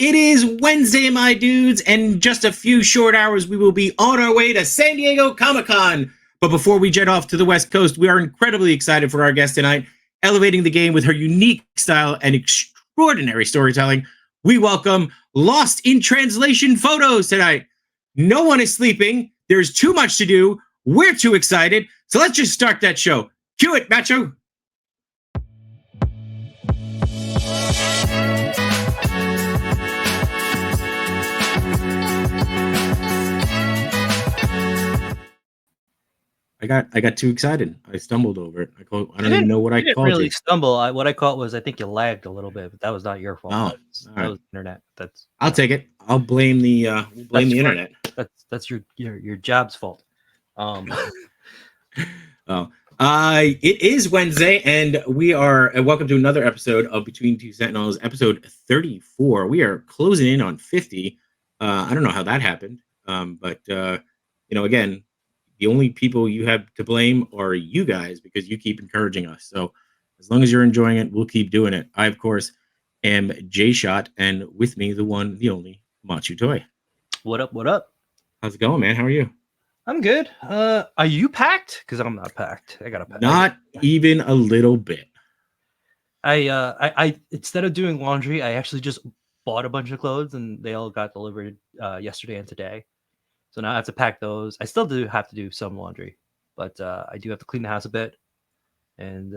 It is Wednesday, my dudes, and in just a few short hours, we will be on our way to San Diego Comic-Con. But before we jet off to the West Coast, we are incredibly excited for our guest tonight, elevating the game with her unique style and extraordinary storytelling. We welcome Lost in Translation Photos tonight. No one is sleeping. There's too much to do. We're too excited. So let's just start that show. Cue it, Matchu. I got too excited. I stumbled over it. I don't even know what I called really you. Stumble. What I caught was I think you lagged a little bit, but that was not your fault. Oh, that was internet. I'll take it. I'll blame the internet. That's your job's fault. It is Wednesday, and we are welcome to another episode of Between Two Sentinels, episode 34. We are closing in on 50. I don't know how that happened, but again, the only people you have to blame are you guys because you keep encouraging us. So as long as you're enjoying it, we'll keep doing it. I, of course, am JShot, and with me, the one, the only, Matchu Toy. What up? What up? How's it going, man? How are you? I'm good. Are you packed? Because I'm not packed. I gotta pack. Not even a little bit. I instead of doing laundry, I actually just bought a bunch of clothes, and they all got delivered yesterday and today. So now I have to pack those. I still do have to do some laundry, but I do have to clean the house a bit. And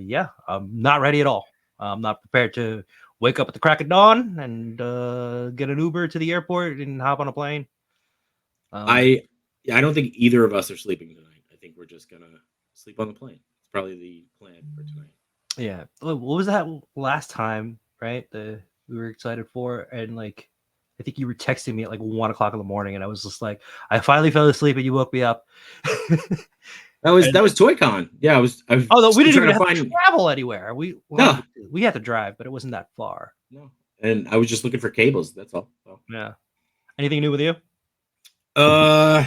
yeah, I'm not ready at all. I'm not prepared to wake up at the crack of dawn and get an Uber to the airport and hop on a plane. I don't think either of us are sleeping tonight. I think we're just gonna sleep on the plane. It's probably the plan for tonight. Yeah. What was that last time, right? We were excited for, and like I think you were texting me at like 1 o'clock in the morning, and I was just like, I finally fell asleep, and you woke me up. That was ToyCon. Yeah, I was. Although we didn't even have to travel anywhere. We had to drive, but it wasn't that far. No, and I was just looking for cables. That's all. So. Yeah. Anything new with you? No,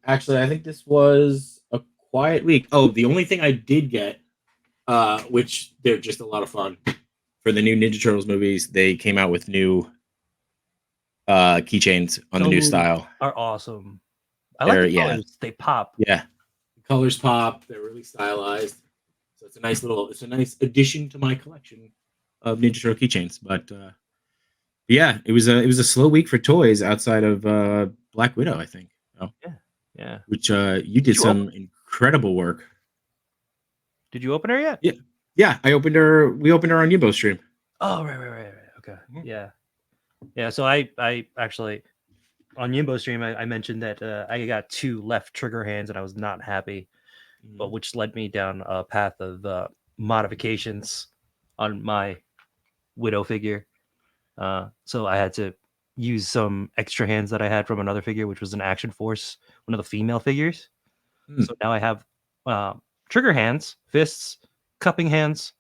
actually, I think this was a quiet week. Oh, the only thing I did get, which they're just a lot of fun, for the new Ninja Turtles movies, they came out with new keychains on the new style. Are awesome. I like the colors. Yeah. They pop. Yeah, the colors pop. They're really stylized. So it's a nice addition to my collection of Ninja Turtle keychains. But yeah, it was a slow week for toys outside of Black Widow, I think. Oh. Yeah. Which you did some incredible work. Did you open her yet? Yeah. I opened her. We opened her on Yimbo stream. Oh, right. Okay. Mm-hmm. Yeah. So I actually on Yimbo stream I mentioned that I got 2 left trigger hands and I was not happy, but which led me down a path of modifications on my Widow figure. So I had to use some extra hands that I had from another figure, which was an Action Force, one of the female figures. So now I have trigger hands, fists, cupping hands,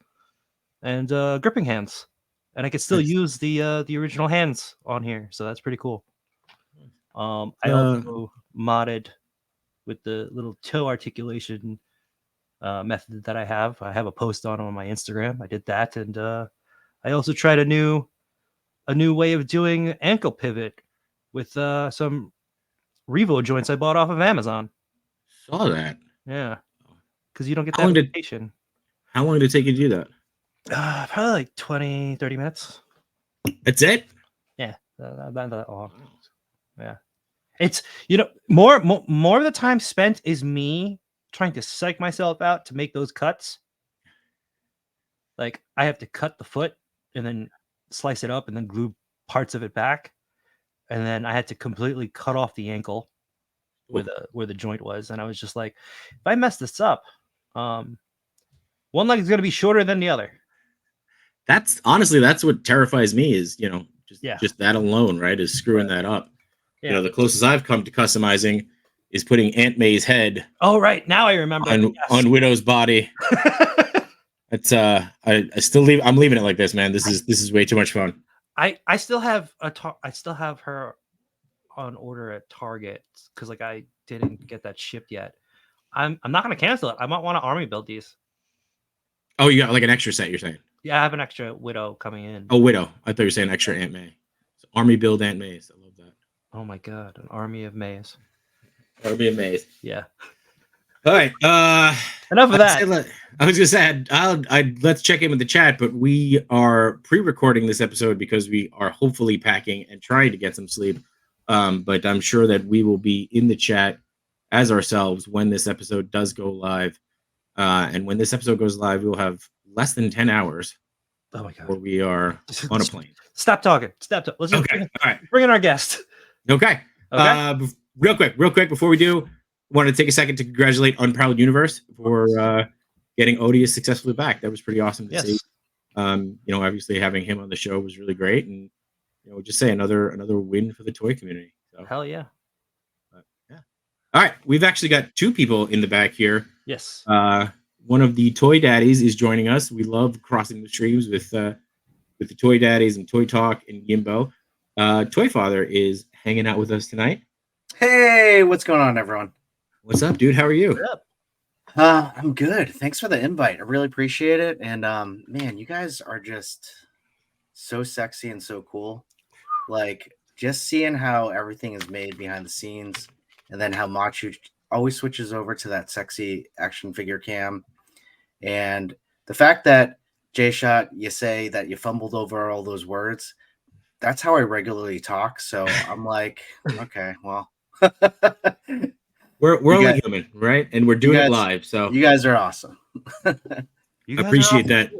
and gripping hands, and I could still use the original hands on here. So that's pretty cool. I also modded with the little toe articulation method that I have. I have a post on my Instagram. I did that, and I also tried a new way of doing ankle pivot with some Revo joints I bought off of Amazon. Saw that. Yeah, because you don't get that invitation. How long did it take you to do that? Probably like 20-30 minutes. That's it? Yeah, not that long. Yeah, it's more of the time spent is me trying to psych myself out to make those cuts. Like I have to cut the foot and then slice it up and then glue parts of it back, and then I had to completely cut off the ankle where the joint was, and I was just like, if I mess this up, one leg is going to be shorter than the other. That's what terrifies me is just that alone, right, is screwing that up. Yeah. The closest I've come to customizing is putting Aunt May's head. Oh right, now I remember on Widow's body. It's I still leave. I'm leaving it like this, man. This is way too much fun. I still have her on order at Target because like I didn't get that shipped yet. I'm not gonna cancel it. I might want to army build these. Oh, you got like an extra set, you're saying? Yeah, I have an extra widow coming in. Oh, widow. I thought you were saying extra Aunt May. So army build Aunt May's. I love that. Oh my god, an army of Mays. Army of May's. Yeah. All right. Enough of that. I was gonna say let's check in with the chat, but we are pre-recording this episode because we are hopefully packing and trying to get some sleep. But I'm sure that we will be in the chat as ourselves when this episode does go live. And when this episode goes live, we'll have less than 10 hours. Oh my god. Where we are on a plane. Stop talking. Stop talking. Let's just all right. Bring in our guest. Okay. Real quick before we do, want to take a second to congratulate Unproud Universe for getting Odious successfully back. That was pretty awesome to see. Obviously having him on the show was really great, and just say another win for the toy community. So, hell yeah. Yeah. All right, we've actually got two people in the back here. Yes. One of the Toy Daddies is joining us. We love crossing the streams with the Toy Daddies and Toy Talk and Yimbo. Toy Father is hanging out with us tonight. Hey, what's going on, everyone? What's up, dude? How are you? What's up? I'm good. Thanks for the invite. I really appreciate it. And man, you guys are just so sexy and so cool. Like just seeing how everything is made behind the scenes, and then how Matchu always switches over to that sexy action figure cam. And the fact that JShot, you say that you fumbled over all those words, that's how I regularly talk. So I'm like, okay, well. We're only human, right? And we're doing it live. So you guys are awesome. You appreciate that.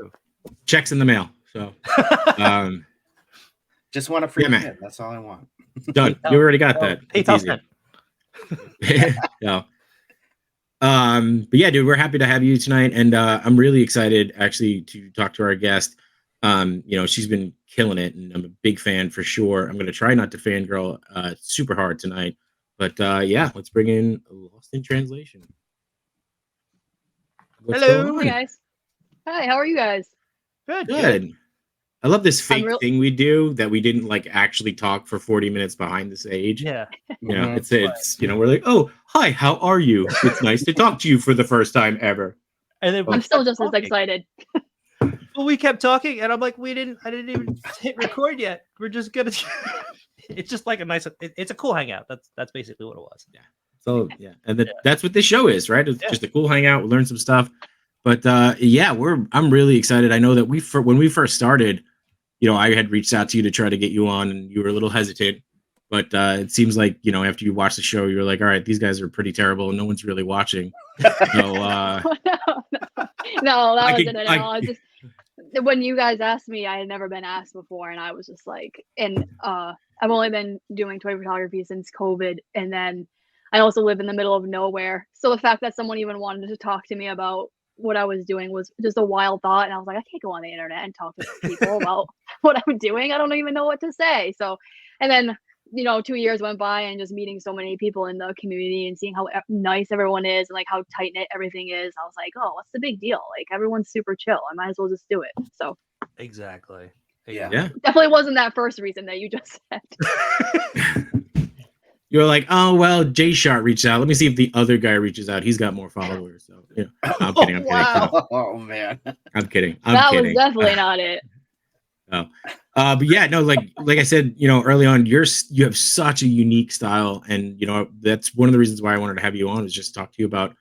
Checks in the mail. So just want a free kit. That's all I want. Done. You already got that. It's easy. No. But yeah, dude, we're happy to have you tonight, and I'm really excited actually to talk to our guest. She's been killing it, and I'm a big fan for sure. I'm gonna try not to fangirl super hard tonight, but yeah, let's bring in Lost in Translation. Hello, guys. Hi, how are you guys? Good. I love this fake thing we do that we didn't like actually talk for 40 minutes behind the stage. Yeah. It's we're like, oh, hi, how are you? It's nice to talk to you for the first time ever. And then I'm still just as excited. Well, we kept talking, and I'm like, I didn't even hit record yet. We're just gonna. It's just like a nice. It's a cool hangout. That's basically what it was. Yeah. So yeah, and that's what this show is, right? It's just a cool hangout. We'll learn some stuff. But yeah, I'm really excited. I know that when we first started, I had reached out to you to try to get you on, and you were a little hesitant. But it seems like after you watch the show, you're like, all right, these guys are pretty terrible, and no one's really watching. So no, that wasn't it at all. Just when you guys asked me, I had never been asked before, and I was just like, and I've only been doing toy photography since COVID, and then I also live in the middle of nowhere. So the fact that someone even wanted to talk to me about what I was doing was just a wild thought, and I was like, I can't go on the internet and talk to people about what I'm doing. I don't even know what to say. So, and then 2 years went by, and just meeting so many people in the community and seeing how nice everyone is and like how tight knit everything is. I was like, oh, what's the big deal? Like everyone's super chill. I might as well just do it. So exactly. Yeah. Definitely wasn't that first reason that you just said. You're like, oh well, JShot reached out. Let me see if the other guy reaches out. He's got more followers. So I'm kidding. Wow. Oh man. I'm kidding. That was definitely not it. No. But yeah, no, like I said, early on, you have such a unique style, and that's one of the reasons why I wanted to have you on, is just talk to you about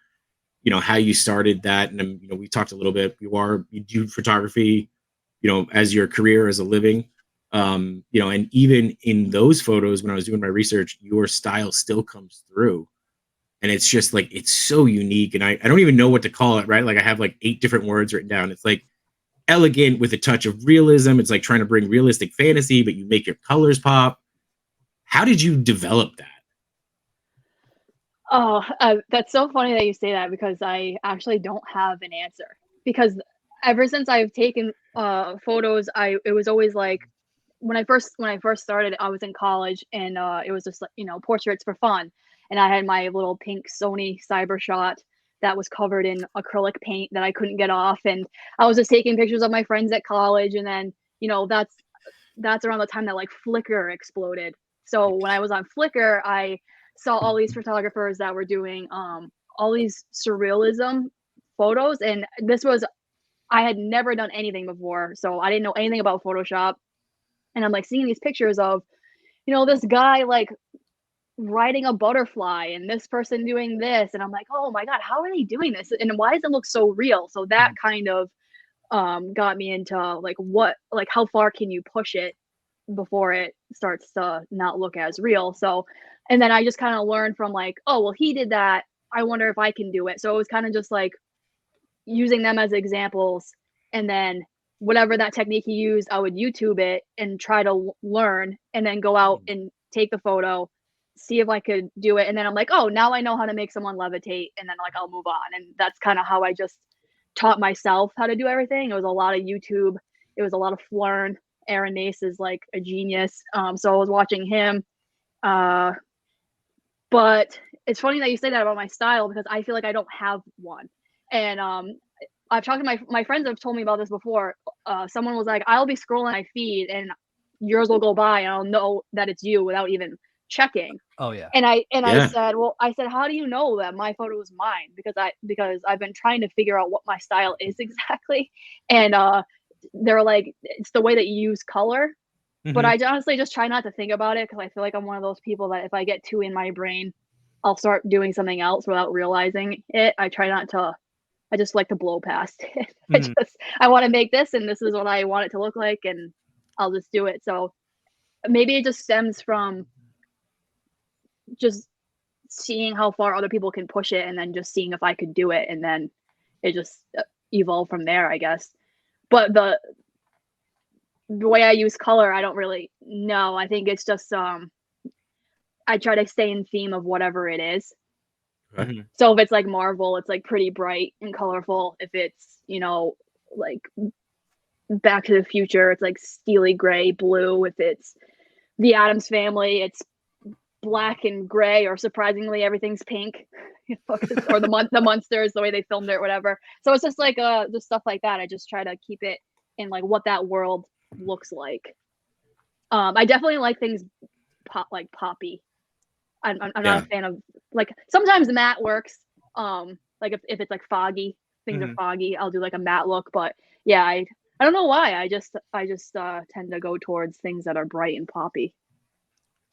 how you started that. And we talked a little bit. You do photography, as your career, as a living. And even in those photos, when I was doing my research, your style still comes through, and it's just like, it's so unique, and I don't even know what to call it, right? Like I have like 8 different words written down. It's like elegant with a touch of realism. It's like trying to bring realistic fantasy, but you make your colors pop. How did you develop that? Oh, that's so funny that you say that, because I actually don't have an answer. Because ever since I've taken photos, it was always like, when I first started, I was in college, and it was just like, portraits for fun, and I had my little pink Sony CyberShot that was covered in acrylic paint that I couldn't get off, and I was just taking pictures of my friends at college. And then that's around the time that like Flickr exploded. So when I was on Flickr, I saw all these photographers that were doing all these surrealism photos, and this was I had never done anything before, so I didn't know anything about Photoshop. And I'm like seeing these pictures of, this guy like riding a butterfly and this person doing this, and I'm like, oh my god, how are they doing this? And why does it look so real? So that kind of got me into like how far can you push it before it starts to not look as real. So, and then I just kind of learned from like, oh well, he did that, I wonder if I can do it. So it was kind of just like using them as examples, and then whatever that technique he used, I would YouTube it and try to learn, and then go out and take the photo, see if I could do it. And then I'm like, oh, now I know how to make someone levitate, and then like I'll move on. And that's kind of how I just taught myself how to do everything. It was a lot of YouTube. It was a lot of Flern. Aaron Nace is like a genius. So I was watching him. But it's funny that you say that about my style, because I feel like I don't have one. And I've talked to my friends have told me about this before. Someone was like, I'll be scrolling my feed and yours will go by and I'll know that it's you without even checking. Oh yeah. And I said, how do you know that my photo is mine? Because I've been trying to figure out what my style is exactly. And they're like, it's the way that you use color. But I honestly just try not to think about it, because I feel like I'm one of those people that if I get too in my brain, I'll start doing something else without realizing it. I try not to. I just like to blow past it. I want to make this, and this is what I want it to look like, and I'll just do it. So maybe it just stems from just seeing how far other people can push it, and then just seeing if I could do it, and then it just evolved from there, I guess. But the way I use color, I don't really know. I think it's just I try to stay in theme of whatever it is. So if it's like Marvel, it's like pretty bright and colorful. If it's, like Back to the Future, it's like steely gray, blue. If it's the Addams Family, it's black and gray, or surprisingly everything's pink. Or the Munsters, the way they filmed it, or whatever. So it's just like just stuff like that. I just try to keep it in like what that world looks like. I definitely like things poppy. I'm not a fan of, like, sometimes the matte works. Like if it's like foggy, things are foggy, I'll do like a matte look. But yeah, I don't know why. I just tend to go towards things that are bright and poppy,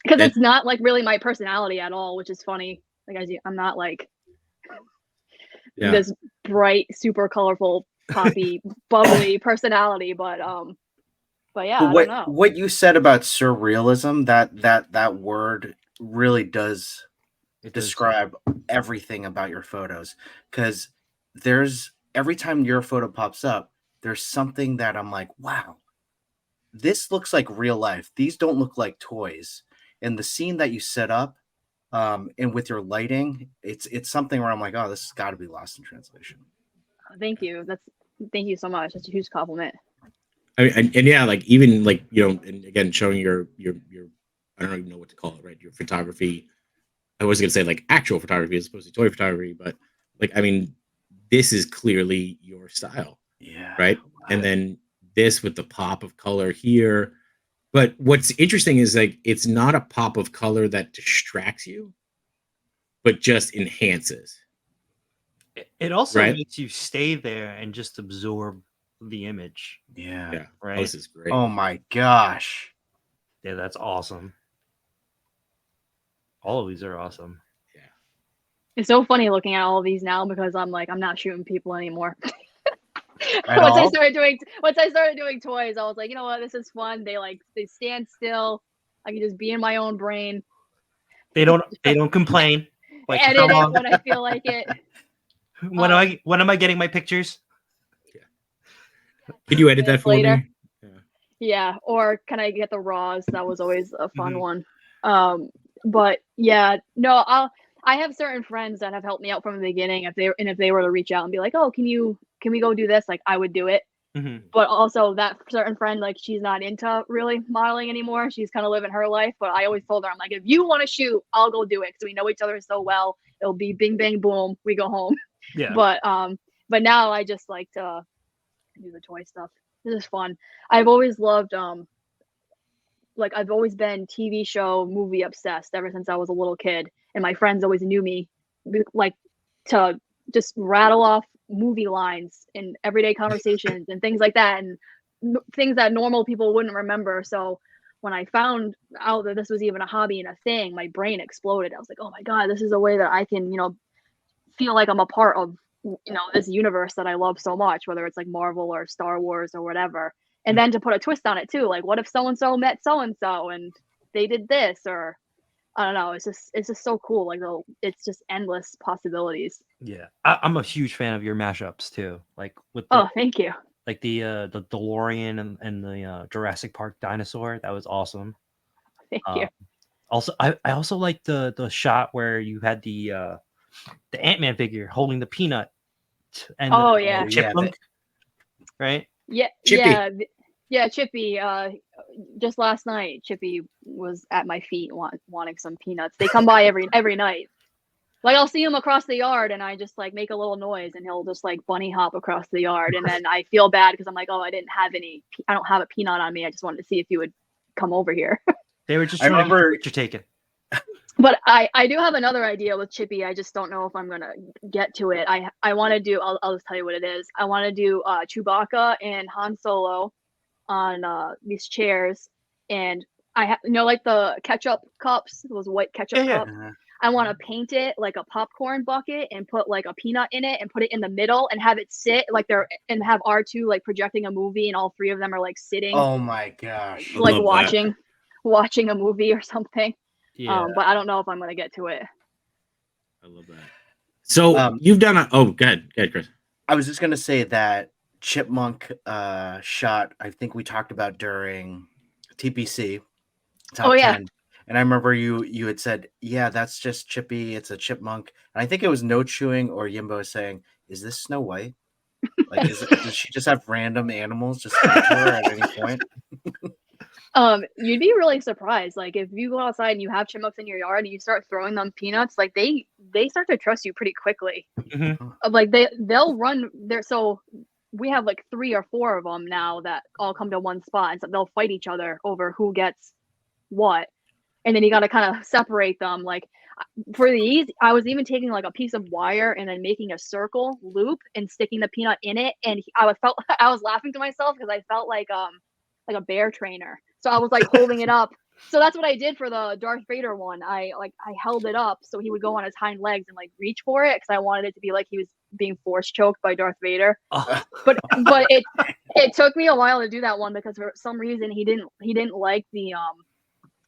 because it's not like really my personality at all, which is funny. Like I'm not like this bright, super colorful, poppy, bubbly personality. But yeah, I don't know. What you said about surrealism, that word really does describe everything about your photos, because every time your photo pops up, there's something that I'm like, wow, this looks like real life. These don't look like toys. And the scene that you set up, and with your lighting, it's something where I'm like, oh, this has got to be lost in translation. Thank you. Thank you so much. That's a huge compliment. I mean, and yeah, like even like, and again, showing your I don't even know what to call it, right? Your photography. I was gonna say like actual photography as opposed to toy photography, but like, I mean, this is clearly your style. Yeah. Right. And then this with the pop of color here. But what's interesting is like, it's not a pop of color that distracts you, but just enhances. It also right? makes you stay there and just absorb the image. Yeah. Right. Oh, this is great. Oh my gosh. Yeah, that's awesome. All of these are awesome. Yeah. It's so funny looking at all of these now, because I'm like, I'm not shooting people anymore. Once I started doing toys, I was like, you know what, this is fun. They stand still. I can just be in my own brain. They don't complain. Like, edit it when I feel like it. When am I getting my pictures? Yeah. Can you edit that for later? me? Yeah, or can I get the raws? That was always a fun one. But yeah, no, I have certain friends that have helped me out from the beginning. If they were to reach out and be like, oh, can we go do this? Like, I would do it. But also that certain friend, like, she's not into really modeling anymore. She's kind of living her life. But I always told her, I'm like, if you want to shoot, I'll go do it, because we know each other so well. It'll be bing bang boom, we go home. Yeah. But now I just like to do the toy stuff. This is fun. I've always loved I've always been TV show, movie obsessed ever since I was a little kid, and my friends always knew me like to just rattle off movie lines in everyday conversations and things like that, and things that normal people wouldn't remember. So when I found out that this was even a hobby and a thing, my brain exploded. I was like, oh my God, this is a way that I can, feel like I'm a part of, this universe that I love so much, whether it's like Marvel or Star Wars or whatever. And then to put a twist on it too, like what if so-and-so met so-and-so and they did this, or I don't know. It's just so cool. Like it's just endless possibilities. Yeah, I'm a huge fan of your mashups too. Like with Oh, thank you. like the DeLorean and the Jurassic Park dinosaur. That was awesome. Thank you. Also, I also like the shot where you had the Ant-Man figure holding the peanut and Oh, the yeah. chipmunk, right? Yeah, Chippy. yeah, Chippy. Just last night, Chippy was at my feet wanting some peanuts. They come by every night. Like I'll see him across the yard, and I just like make a little noise, and he'll just like bunny hop across the yard, and then I feel bad because I'm like, oh, I don't have a peanut on me. I just wanted to see if you would come over here. They were just I trying to get remember- your picture taken. But I do have another idea with Chippy. I just don't know if I'm gonna get to it. I want to do. I'll just tell you what it is. I want to do Chewbacca and Han Solo on these chairs, and I have like the ketchup cups, those white ketchup Yeah. cups. I want to paint it like a popcorn bucket and put like a peanut in it and put it in the middle and have it sit like and have R2 like projecting a movie, and all three of them are like sitting. Oh my gosh! I Like love that. watching a movie or something. Yeah. But I don't know if I'm gonna get to it. I love that. So you've done go ahead, Chris. I was just gonna say that chipmunk shot. I think we talked about during TPC top 10. And I remember you had said, yeah, that's just Chippy. It's a chipmunk. And I think it was No Chewing or Yimbo saying, is this Snow White? Like, does she just have random animals just come to her at any point? You'd be really surprised. Like if you go outside and you have chipmunks in your yard and you start throwing them peanuts, like they start to trust you pretty quickly. Mhm. Like they'll run there. So we have like 3 or 4 of them now that all come to one spot, and so they'll fight each other over who gets what. And then you got to kind of separate them. Like for these, I was even taking like a piece of wire and then making a circle loop and sticking the peanut in it. And I was laughing to myself because I felt like a bear trainer. So I was like holding it up. So that's what I did for the Darth Vader one. I held it up so he would go on his hind legs and like reach for it because I wanted it to be like he was being force choked by Darth Vader. Oh. But it took me a while to do that one because for some reason he didn't like the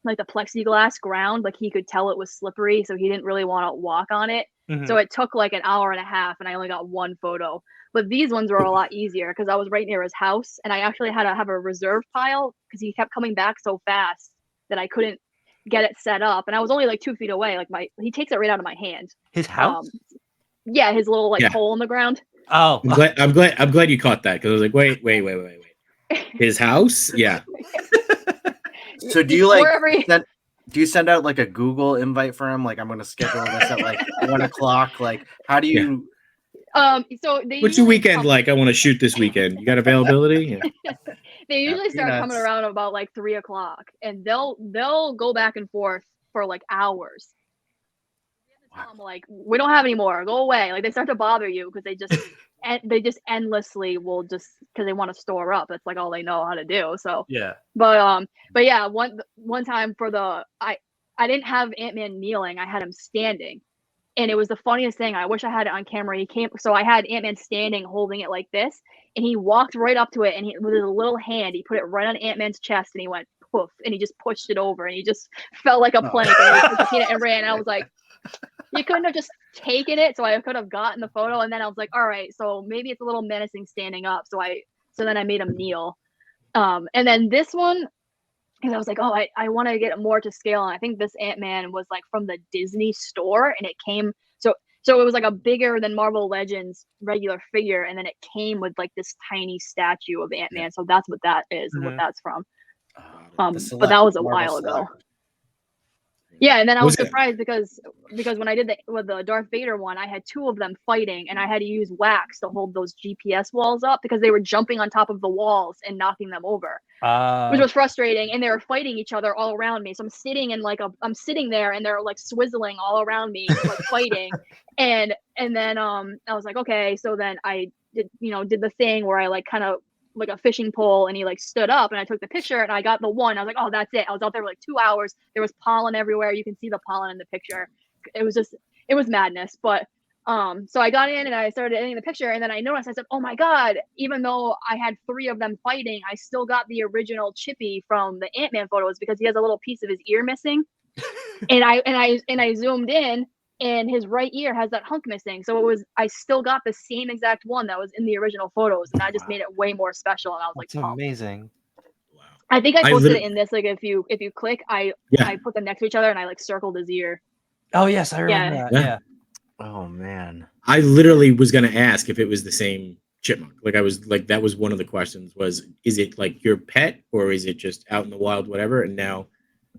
plexiglass ground. Like he could tell it was slippery, so he didn't really want to walk on it. Mhm. So it took like an hour and a half, and I only got one photo. But these ones were a lot easier because I was right near his house, and I actually had to have a reserve pile because he kept coming back so fast that I couldn't get it set up. And I was only like 2 feet away. Like he takes it right out of my hand. His house? Yeah, his little hole in the ground. Oh, I'm glad you caught that because I was like, wait. His house? Yeah. So do you Wherever send out like a Google invite for him? Like I'm going to schedule this at like 1:00. Like how do you? So they What's your weekend like? I want to shoot this weekend. You got availability? Yeah. They usually start peanuts. coming around about like 3:00, and they'll go back and forth for like hours. I'm like, we don't have any more. Go away. Like they start to bother you because they just endlessly will just because they want to store up. That's like all they know how to do. So yeah. but yeah, one time for I didn't have Ant-Man kneeling. I had him standing, and it was the funniest thing. I wish I had it on camera. So I had Ant-Man standing, holding it like this, and he walked right up to it, and with his little hand, he put it right on Ant-Man's chest, and he went poof, and he just pushed it over, and he just felt like a plank, and he took the peanut and ran. And I was like, you couldn't have just taken it, so I could have gotten the photo. And then I was like, all right, so maybe it's a little menacing standing up. So then I made him kneel. And then this one, because I was like, oh, I want to get more to scale. And I think this Ant-Man was like from the Disney store, and it came so it was like a bigger than Marvel Legends regular figure, and then it came with like this tiny statue of Ant-Man. Yeah. So that's what that is and what that's from. But that was a while ago. Yeah, and then I was Was it- surprised because when I did the Darth Vader one, I had 2 of them fighting, and I had to use wax to hold those GPS walls up because they were jumping on top of the walls and knocking them over, which was frustrating. And they were fighting each other all around me. So I'm sitting in I'm sitting there, and they're like swizzling all around me, like fighting. And then I was like, okay. So then I did the thing where I like kind of like a fishing pole, and he like stood up, and I took the picture, and I got the one. I was like, oh, that's it. I was out there for like 2 hours. There was pollen everywhere. You can see the pollen in the picture. It was madness. But so I got in and I started editing the picture, and then I noticed, I said, oh my God, even though I had 3 of them fighting, I still got the original Chippy from the Ant-Man photos because he has a little piece of his ear missing. and I zoomed in, and his right ear has that hunk missing. So I still got the same exact one that was in the original photos, and I just made it way more special. And I was That's like, amazing. Wow. I think I posted it in this. Like if you click, I put them next to each other, and I like circled his ear. Oh yes, I remember that. Yeah. Oh man. I literally was gonna ask if it was the same chipmunk. Like I was like, that was one of the questions, was is it like your pet, or is it just out in the wild, whatever? And now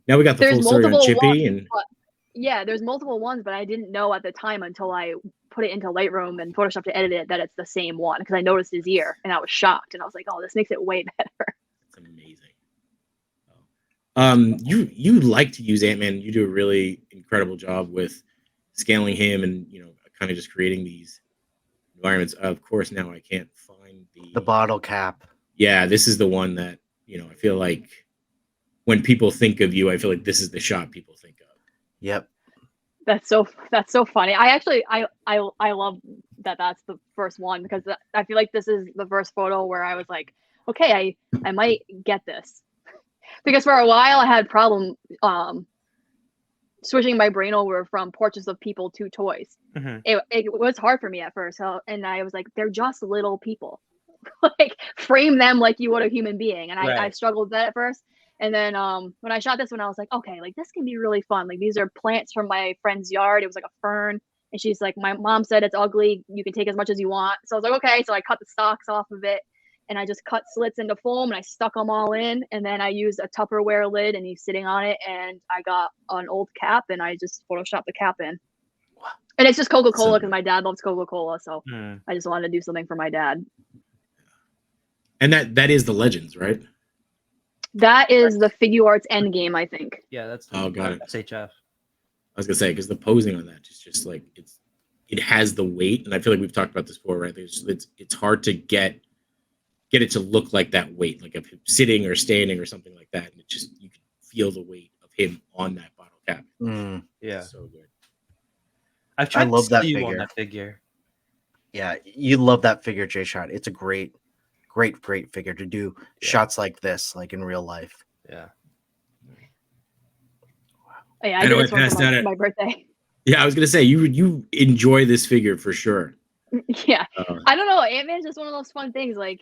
we got the There's full story on multiple Chippy. ones, And yeah, there's multiple ones, but I didn't know at the time until I put it into Lightroom and Photoshop to edit it that it's the same one, because I noticed his ear and I was shocked, and I was like, oh, this makes it way better. it's amazing. You like to use Ant-Man. You do a really incredible job with scaling him, and kind of just creating these environments. Of course, now I can't find The bottle cap. Yeah, this is the one that I feel like when people think of you, I feel like this is the shot people think of. Yep. That's so funny. I actually I love that that's the first one, because I feel like this is the first photo where I was like, okay, I might get this, because for a while I had problem switching my brain over from portraits of people to toys. Mm-hmm. It was hard for me at first, and I was like, they're just little people. Like, frame them like you would a human being. And I struggled with that at first. And then when I shot this one, I was like, okay, like this can be really fun. Like, these are plants from my friend's yard. It was like a fern. And she's like, my mom said it's ugly. You can take as much as you want. So I was like, okay. So I cut the stalks off of it, and I just cut slits into foam, and I stuck them all in. And then I used a Tupperware lid, and he's sitting on it. And I got an old cap, and I just Photoshopped the cap in. And it's just Coca-Cola, because my dad loves Coca-Cola. So I just wanted to do something for my dad. And that is the Legends, right? That is the Figure Arts Endgame, I think. Yeah, that's got it. SHF. I was gonna say, because the posing on that is just like it has the weight, and I feel like we've talked about this before, right? It's hard to get it to look like that weight, like if sitting or standing or something like that, and you can feel the weight of him on that bottle cap. Yeah, so good. I've tried I love to sell that you figure. on that figure. Yeah, you love that figure, JShot. It's a great figure to do shots like this, like in real life. Yeah. Oh, yeah, I did this one for my birthday. Yeah, I was gonna say you enjoy this figure for sure. Yeah, I don't know. Ant-Man's just one of those fun things. Like,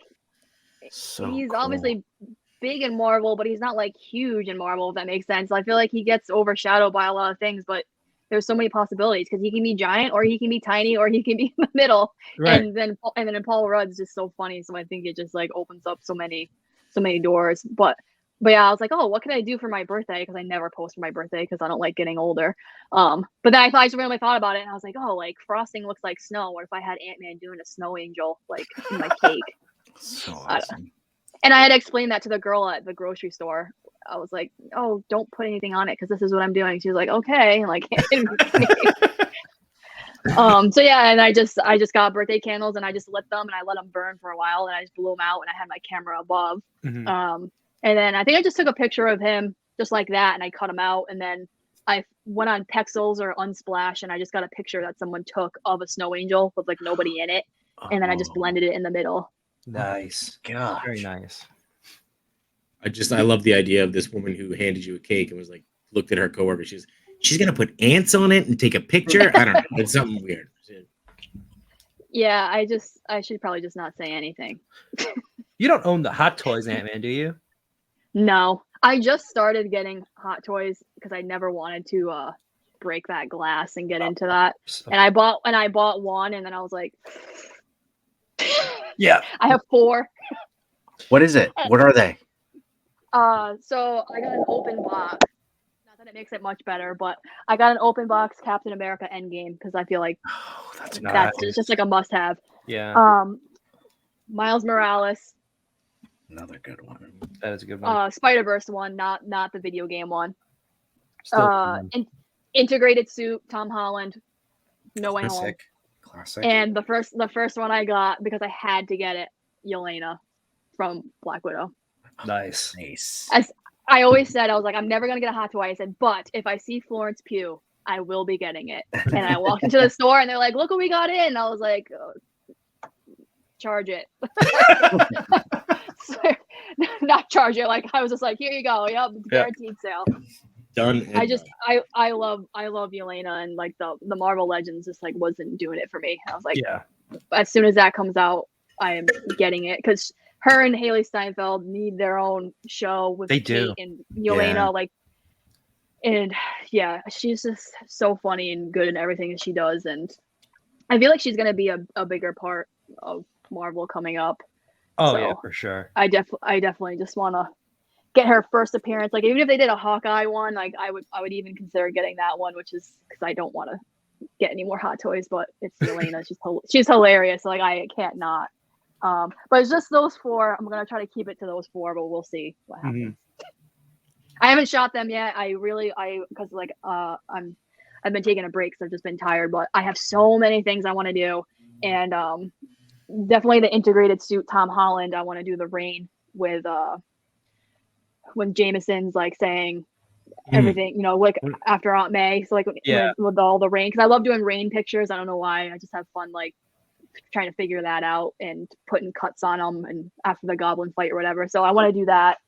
So he's cool. obviously big in Marvel, but he's not like huge in Marvel, if that makes sense. I feel like he gets overshadowed by a lot of things, but there's so many possibilities, because he can be giant, or he can be tiny, or he can be in the middle. Right. And then Paul Rudd's just so funny. So I think it just like opens up so many doors. But yeah, I was like, oh, what can I do for my birthday? Because I never post for my birthday, because I don't like getting older. But then I just really thought about it, and I was like, oh, like frosting looks like snow. What if I had Ant-Man doing a snow angel like in my cake? So awesome. And I had to explain that to the girl at the grocery store. I was like, oh, don't put anything on it, because this is what I'm doing. She was like, okay. Like, so yeah, and I just got birthday candles, and I just lit them, and I let them burn for a while, and I just blew them out, and I had my camera above. And then I think I just took a picture of him just like that, and I cut him out, and then I went on Pexels or Unsplash, and I just got a picture that someone took of a snow angel with like nobody in it, and then I just blended it in the middle. Nice. Gosh. Very nice. I love the idea of this woman who handed you a cake and was like, looked at her coworker. She's gonna put ants on it and take a picture. I don't know. It's something weird. Yeah, I should probably just not say anything. You don't own the Hot Toys Ant-Man, do you? No, I just started getting Hot Toys because I never wanted to break that glass and get into that. And I bought one, and then I was like, yeah, I have 4. What is it? What are they? So I got an open box. Not that It makes it much better. But I got an open box Captain America Endgame because I feel like Oh, that's that's Nice. just like a must-have. Yeah, Miles Morales, another good one. that is a good one. Spider-Verse one, not the video game one. Still, Integrated suit, Tom Holland, No Way Home. Classic. And the first one I got because I had to get it, Yelena from Black Widow. nice. Nice. As I always said, I was like, I'm never gonna get a hot toy. I said, but if I see Florence Pugh, I will be getting it. And I walked into the store and they're like, look what we got in. I was like, charge it. Not charge it. Like I was just like, here you go. Yep, guaranteed sale. Done. I love Yelena, and like the Marvel Legends just like wasn't doing it for me. I was like, Yeah, as soon as that comes out, I am getting it because her and Haley Steinfeld need their own show with They Kate do. and Yelena. Yeah. Like, and yeah, she's just so funny and good in everything that she does, and I feel like she's gonna be a bigger part of Marvel coming up. oh So, yeah, for sure. I definitely just want to get her first appearance. Like even if they did a Hawkeye one, like I would even consider getting that one, which is because I don't want to get any more hot toys. But it's Yelena. She's hilarious. Like I can't not. But it's just those four. I'm gonna try to keep it to those four, but we'll see what happens. I haven't shot them yet. Because like I've been taking a break because I've just been tired. But I have so many things I want to do, and definitely the integrated suit Tom Holland. I want to do the rain with when Jameson's like saying everything, you know, like after Aunt May. So like with all the rain, because I love doing rain pictures. I don't know why. I just have fun like trying to figure that out and putting cuts on them and after the goblin fight or whatever. So I want to do that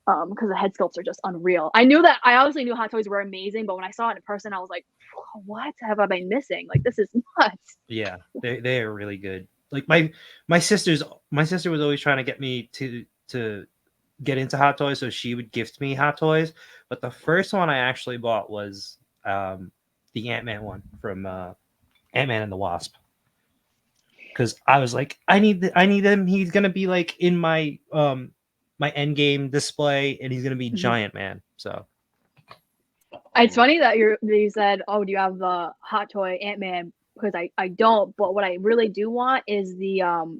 because the head sculpts are just unreal. I obviously knew hot toys were amazing, but when I saw it in person, I was like, what have I been missing? Like this is nuts. Yeah, they are really good. Like my sister was always trying to get me to get into hot toys, so she would gift me hot toys. But the first one I actually bought was the Ant-Man one from Ant-Man and the Wasp, because I was like, I need him. He's gonna be like in my my Endgame display, and he's gonna be Giant Man. So it's funny that you said, oh, do you have the hot toy Ant-Man? Because I don't, but what I really do want is the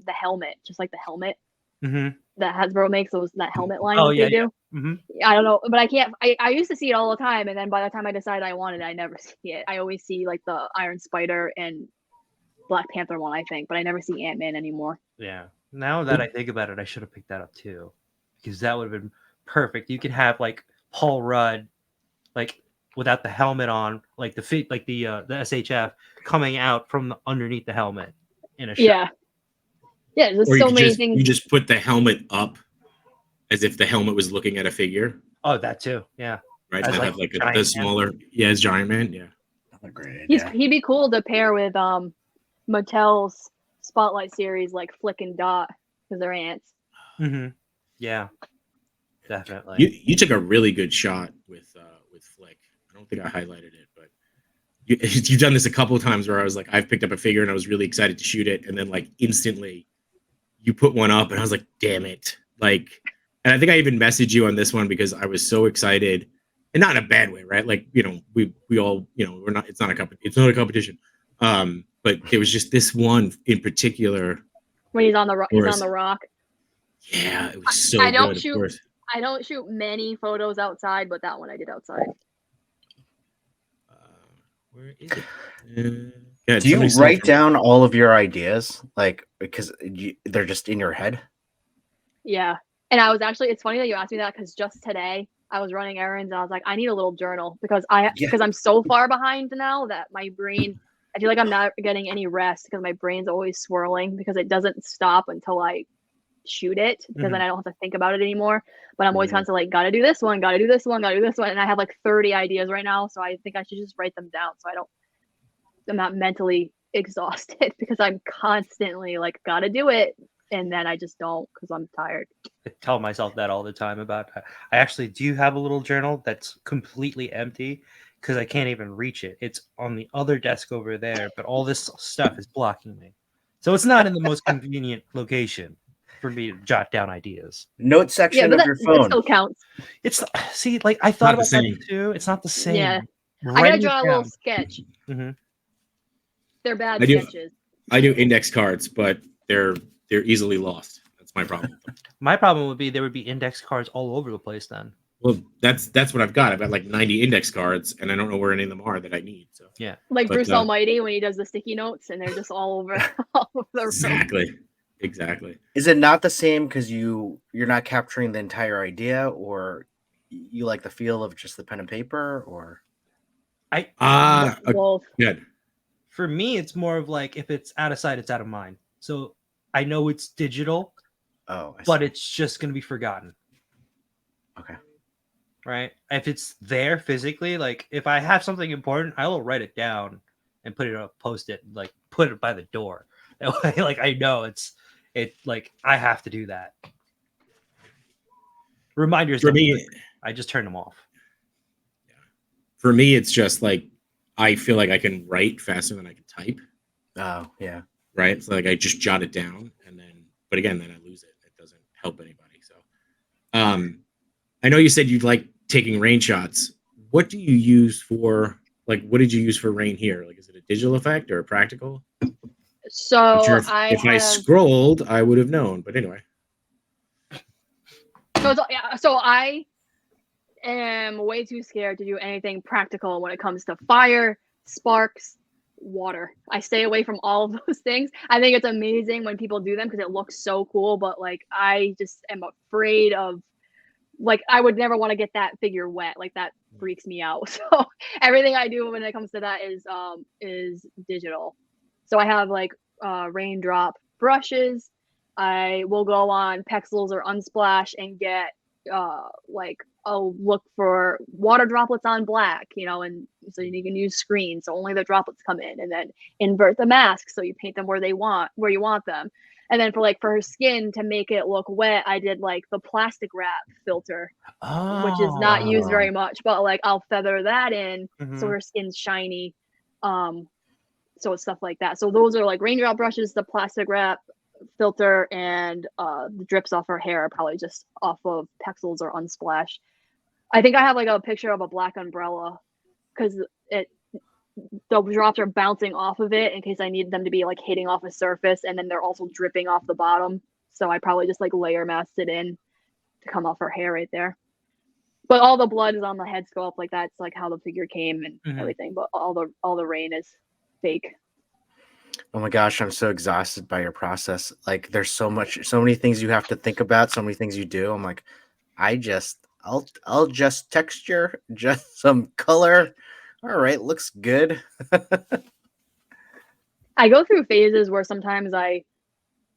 helmet, just like the helmet that Hasbro makes, that helmet line they do. I don't know, but I can't. I used to see it all the time, and then by the time I decided I wanted it, I never see it. I always see like the Iron Spider and Black Panther one, I think, but I never see Ant-Man anymore. Yeah. Now that I think about it, I should have picked that up too, because that would have been perfect. You could have like Paul Rudd, like without the helmet on, like the SHF coming out from underneath the helmet in a shot. Yeah. There's or so many things. You just put the helmet up as if the helmet was looking at a figure. Oh, that too. Yeah. Right. As They like have like Giant the smaller. Man. Yeah, it's Giant Man. Yeah. Another great idea. He'd be cool to pair with Mattel's Spotlight series, like Flick and Dot, because they're ants. Yeah. Definitely. You took a really good shot with Flick. I don't think I highlighted it, but you've done this a couple of times where I was like, I've picked up a figure and I was really excited to shoot it, and then like instantly you put one up and I was like, damn it. Like, and I think I even messaged you on this one because I was so excited, and not in a bad way, right? Like, you know, we all, you know, it's not a competition. But it was just this one in particular. When he's on the rock. Yeah, it was so I don't good. shoot. Of course. I don't shoot many photos outside, but that one I did outside. Where is it? Yeah, do you write down all of your ideas, like because they're just in your head? Yeah, and I was actually. It's funny that you asked me that because just today I was running errands and I was like, I need a little journal because I'm so far behind now that my brain. I feel like I'm not getting any rest because my brain's always swirling because it doesn't stop until I shoot it, because then I don't have to think about it anymore. But I'm always constantly like, gotta do this one, gotta do this one, gotta do this one, and I have like 30 ideas right now, so I think I should just write them down so I'm not mentally exhausted because I'm constantly like, gotta do it, and then I just don't because I'm tired. I tell myself that all the time about. I actually do have a little journal that's completely empty because I can't even reach it. It's on the other desk over there, but all this stuff is blocking me, so it's not in the most convenient location. for me to jot down ideas. Note section but of your that phone. still counts. It's see, like I thought Not the about that same. too. It's not the same. Yeah. I gotta Writing it draw a little down. sketch. hmm They're bad I do. sketches. I do index cards, but they're easily lost. That's my problem. My problem would be there would be index cards all over the place then. Well, that's what I've got. I've got like 90 index cards, and I don't know where any of them are that I need. So Yeah. Like But, Bruce Almighty when he does the sticky notes and they're just all over, all over the room. exactly. Is it not the same because you're not capturing the entire idea, or you like the feel of just the pen and paper, or Both. Good. For me, it's more of like if it's out of sight, it's out of mind. So I know it's digital, I but see. it's just going to be forgotten. Okay. Right? If it's there physically, like if I have something important, I will write it down and put it up, post it, like put it by the door. That way, like I know it like I have to do that. Reminders For don't me, work. I just turn them off. for me, it's just like I feel like I can write faster than I can type. Oh, yeah. Right. So like I just jot it down, and but again, then I lose it. It doesn't help anybody. So, I know you said you'd like taking rain shots. What do you use for? Like, what did you use for rain here? Like, is it a digital effect or a practical? So I'm sure if I have scrolled, I would have known. But anyway. so I am way too scared to do anything practical when it comes to fire, sparks, water. I stay away from all of those things. I think it's amazing when people do them because it looks so cool, but like I just am afraid of, like, I would never want to get that figure wet. Like that freaks me out. So everything I do when it comes to that is digital. So I have like raindrop brushes. I will go on Pexels or Unsplash and get like I'll look for water droplets on black, and so you can use screen, so only the droplets come in, and then invert the mask so you paint them where you want them. And then for her skin to make it look wet, I did like the plastic wrap filter, which is not used very much, but like I'll feather that in so her skin's shiny. So it's stuff like that. So those are like raindrop brushes, the plastic wrap filter, and the drips off her hair are probably just off of Pexels or Unsplash. I think I have like a picture of a black umbrella because the drops are bouncing off of it in case I need them to be like hitting off a surface, and then they're also dripping off the bottom. So I probably just like layer masked it in to come off her hair right there. But all the blood is on the head sculpt, like that's like how the figure came and everything. But all the rain is fake. Oh my gosh, I'm so exhausted by your process. Like there's so many things you have to think about, so many things you do. I'm like, I'll just texture, just some color. All right, looks good. I go through phases where sometimes I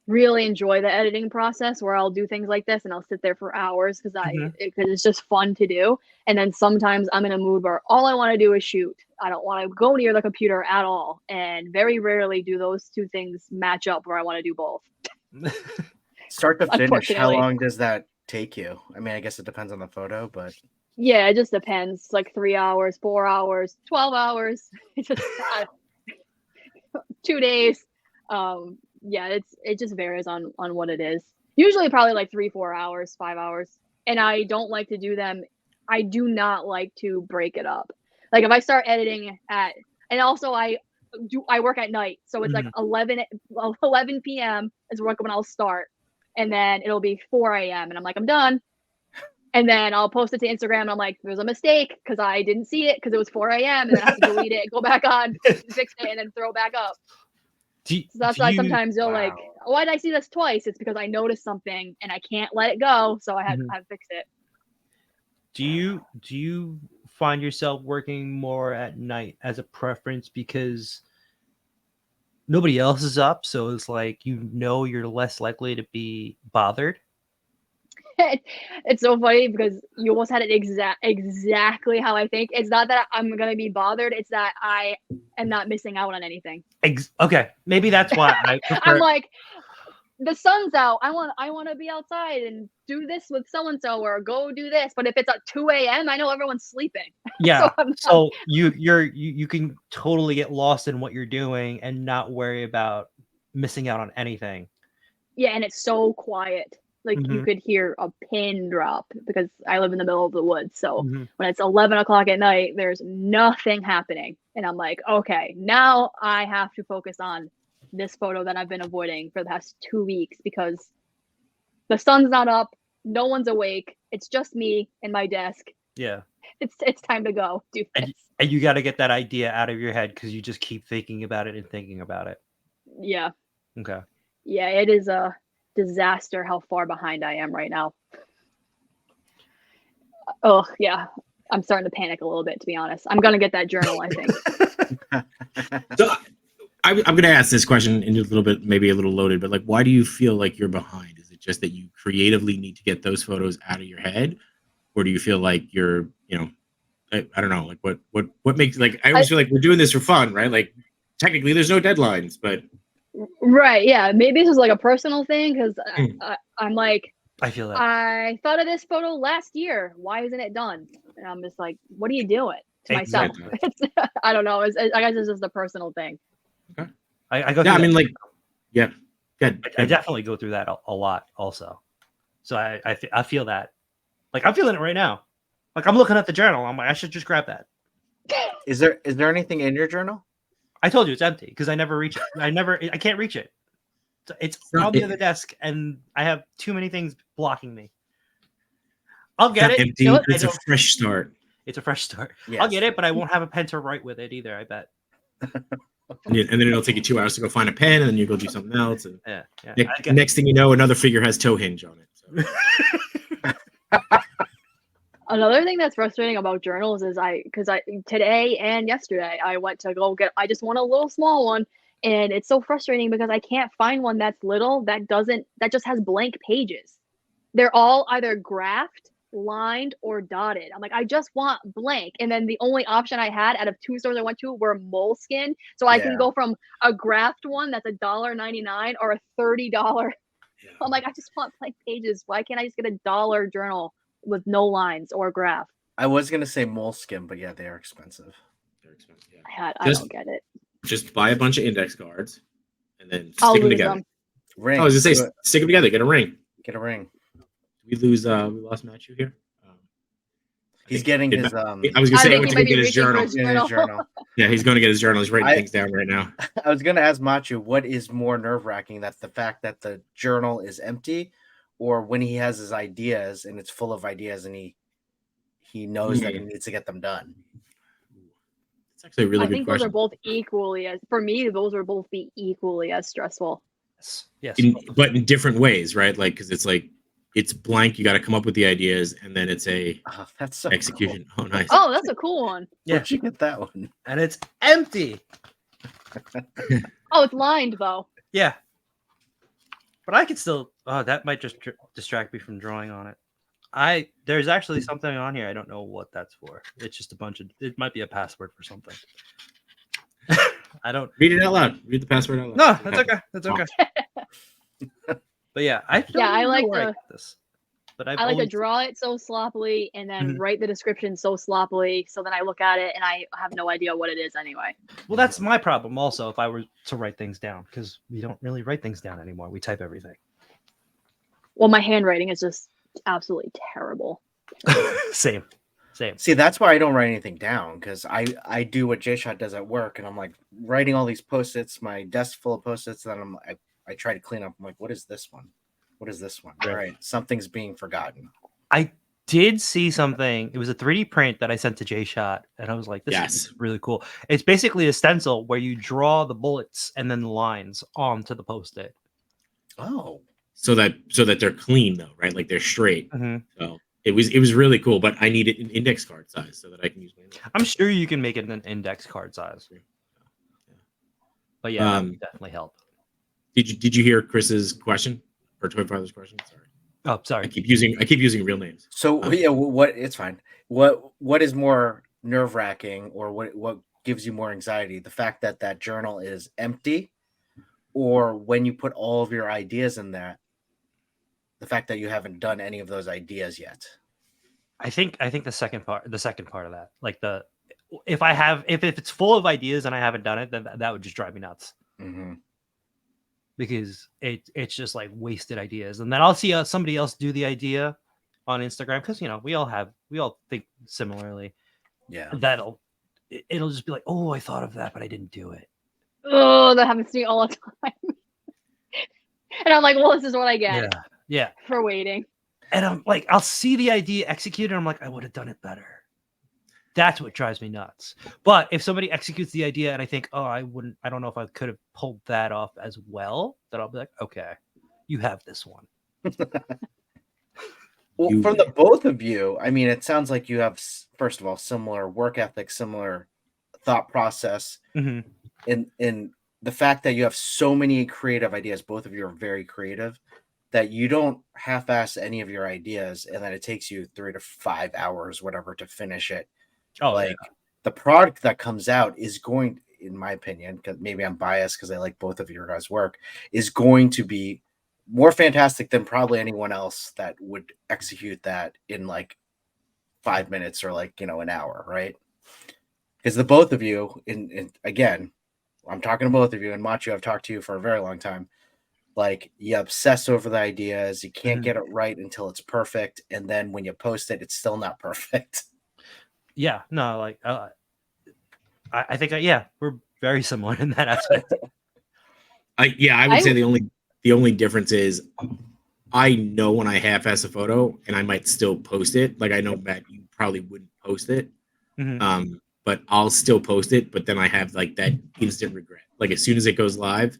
really enjoy the editing process, where I'll do things like this and I'll sit there for hours because it's just fun to do. And then sometimes I'm in a mood where all I want to do is shoot. I don't want to go near the computer at all. And very rarely do those two things match up where I want to do both. Start to finish, how long does that take you? I mean, I guess it depends on the photo, but yeah, it just depends. Like 3 hours, 4 hours, 12 hours. It's just 2 days. Yeah, it just varies on what it is. Usually probably like 3-4 hours, 5 hours. And I don't like to do them. I do not like to break it up. Like if I start editing and also I work at night. So it's like 11 p.m. is when I'll start. And then it'll be 4 a.m. and I'm like, I'm done. And then I'll post it to Instagram and I'm like, there's a mistake because I didn't see it because it was 4 a.m. and then I have to delete it, go back on, fix it, and then throw it back up. So that's why sometimes you'll like, why did I see this twice? It's because I noticed something and I can't let it go. So I had to fix it. Do you find yourself working more at night as a preference because nobody else is up? So it's like, you're less likely to be bothered. It's so funny because you almost had it exactly how I think. It's not that I'm gonna be bothered, it's that I am not missing out on anything. Okay, maybe that's why I'm like, the sun's out, I want to be outside and do this with so and so or go do this, but if it's at 2 a.m. I know everyone's sleeping. Yeah. So you can totally get lost in what you're doing and not worry about missing out on anything. Yeah, and it's so quiet. Like you could hear a pin drop because I live in the middle of the woods. So when it's 11 o'clock at night, there's nothing happening. And I'm like, okay, now I have to focus on this photo that I've been avoiding for the past 2 weeks because the sun's not up. No one's awake. It's just me and my desk. Yeah. It's time to go do this. And you got to get that idea out of your head because you just keep thinking about it and thinking about it. Yeah. Okay. Yeah, it is a disaster how far behind I am right now. Oh, yeah. I'm starting to panic a little bit, to be honest. I'm going to get that journal, I think. So I'm going to ask this question in a little bit, maybe a little loaded, but like, why do you feel like you're behind? Is it just that you creatively need to get those photos out of your head? Or do you feel like you're, I don't know, like what makes, like, I always feel like we're doing this for fun, right? Like technically there's no deadlines, but. Right. Yeah. Maybe this is like a personal thing because I'm like, I feel that. I thought of this photo last year. Why isn't it done? And I'm just like, what are you doing to myself? I don't know. I guess it's just a personal thing. Okay. I go. Yeah. I mean, like, yeah. Good. I definitely go through that a lot also. So I feel that. Like I'm feeling it right now. Like I'm looking at the journal. I'm like, I should just grab that. Is there anything in your journal? I told you it's empty because I never reach it. I can't reach it. It's on the other desk, and I have too many things blocking me. I'll get it. Empty. It's a fresh start. It's a fresh start. Yes. I'll get it, but I won't have a pen to write with it either. I bet. And then it'll take you 2 hours to go find a pen, and then you go do something else. And yeah. Next thing you know, another figure has toe hinge on it. So. Another thing that's frustrating about journals is because today and yesterday I went to go get. I just want a little small one, and it's so frustrating because I can't find one that's little that just has blank pages. They're all either graphed, lined, or dotted. I'm like, I just want blank. And then the only option I had out of 2 stores I went to were Moleskin, so I can go from a graphed one that's $1.99 or a $30. Yeah. I'm like, I just want blank pages. Why can't I just get a $1 journal with no lines or graph? I was gonna say Moleskin, but yeah, they are expensive. They're expensive. Yeah. I don't get it. Just buy a bunch of index cards and then stick them together. Ring. I was gonna say, stick them together. Get a ring. Get a ring. We lost Matchu here. He's getting his. I was gonna say I went to go get his journal. Yeah, he's going to get his journal. He's writing things down right now. I was gonna ask Matchu, what is more nerve-wracking? That's the fact that the journal is empty, or when he has his ideas and it's full of ideas and he knows that he needs to get them done. It's actually a really good question. I think those are both equally as, for me, those are both be equally as stressful. Yes. But in different ways, right? Like, because it's like, it's blank. You got to come up with the ideas, and then it's that's so execution. Cool. Oh, nice. Oh, that's a cool one. Yeah, where'd you get that one? And it's empty. Oh, it's lined though. Yeah. But I could still. Oh, that might just distract me from drawing on it. There's actually something on here. I don't know what that's for. It's just a bunch of. It might be a password for something. I don't read it out loud. Read the password out loud. No, that's okay. That's okay. But yeah, I like to this. But I like to draw it so sloppily and then write the description so sloppily, so then I look at it and I have no idea what it is anyway. Well, that's my problem also. If I were to write things down, because we don't really write things down anymore. We type everything. Well, my handwriting is just absolutely terrible. Same. See, that's why I don't write anything down, because I do what JShot does at work, and I'm like writing all these post-its, my desk full of post-its, and then I try to clean up. I'm like, what is this one? What is this one? All right, something's being forgotten. I did see something. It was a 3D print that I sent to JShot, and I was like, this is really cool. It's basically a stencil where you draw the bullets and then the lines onto the post-it. Oh. So that they're clean though, right? Like they're straight. So it was really cool, but I need it in index card size so that I can use my index. I'm sure you can make it an index card size. But yeah, that would definitely help. Did you hear Chris's question or Toy Father's question? Sorry. Oh, sorry. I keep using real names. So yeah, what it's fine. What is more nerve-wracking, or what gives you more anxiety? The fact that journal is empty, or when you put all of your ideas in there, the fact that you haven't done any of those ideas yet? I think the second part of that, like if it's full of ideas and I haven't done it, then that would just drive me nuts. because it's just like wasted ideas. And then I'll see somebody else do the idea on Instagram, because we all think similarly. Yeah. It'll just be like, oh, I thought of that, but I didn't do it. Oh, that happens to me all the time. And I'm like, well, this is what I get Yeah. for waiting. And I'm like, I'll see the idea executed, and I'm like, I would have done it better. That's what drives me nuts. But if somebody executes the idea and I think, oh, I don't know if I could have pulled that off as well, then I'll be like, okay, you have this one. Well, from the both of you, I mean, it sounds like you have, first of all, similar work ethic, similar thought process. Mm-hmm. In the fact that you have so many creative ideas, both of you are very creative, that you don't half-ass any of your ideas, and then it takes you 3 to 5 hours, whatever, to finish it. Oh, like the product that comes out is going, in my opinion, because maybe I'm biased because I like both of your guys' work, is going to be more fantastic than probably anyone else that would execute that in like 5 minutes or like, an hour, right? Because the both of you, in again, I'm talking to both of you, and Matchu, I've talked to you for a very long time. Like, you obsess over the ideas, you can't get it right until it's perfect, and then when you post it, it's still not perfect. Yeah, no, like I think we're very similar in that aspect. I would say the only difference is I know when I half-ass a photo and I might still post it. Like, I know, Matt, you probably wouldn't post it. Mm-hmm. But I'll still post it, but then I have like that instant regret. Like, as soon as it goes live,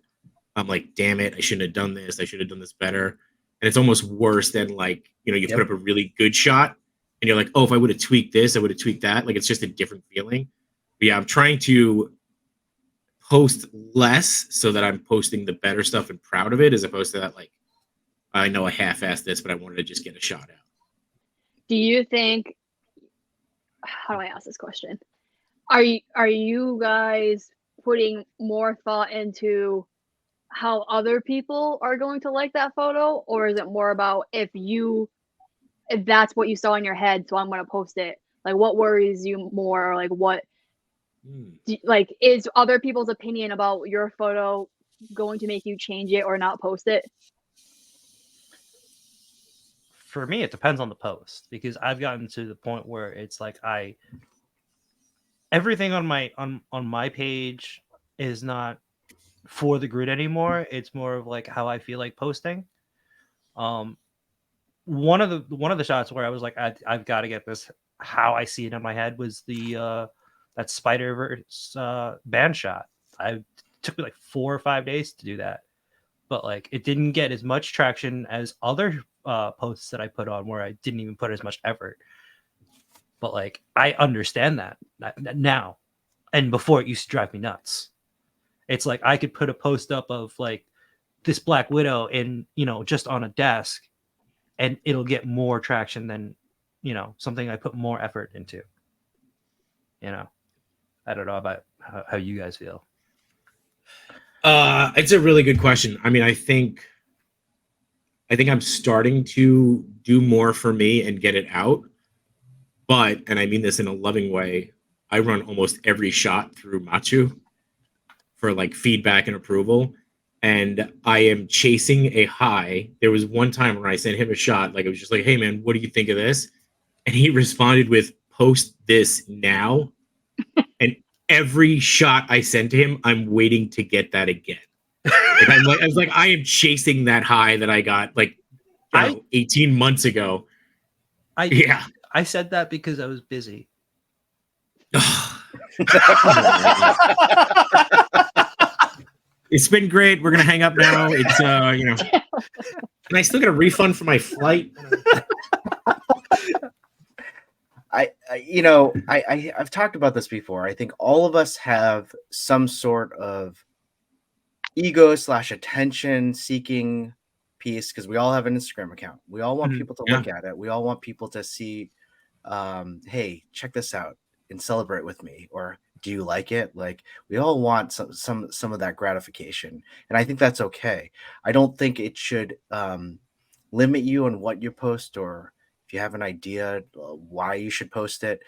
I'm like, damn it, I shouldn't have done this. I should have done this better. And it's almost worse than like, you put up a really good shot and you're like, oh, if I would have tweaked this, I would have tweaked that. Like, it's just a different feeling. But yeah, I'm trying to post less so that I'm posting the better stuff and proud of it, as opposed to that, like, I know I half-assed this, but I wanted to just get a shot out. Do you think, how do I ask this question? Are you guys putting more thought into how other people are going to like that photo, or is it more about if that's what you saw in your head, so I'm going to post it? Like, what worries you more, or like what like, is other people's opinion about your photo going to make you change it or not post it? For me, it depends on the post, because I've gotten to the point where it's like everything on my page is not for the grid anymore. It's more of like how I feel like posting. One of the shots where I was like, I've got to get this how I see it in my head was the that Spider-Verse band shot. It took me like 4 or 5 days to do that, but like it didn't get as much traction as other posts that I put on where I didn't even put as much effort. But like, I understand that now, and before it used to drive me nuts. It's like I could put a post up of like this Black Widow in, just on a desk, and it'll get more traction than, something I put more effort into. I don't know about how you guys feel. It's a really good question. I mean, I think I'm starting to do more for me and get it out. But, and I mean this in a loving way, I run almost every shot through Matchu for like feedback and approval. And I am chasing a high. There was one time when I sent him a shot, like, it was just like, hey man, what do you think of this? And he responded with, post this now. And every shot I sent to him, I'm waiting to get that again. Like, I was like, I am chasing that high that I got like 18 months ago. I said that because I was busy. It's been great. We're gonna hang up now. It's and I still get a refund for my flight. I've talked about this before. I think all of us have some sort of ego / attention seeking piece, because we all have an Instagram account. We all want people to look at it. We all want people to see, hey, check this out and celebrate with me, or do you like it? Like, we all want some of that gratification, and I think that's okay. I don't think it should limit you on what you post, or if you have an idea why you should post it.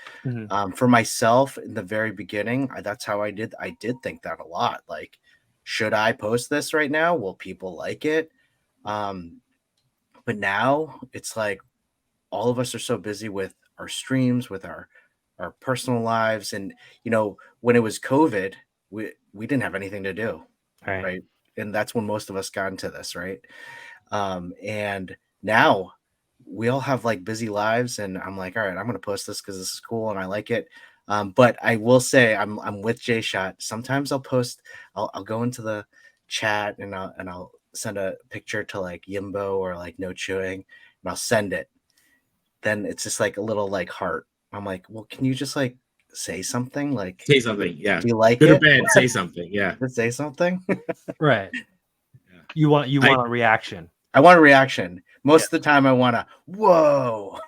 For myself, in the very beginning, that's how I did think that a lot. Like, should I post this right now? Will people like it? But now it's like all of us are so busy with our streams, with our personal lives, and when it was COVID, we didn't have anything to do, right? And that's when most of us got into this, right? And now we all have like busy lives, and I'm like, all right, I'm gonna post this because this is cool and I like it. But I will say I'm with JShot. Sometimes I'll post, I'll go into the chat and I'll send a picture to like Yimbo or like No Chewing, and I'll send it. Then it's just like a little like heart. I'm like, well, can you just like say something? Like Say something, yeah. Do you like Good it? or bad, say something, yeah. Just say something. Right. Yeah. You want a reaction. I want a reaction. Most of the time I want a whoa.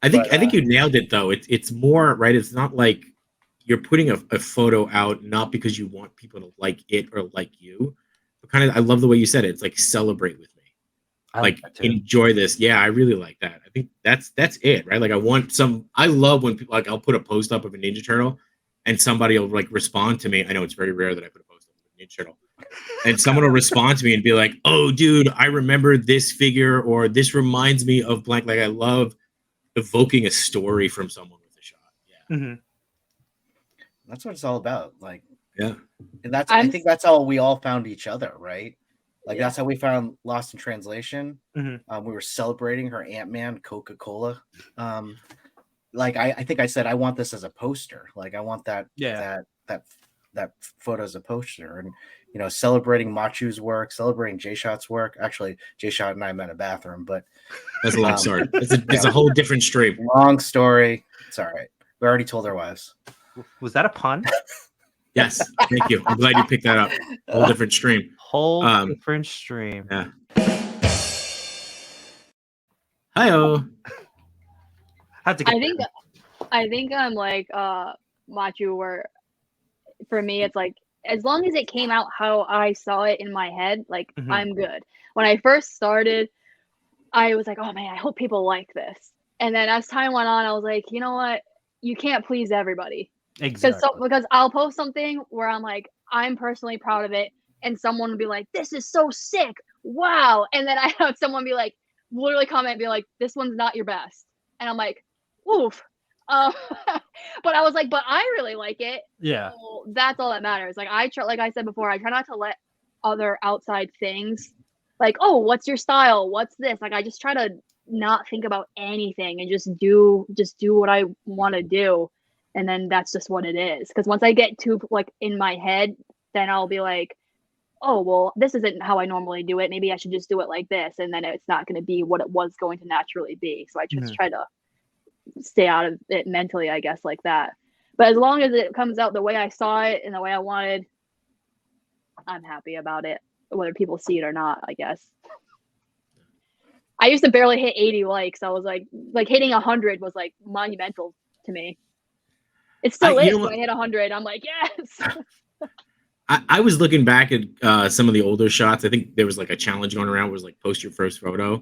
I think you nailed it though. It's more, right? It's not like you're putting a photo out not because you want people to like it or like you, but kind of, I love the way you said it. It's like celebrate with me. I Like that too. enjoy this. Yeah, I really like that. I think that's it, right? Like I love when people, like, I'll put a post up of a Ninja Turtle and somebody will like respond to me. I know it's very rare that I put a post up of a Ninja Turtle. And someone will respond to me and be like, "Oh, dude, I remember this figure," or "This reminds me of blank." Like, I love evoking a story from someone with a shot. Yeah, Mm-hmm. That's what it's all about. Like, yeah, and I think that's how we all found each other, right? Like that's how we found Lost in Translation. Mm-hmm. We were celebrating her Ant-Man Coca-Cola. Like I think I said I want this as a poster. Like I want that photo as a poster, and celebrating Matchu's work, celebrating JShot's work. Actually, JShot and I met in a bathroom, but that's a long story. It's a whole different stream. Long story. It's all right. We already told our wives. Was that a pun? Yes, thank you. I'm glad you picked that up. Whole different stream. Whole different stream. Yeah. Hi-oh. I think I'm like Machu, where for me it's like as long as it came out how I saw it in my head, like I'm good. When I first started, I was like, oh man, I hope people like this. And then as time went on, I was like, you know what? You can't please everybody. Exactly. Because I'll post something where I'm like, I'm personally proud of it, and someone will be like, this is so sick. Wow. And then I have someone be like, literally comment, be like, this one's not your best. And I'm like, oof. But I was like, but I really like it. Yeah. So that's all that matters. Like like I said before, I try not to let other outside things like, oh, what's your style? What's this? Like I just try to not think about anything and just do what I want to do. And then that's just what it is. Because once I get too like in my head, then I'll be like, oh, well, this isn't how I normally do it. Maybe I should just do it like this. And then it's not going to be what it was going to naturally be. So I just try to stay out of it mentally, I guess, like that. But as long as it comes out the way I saw it and the way I wanted, I'm happy about it, whether people see it or not, I guess. I used to barely hit 80 likes. I was like hitting 100 was like monumental to me. It still is. When I hit 100, I'm like, yes. I was looking back at some of the older shots. I think there was like a challenge going around, was like post your first photo.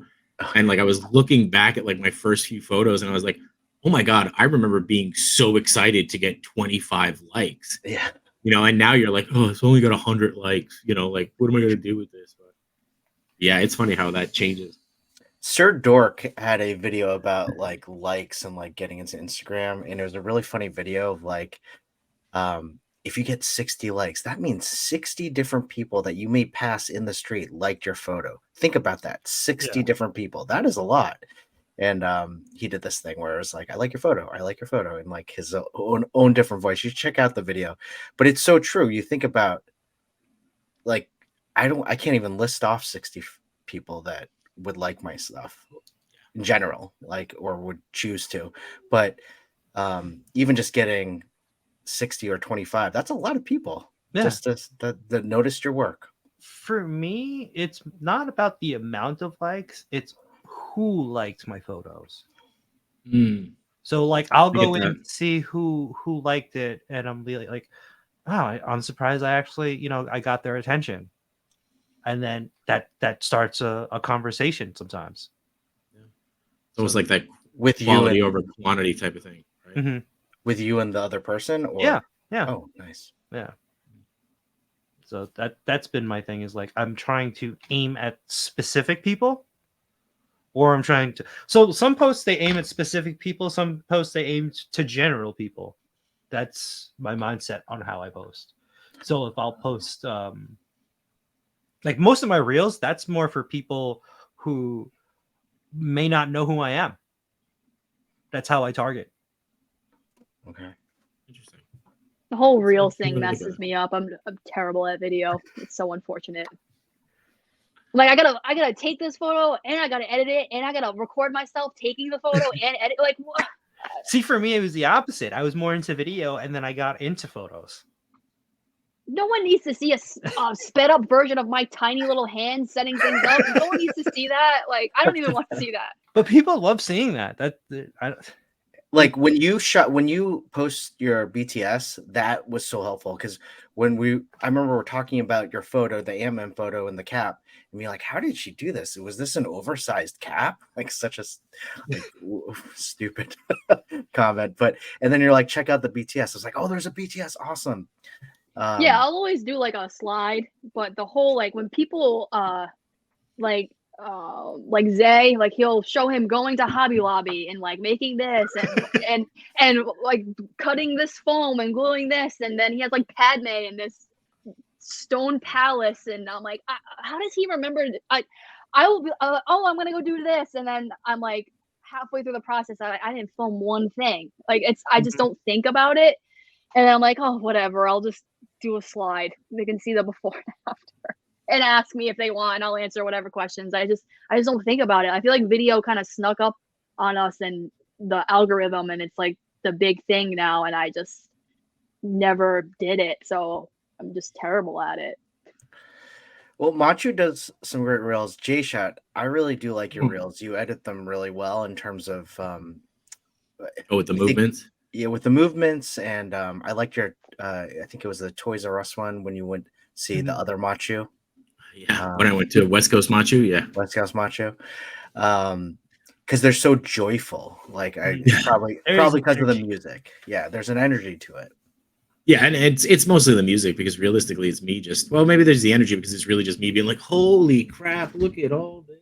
And like I was looking back at like my first few photos and I was like, oh my God, I remember being so excited to get 25 likes. Yeah. And now you're like, oh, it's only got 100 likes. Like, what am I going to do with this? But yeah, it's funny how that changes. Sir Dork had a video about like likes and like getting into Instagram, and it was a really funny video of like, if you get 60 likes, that means 60 different people that you may pass in the street liked your photo. Think about that. 60 different people. That is a lot. And he did this thing where it was like, I like your photo. I like your photo. In like his own different voice. You should check out the video. But it's so true. You think about like, I can't even list off 60 people that would like my stuff in general, like, or would choose to. But even just getting 60 or 25, that's a lot of people just that noticed your work. For me, it's not about the amount of likes, it's who liked my photos. So like I'll go in and see who liked it, and I'm like, wow, I'm surprised I actually I got their attention. And then that starts a conversation sometimes. It's almost like that with quality over quantity type of thing, right? With you and the other person, or yeah. Oh, nice. Yeah. So that's been my thing, is like I'm trying to aim at specific people, or I'm trying to. So some posts they aim at specific people, some posts they aim to general people. That's my mindset on how I post. So if I'll post, like most of my reels, that's more for people who may not know who I am. That's how I target. Okay. Interesting. The whole That's reel good. thing Really messes good. me up. I'm terrible at video. It's so unfortunate. Like I gotta take this photo and I gotta edit it and I gotta record myself taking the photo and edit. Like what? See, for me, it was the opposite. I was more into video, and then I got into photos. No one needs to see a sped up version of my tiny little hand setting things up. No one needs to see that. Like I don't even want to see that. But people love seeing that. Like when you post your BTS, that was so helpful because I remember we're talking about your photo, the Ammon photo and the cap, and be like, how did she do this? Was this an oversized cap? Like such a stupid comment. And then you're like, check out the BTS. It's like, oh, there's a BTS, awesome. Yeah, I'll always do like a slide, but the whole like when people like Zay, like he'll show him going to Hobby Lobby and like making this and like cutting this foam and gluing this, and then he has like Padme in this stone palace, and I'm like, how does he remember? I will be oh, I'm gonna go do this, and then I'm like halfway through the process, I didn't film one thing. Like I just don't think about it, and I'm like, oh, whatever, I'll just do a slide. They can see the before and after. And ask me if they want, and I'll answer whatever questions. I just don't think about it. I feel like video kind of snuck up on us and the algorithm, and it's like the big thing now, and I just never did it. So I'm just terrible at it. Well, Matchu does some great reels. JShot, I really do like your reels. You edit them really well in terms of with the movements. Yeah, with the movements, and I liked your I think it was the Toys R Us one when you went see the other Matchu. Yeah, when I went to West Coast Matchu, West Coast Matchu, because they're so joyful. Like probably because of the music. Yeah, there's an energy to it. Yeah, and it's mostly the music because realistically, it's me just maybe there's the energy because it's really just me being like, holy crap, look at all this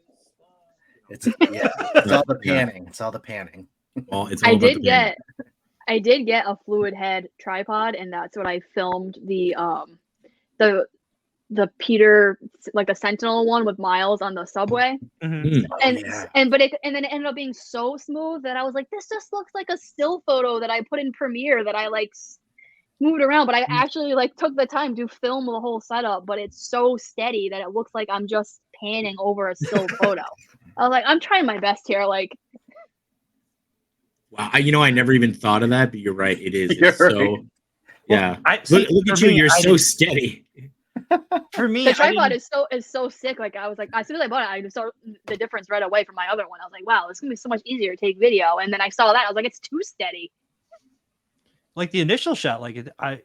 stuff. It's all the panning. It's all the panning. I did get a fluid head tripod, and that's what I filmed the Peter, like the Sentinel one with Miles on the subway. Mm-hmm. And then it ended up being so smooth that I was like, this just looks like a still photo that I put in Premiere that I like moved around, but I actually like took the time to film the whole setup, but it's so steady that it looks like I'm just panning over a still photo. I was like, I'm trying my best here. Like, wow, I never even thought of that, but you're right. It is. It's so, yeah. Look at you. You're so steady. For me, the tripod is so sick. Like I was like, as soon as I bought it, I just saw the difference right away from my other one. I was like, wow, it's gonna be so much easier to take video. And then I saw that, I was like, it's too steady. Like the initial shot, like I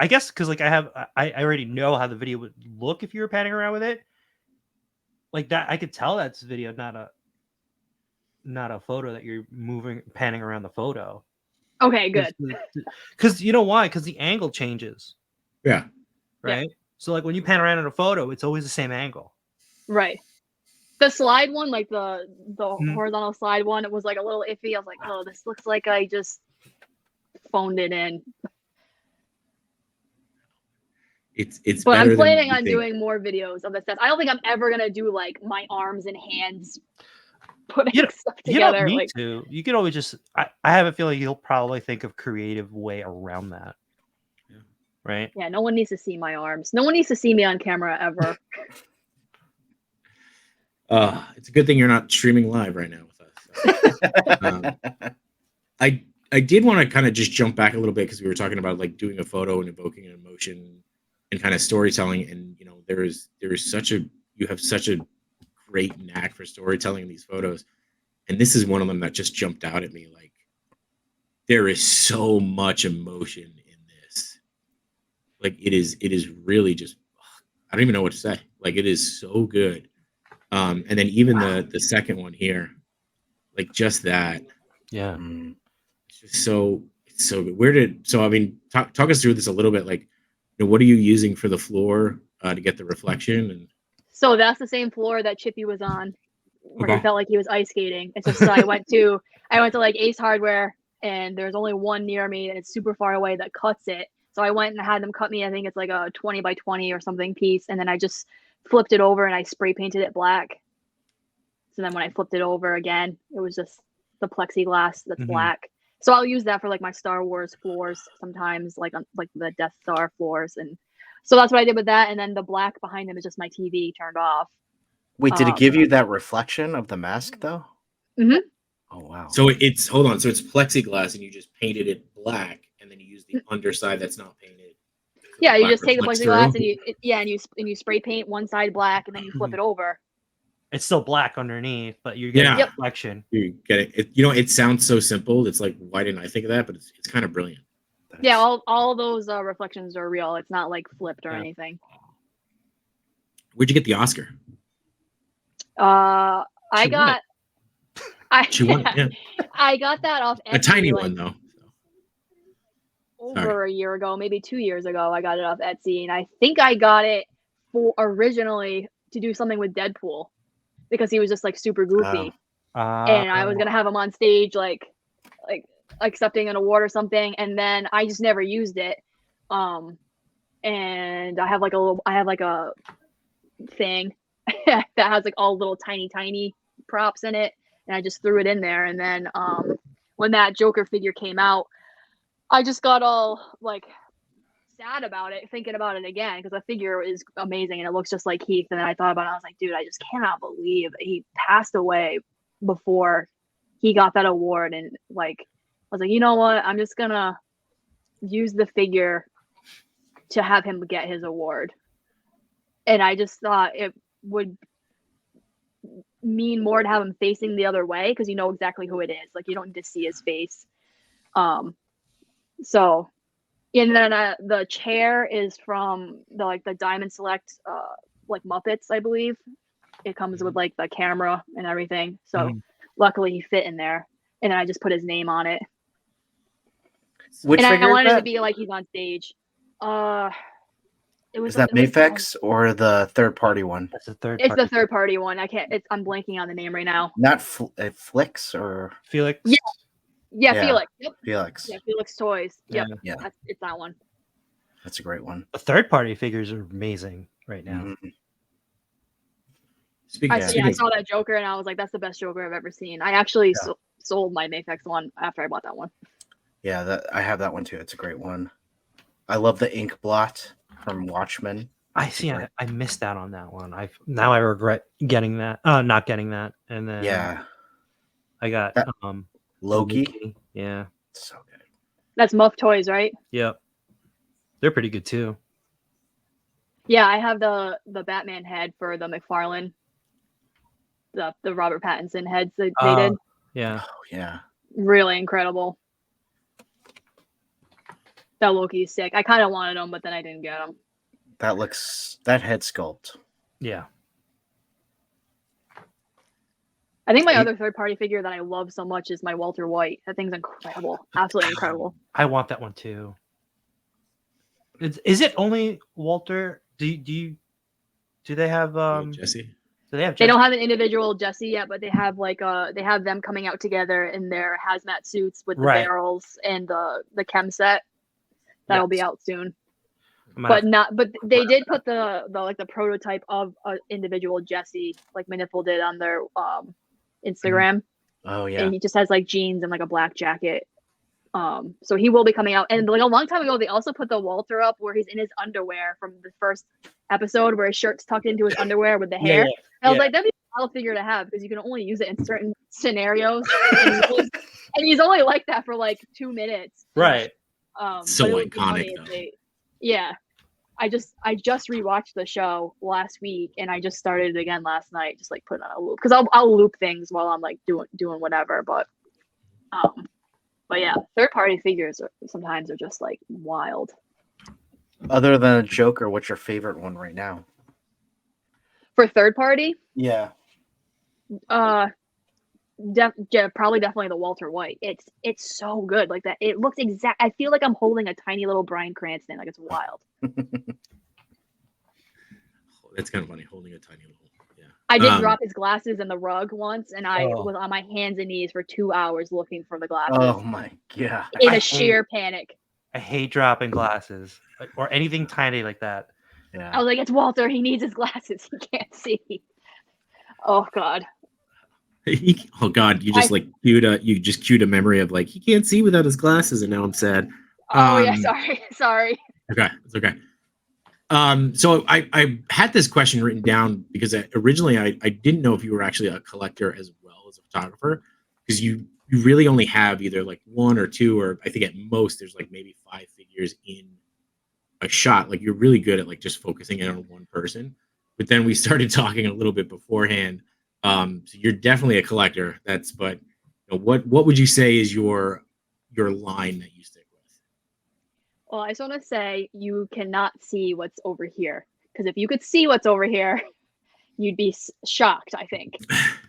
guess because like I already know how the video would look if you were panning around with it. Like that, I could tell that's video, not a photo that you're panning around the photo. Okay, good. Because you know why? Because the angle changes. Yeah. Right. Yeah. So like when you pan around in a photo, it's always the same angle. Right. The slide one, like the horizontal slide one, it was like a little iffy. I was like, oh, this looks like I just phoned it in. It's but I'm planning on doing more videos of this stuff. I don't think I'm ever gonna do like my arms and hands putting stuff together. You don't need to. You can always just I have a feeling you'll probably think of creative way around that. Yeah. Right? Yeah, no one needs to see my arms. No one needs to see me on camera ever. It's a good thing you're not streaming live right now with us. I did want to kind of just jump back a little bit because we were talking about like doing a photo and evoking an emotion and kind of storytelling, and you have such a great knack for storytelling in these photos, and this is one of them that just jumped out at me. Like there is so much emotion in this. Like it is really just, I don't even know what to say. Like it is so good. And then even the second one here, like just that. Yeah. It's just it's so good. Talk us through this a little bit. Like what are you using for the floor to get the reflection? And So that's the same floor that Chippy was on, where he Okay. felt like he was ice skating. It's just so I went to like Ace Hardware, and there's only one near me, and it's super far away that cuts it. So I went and had them cut me. I think it's like a 20 by 20 or something piece, and then I just flipped it over and I spray painted it black. So then when I flipped it over again, it was just the plexiglass that's black. So I'll use that for like my Star Wars floors sometimes, like on like the Death Star floors, and so that's what I did with that. And then the black behind them is just my TV turned off. Wait, did it give you that reflection of the mask though? Mhm. Oh wow. so it's hold on. So it's plexiglass, and you just painted it black, and then you use the underside that's not painted. so the Yeah, you black just take the reflects plexiglass through. and you spray paint one side black, and then you flip it over. It's still black underneath, but you're getting Yeah. reflection. You get it. It sounds so simple. It's like, why didn't I think of that? But it's kind of brilliant. Yeah, all those reflections are real. It's not like flipped or anything. Where'd you get the Oscar? I She won got I She won it, yeah. I got that off Etsy, A tiny like, one though. over a year ago, maybe 2 years ago. I got it off Etsy, and I think I got it for originally to do something with Deadpool because he was just like super goofy, and I was gonna have him on stage like accepting an award or something, and then I just never used it. And I have like a thing that has like all little tiny props in it, and I just threw it in there. And then when that Joker figure came out, I just got all like sad about it, thinking about it again, because the figure is amazing and it looks just like Heath. And then I thought about it, I was like, dude, I just cannot believe that he passed away before he got that award. And like, I was like, you know what, I'm just gonna use the figure to have him get his award. And I just thought it would mean more to have him facing the other way, because you know exactly who it is. Like, you don't need to see his face. So, and then the chair is from the Diamond Select like Muppets, I believe. It comes with like the camera and everything. So luckily he fit in there, and then I just put his name on it. Which and figure I wanted is it that? to be like he's on stage. It was Is that it was- Mafex or the third party one? That's the third. It's the third party one. I'm blanking on the name right now. Not Flix or Felix. Yeah. Yeah, Yeah. Felix. Yep. Felix. Yeah, Felix Toys. Yep. Yeah. It's that one. That's a great one. The third party figures are amazing right now. Mhm. Speaking I saw that Joker and I was like, that's the best Joker I've ever seen. I actually sold my Mafex one after I bought that one. Yeah, I have that one too. It's a great one. I love the ink blot from Watchmen. I see. I missed out on that one. I regret getting that. Not getting that. And then I got Loki. Yeah. So good. That's Muff Toys, right? Yep. They're pretty good too. Yeah, I have the Batman head for the McFarlane, the Robert Pattinson heads that they did. Yeah. Oh yeah. Really incredible. That Loki's sick. I kind of wanted him, but then I didn't get him. That head sculpt. Yeah. I think my other third party figure that I love so much is my Walter White. That thing's incredible. Absolutely incredible. I want that one too. Is it only Walter? Do they have Jesse? Do they have They Jesse? don't have an individual Jesse yet, but they have they have them coming out together in their hazmat suits with the barrels and the chem set. That'll be out soon. But they did put the prototype of an individual Jesse, like Manipul did on their Instagram. Oh yeah. And he just has like jeans and like a black jacket. So he will be coming out. And like a long time ago, they also put the Walter up where he's in his underwear from the first episode, where his shirt's tucked into his underwear with the hair. And I was like, that'd be a wild figure to have, because you can only use it in certain scenarios. and he's only like that for like 2 minutes. Right. So iconic though. Yeah. I just rewatched the show last week, and I just started it again last night, just like putting on a loop, because I'll loop things while I'm like doing whatever. But yeah, third party figures sometimes are just like wild. Other than a Joker, what's your favorite one right now? For third party, Yeah. probably definitely the Walter White. It's so good. Like that. It looks exact. I feel like I'm holding a tiny little Bryan Cranston. Like it's wild. That's kind of funny, holding a tiny little. Yeah. I did drop his glasses in the rug once, and I Oh. was on my hands and knees for 2 hours looking for the glasses. Oh my god! In I a sheer panic. I hate dropping glasses or anything tiny like that. Yeah. I was like, it's Walter. He needs his glasses. He can't see. Oh god. Oh god, you just queued a memory of like he can't see without his glasses, and now I'm sad. Oh yeah, sorry. Okay, it's okay. So I had this question written down because originally I didn't know if you were actually a collector as well as a photographer, because you really only have either like one or two, or I think at most there's like maybe 5 figures in a shot. Like you're really good at like just focusing in on one person. But then we started talking a little bit beforehand. So you're definitely a collector. But what would you say is your line that you stick with? Well, I just want to say you cannot see what's over here, because if you could see what's over here, you'd be shocked. I think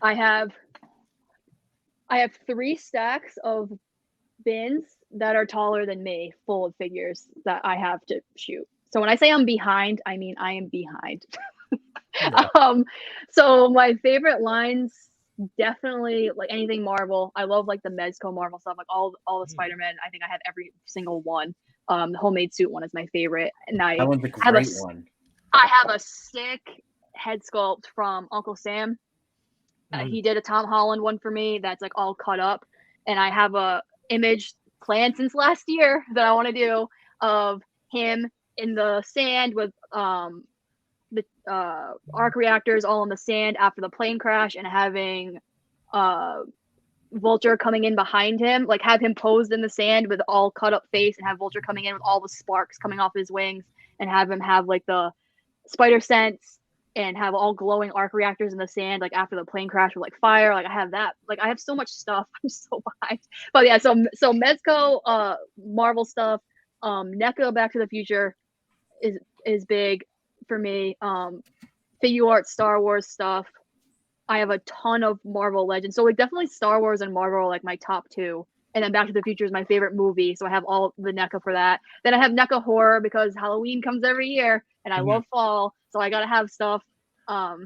I have 3 stacks of bins that are taller than me, full of figures that I have to shoot. So when I say I'm behind, I mean I am behind. Yeah. So my favorite lines, definitely like anything Marvel. I love like the Mezco Marvel stuff, like all the Spider-Man. I think I have every single one. The homemade suit one is my favorite, and That one's a have great one. I have a sick head sculpt from Uncle Sam. He did a Tom Holland one for me that's like all cut up, and I have a image planned since last year that I want to do of him in the sand with the arc reactors all in the sand after the plane crash, and having Vulture coming in behind him, like have him posed in the sand with all cut up face, and have Vulture coming in with all the sparks coming off his wings, and have him have like the spider sense and have all glowing arc reactors in the sand, like after the plane crash with like fire. Like I have that. Like I have so much stuff. I'm so behind. But yeah, so Mezco, Marvel stuff, NECA Back to the Future is big for me. Figure art, Star Wars stuff. I have a ton of Marvel Legends. So like definitely Star Wars and Marvel are like my top 2. And then Back to the Future is my favorite movie. So I have all the NECA for that. Then I have NECA horror because Halloween comes every year and I love fall. So I got to have stuff. I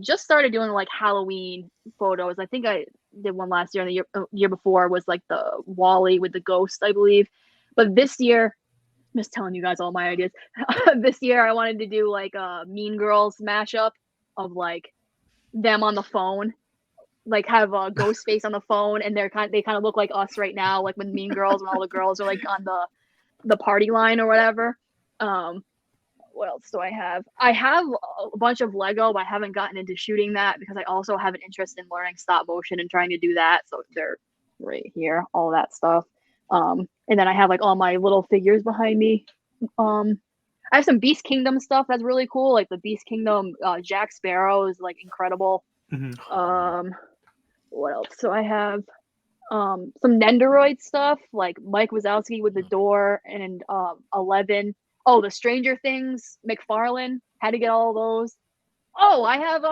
just started doing like Halloween photos. I think I did one last year, and the year before was like the Wally with the ghost, I believe. But this year, I'm just telling you guys all my ideas. This year I wanted to do like a Mean Girls mashup of like them on the phone, like have a ghost face on the phone, and they kind of look like us right now, like when Mean Girls, when all the girls are like on the party line or whatever. What else do I have? I have a bunch of Lego, but I haven't gotten into shooting that because I also have an interest in learning stop motion and trying to do that. So they're right here, all that stuff. And then I have like all my little figures behind me. I have some Beast Kingdom stuff that's really cool. Like the Beast Kingdom Jack Sparrow is like incredible. What else? So I have some Nendoroid stuff, like Mike Wazowski with the door, and 11. Oh, the Stranger Things McFarlane. Had to get all those. Oh, I have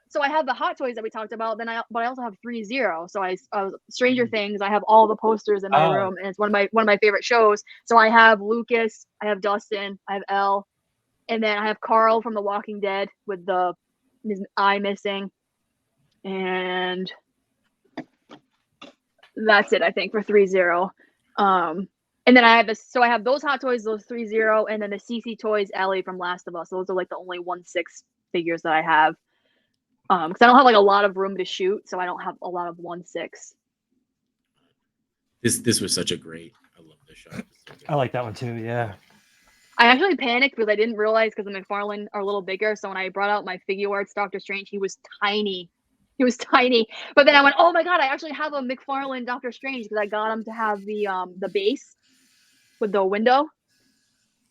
so I have the Hot Toys that we talked about. But I also have 3-0. So I Stranger Things. I have all the posters in my room, and it's one of my favorite shows. So I have Lucas, I have Dustin, I have Elle, and then I have Carl from The Walking Dead with his eye missing, and that's it, I think, for 3-0. And then I have those Hot Toys, those 3-0, and then the CC Toys Ellie from Last of Us. Those are like the only 1/6 figures that I have. Because I don't have like a lot of room to shoot, so I don't have a lot of 1/6. This was such a great. I love this shot. I like that one too. Yeah. I actually panicked because I didn't realize, because the McFarlane are a little bigger. So when I brought out my Figure Arts Doctor Strange, he was tiny. But then I went, oh my god, I actually have a McFarlane Doctor Strange, because I got him to have the base with the window.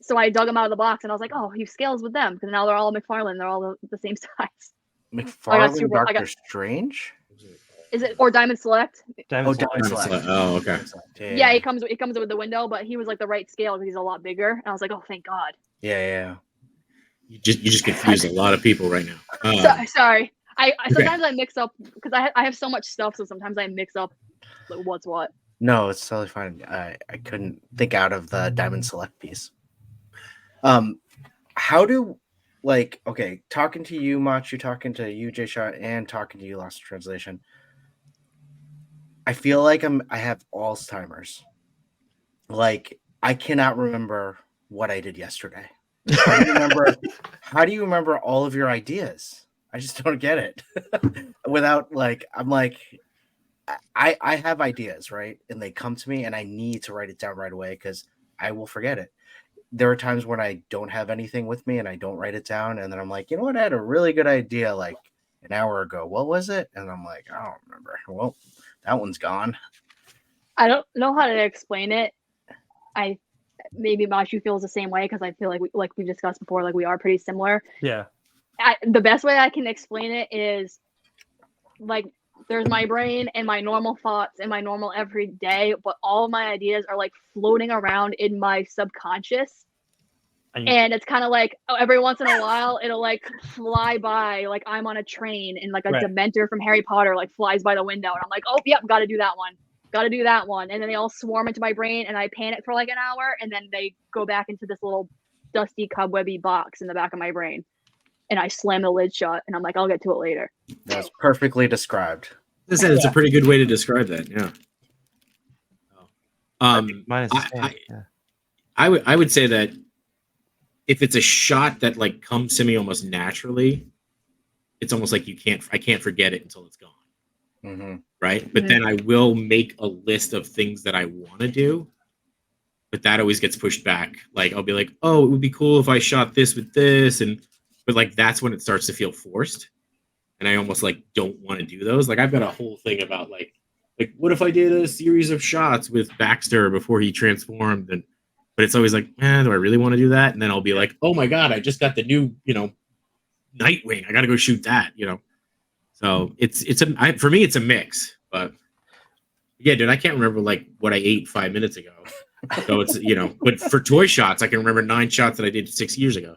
So I dug him out of the box, and I was like, oh, he scales with them, because now they're all McFarlane. They're all the same size. McFarlane Doctor Strange? Is it, or Diamond Select? Diamond Select. Oh, okay. Yeah, it comes with the window, but he was like the right scale because he's a lot bigger. And I was like, oh, thank God. Yeah. You just confused a lot of people right now. Sorry. I okay. sometimes I mix up because I have so much stuff, so sometimes I mix up like, what's what. No, it's totally fine. I couldn't think out of the Diamond Select piece. How do okay, talking to you, Matchu, talking to you, JShot, and talking to you, Lost in Translation. I feel like I have Alzheimer's. Like I cannot remember what I did yesterday. How do you remember all of your ideas? I just don't get it. Without I'm like I have ideas, right? And they come to me and I need to write it down right away because I will forget it. There are times when I don't have anything with me and I don't write it down. And then I'm like, you know what? I had a really good idea like an hour ago. What was it? And I'm like, I don't remember. Well, that one's gone. I don't know how to explain it. Maybe Mashu feels the same way because I feel like we discussed before, like we are pretty similar. Yeah. The best way I can explain it is like there's my brain and my normal thoughts and my normal everyday, but all of my ideas are like floating around in my subconscious. And it's kind of like every once in a while it'll like fly by, like I'm on a train and like a Dementor from Harry Potter like flies by the window and I'm like, oh yep, gotta do that one. And then they all swarm into my brain and I panic for like an hour and then they go back into this little dusty cobwebby box in the back of my brain. And I slam the lid shut and I'm like, I'll get to it later. That's perfectly described. I said it's a pretty good way to describe that. Yeah. I would say that if it's a shot that like comes to me almost naturally, it's almost like I can't forget it until it's gone. Mm-hmm. Right. But then I will make a list of things that I want to do. But that always gets pushed back. Like I'll be like, oh, it would be cool if I shot this with this. But like that's when it starts to feel forced. And I almost like don't want to do those. Like I've got a whole thing about like what if I did a series of shots with Baxter before he transformed? But it's always like, do I really want to do that? And then I'll be like, oh my God, I just got the new, Nightwing. I got to go shoot that, So for me, it's a mix. But yeah, dude, I can't remember like what I ate 5 minutes ago. So it's, but for toy shots, I can remember 9 shots that I did 6 years ago.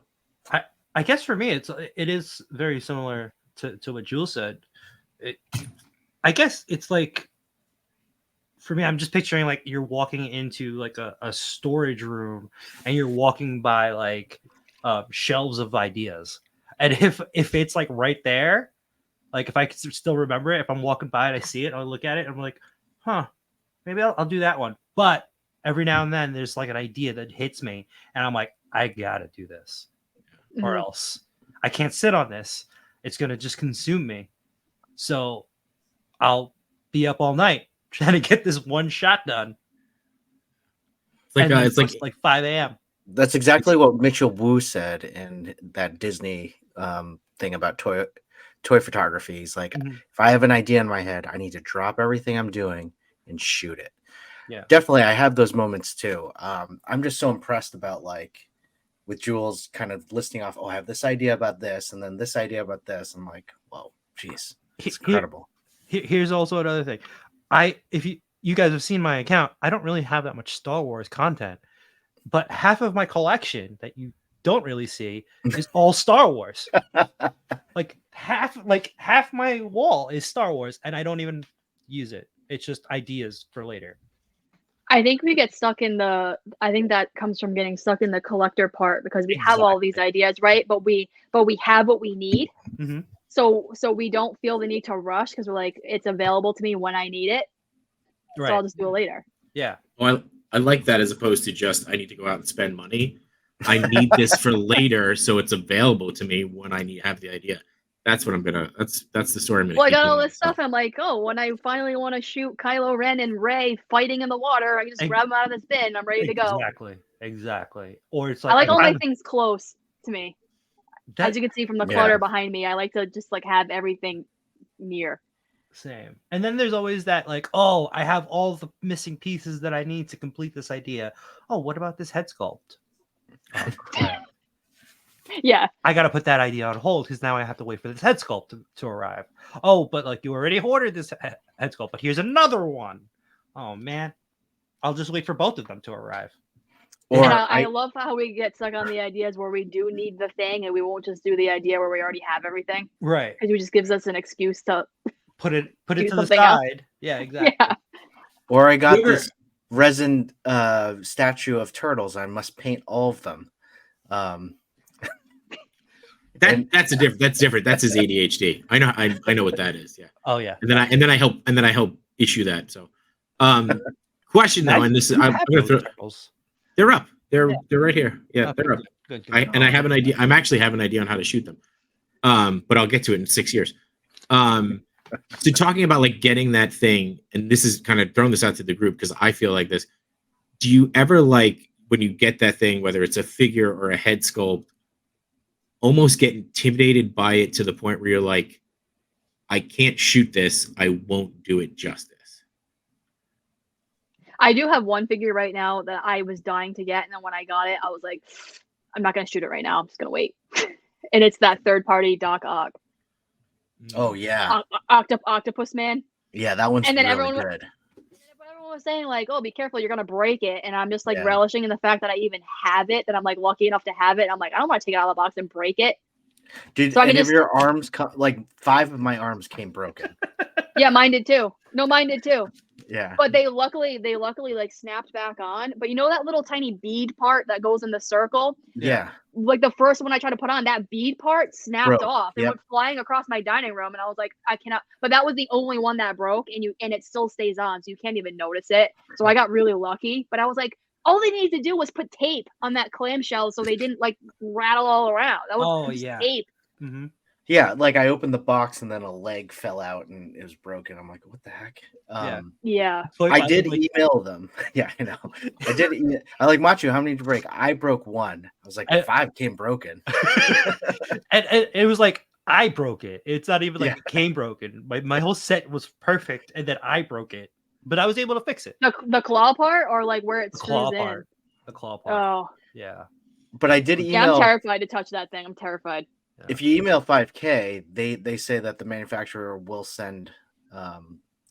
I guess for me, it is very similar to what Jules said. I guess it's like, for me, I'm just picturing like you're walking into like a storage room and you're walking by like shelves of ideas. And if it's like right there, like if I can still remember it, if I'm walking by and I see it, I'll look at it and I'm like, maybe I'll do that one. But every now and then there's like an idea that hits me and I'm like, I gotta do this or else I can't sit on this. It's going to just consume me. So I'll be up all night trying to get this one shot done. It's like 5 a.m. That's exactly what Mitchell Wu said in that Disney thing about toy photography. He's like, if I have an idea in my head, I need to drop everything I'm doing and shoot it. Yeah, definitely. I have those moments too. I'm just so impressed about with Jules kind of listing off, I have this idea about this and then this idea about this. I'm like, whoa, geez, it's incredible. Here's also another thing. If you guys have seen my account, I don't really have that much Star Wars content, but half of my collection that you don't really see is all Star Wars. like half my wall is Star Wars and I don't even use it. It's just ideas for later. I think we get stuck I think that comes from getting stuck in the collector part because we have all these ideas, right? But we have what we need. Mm-hmm. So we don't feel the need to rush because we're like, it's available to me when I need it. Right. So I'll just do it later. Yeah. Well, I like that as opposed to just, I need to go out and spend money. I need this for later. So it's available to me when I have the idea. That's what that's the story I'm gonna I got all this stuff. And I'm like, when I finally want to shoot Kylo Ren and Rey fighting in the water, I can just grab them out of this bin. I'm ready to go. Exactly. Or it's like, I like all my things close to me. As you can see from the clutter behind me, I like to just have everything near. Same. And then there's always that I have all the missing pieces that I need to complete this idea. Oh, what about this head sculpt? Oh, crap. Yeah. I got to put that idea on hold because now I have to wait for this head sculpt to arrive. Oh, but you already ordered this head sculpt, but here's another one. Oh, man. I'll just wait for both of them to arrive. Or And I love how we get stuck on the ideas where we do need the thing and we won't just do the idea where we already have everything. Right. Because it just gives us an excuse to Put it do to the something else. side. Yeah, exactly. Yeah. Or I got Whoever- this resin statue of turtles. I must paint all of them. That's different. That's his ADHD. I know what that is. Yeah. Oh yeah. And then I help issue that. So, question though, and this is I'm gonna throw. Turtles. They're up. They're right here. Yeah, Okay, they're up. Good. I have an idea. I'm actually have an idea on how to shoot them. But I'll get to it in 6 years. So talking about like getting that thing, and this is kind of throwing this out to the group because I feel like this. Do you ever like when you get that thing, whether it's a figure or a head sculpt, almost get intimidated by it to the point where you're like, I can't shoot this. I won't do it justice. I do have one figure right now that I was dying to get, and then when I got it, I was like, I'm not gonna shoot it right now. I'm just gonna wait. And it's that third-party Doc Ock. Oh yeah, Octopus Man. yeah, that one's And then really everyone good. Everyone was saying like, "Oh, be careful, you're gonna break it," and I'm just like Yeah. relishing in the fact that I even have it. That I'm like lucky enough to have it. And I'm like, I don't want to take it out of the box and break it. Did So I can any of just- your arms come? Like 5 of my arms came broken. Yeah, mine did too. No, mine did too. Yeah. But they luckily like snapped back on. But you know that little tiny bead part that goes in the circle? Yeah. Like the first one I tried to put on, that bead part snapped Broke. off and Yep. went flying across my dining room, and I was like, I cannot. But that was the only one that broke, and it still stays on, so you can't even notice it. So I got really lucky. But I was like, all they needed to do was put tape on that clamshell so they didn't like rattle all around. That was just tape. Mm-hmm. Yeah, like I opened the box and then a leg fell out and it was broken. I'm like, what the heck? Yeah. I did email them. Yeah, I know. I did. I like Matchu. How many did you break? I broke 1. I was like, 5 came broken. and it was like I broke it. It's not even like it came broken. My whole set was perfect, and then I broke it. But I was able to fix it. The claw part, or like where it The screws claw in. part. The claw part. Oh. Yeah. But I did Yeah, email. I'm terrified to touch that thing. I'm terrified. If you email 5K, they say that the manufacturer will send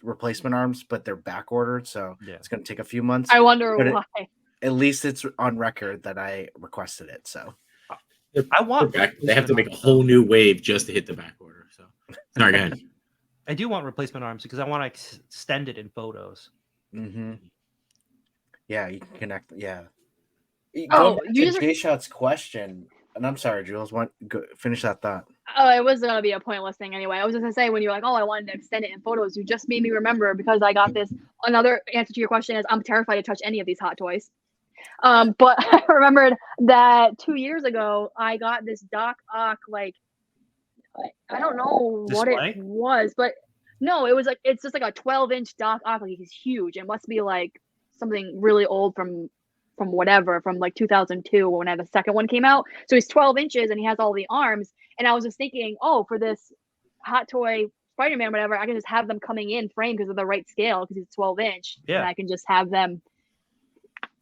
replacement arms, but they're back ordered, so it's going to take a few months. I wonder But why. At least it's on record that I requested it. So I want. They have to make a whole new wave just to hit the back order. So sorry, go ahead. I do want replacement arms because I want to extend it in photos. Mm-hmm. Yeah, you can connect. Yeah. Oh, you just JShot's question. And I'm sorry, Jules. Finish that thought. Oh, it was gonna be a pointless thing anyway. I was just gonna say when you're like, "Oh, I wanted to extend it in photos," you just made me remember because I got this. Another answer to your question is I'm terrified to touch any of these hot toys. But I remembered that 2 years ago I got this Doc Ock I don't know what it was, but no, it was like it's just like a 12-inch Doc Ock. Like he's huge. It must be like something really old from whatever, from like 2002 when the second one came out. So he's 12 inches and he has all the arms. And I was just thinking, oh, for this hot toy Spider-Man, whatever, I can just have them coming in frame because of the right scale because he's 12-inch. Yeah. And I can just have them.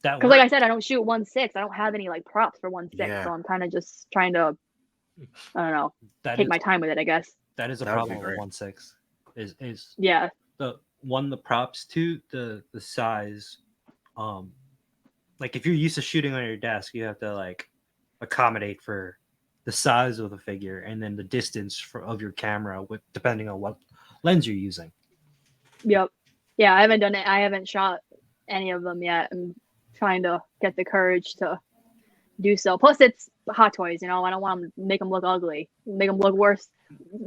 Because like I said, I don't shoot 1.6. I don't have any like props for 1.6. Yeah. So I'm kind of just trying to, I don't know, take my time with it, I guess. That is a problem with 1.6. Is yeah. The props, to the size, like if you're used to shooting on your desk, you have to like accommodate for the size of the figure and then the distance of your camera with depending on what lens you're using. Yep. Yeah, I haven't done it. I haven't shot any of them yet. I'm trying to get the courage to do so. Plus, it's hot toys. You know, I don't want to make them look ugly, make them look worse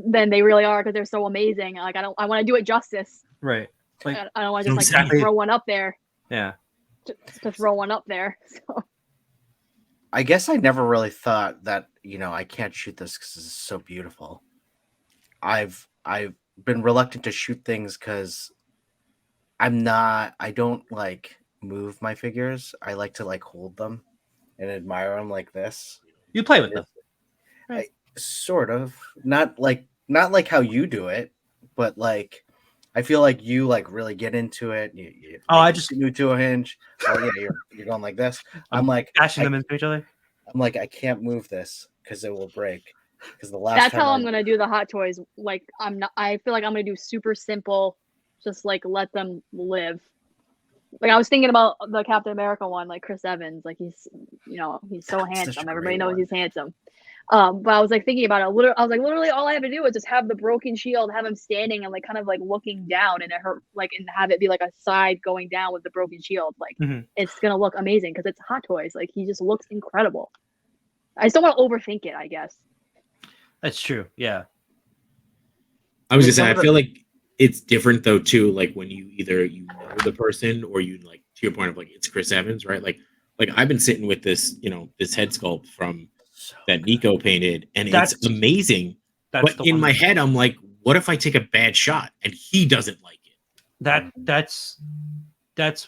than they really are because they're so amazing. Like I want to do it justice. Right. Like I don't want to just like throw one up there. Yeah. To throw one up there. So. I guess I never really thought that, I can't shoot this because it's so beautiful. I've been reluctant to shoot things because I don't like move my figures. I like to like hold them and admire them like this. You play with them. Right. Sort of. Not like how you do it, but like I feel like you like really get into it. I just new to a hinge. Oh yeah, you're going like this. I'm like bashing them into each other. I'm like I can't move this because it will break. Because the last that's how I'm gonna do the hot toys. Like I feel like I'm gonna do super simple, just like let them live. Like I was thinking about the Captain America one, like Chris Evans, like he's so That's such a handsome. Everybody great knows one. he's handsome. But I was like thinking about it. I was like, literally, all I have to do is just have the broken shield, have him standing and like kind of like looking down, and have it be like a side going down with the broken shield. Like it's gonna look amazing because it's Hot Toys. Like he just looks incredible. I just don't want to overthink it, I guess. That's true. Yeah. I was just saying, I feel like it's different though too. Like when you either know the person or you like to your point of like it's Chris Evans, right? Like I've been sitting with this, this head sculpt from that Nico painted, and it's amazing. But in my head, I'm like, what if I take a bad shot and he doesn't like it? That's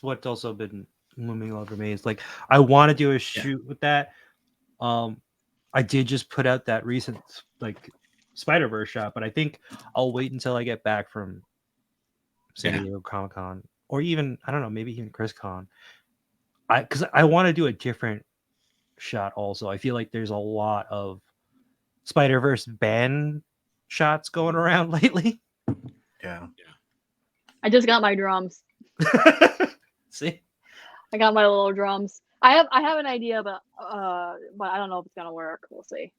what's also been looming over me. Is like I want to do a shoot with that. I did just put out that recent like Spider-Verse shot, but I think I'll wait until I get back from San Diego Comic-Con, or even I don't know, maybe even ChrisCon. Because I want to do a different shot also. I feel like there's a lot of Spider-Verse ban shots going around lately. Yeah. I just got my drums. See? I got my little drums. I have an idea, but I don't know if it's gonna work. We'll see.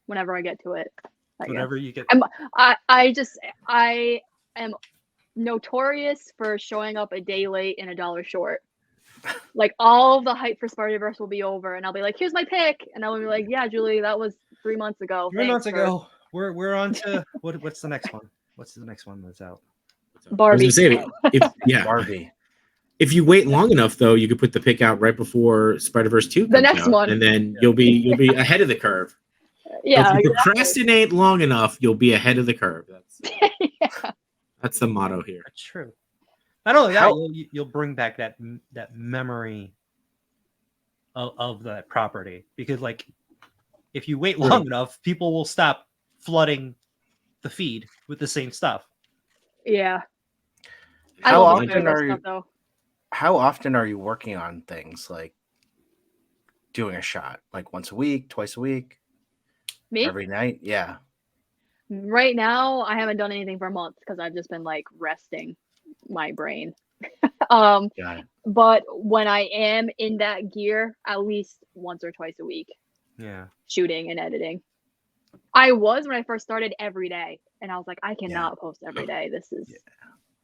Whenever I get to it. Whenever you get I am notorious for showing up a day late and $1 short. Like all the hype for Spider-Verse will be over, and I'll be like, "Here's my pick," and I'll be like, "Yeah, Julie, that was 3 months ago." 3 months ago. We're on to what's the next one? What's the next one that's out? Barbie. I was gonna say, Barbie. If you wait long enough, though, you could put the pick out right before Spider-Verse 2 comes the next out, one, and then you'll be ahead of the curve. Yeah, so if you exactly. procrastinate long enough, you'll be ahead of the curve. That's the motto here. That's true. Not only that, you'll bring back that memory of that property, because like if you wait long enough, people will stop flooding the feed with the same stuff. Yeah. How often are you working on things like doing a shot? Like once a week, twice a week? Me? Every night? Yeah. Right now, I haven't done anything for a month because I've just been like resting my brain. But when I am in that gear, at least once or twice a week. Yeah. Shooting and editing. I was when I first started every day, and I was like, I cannot post every day. This is.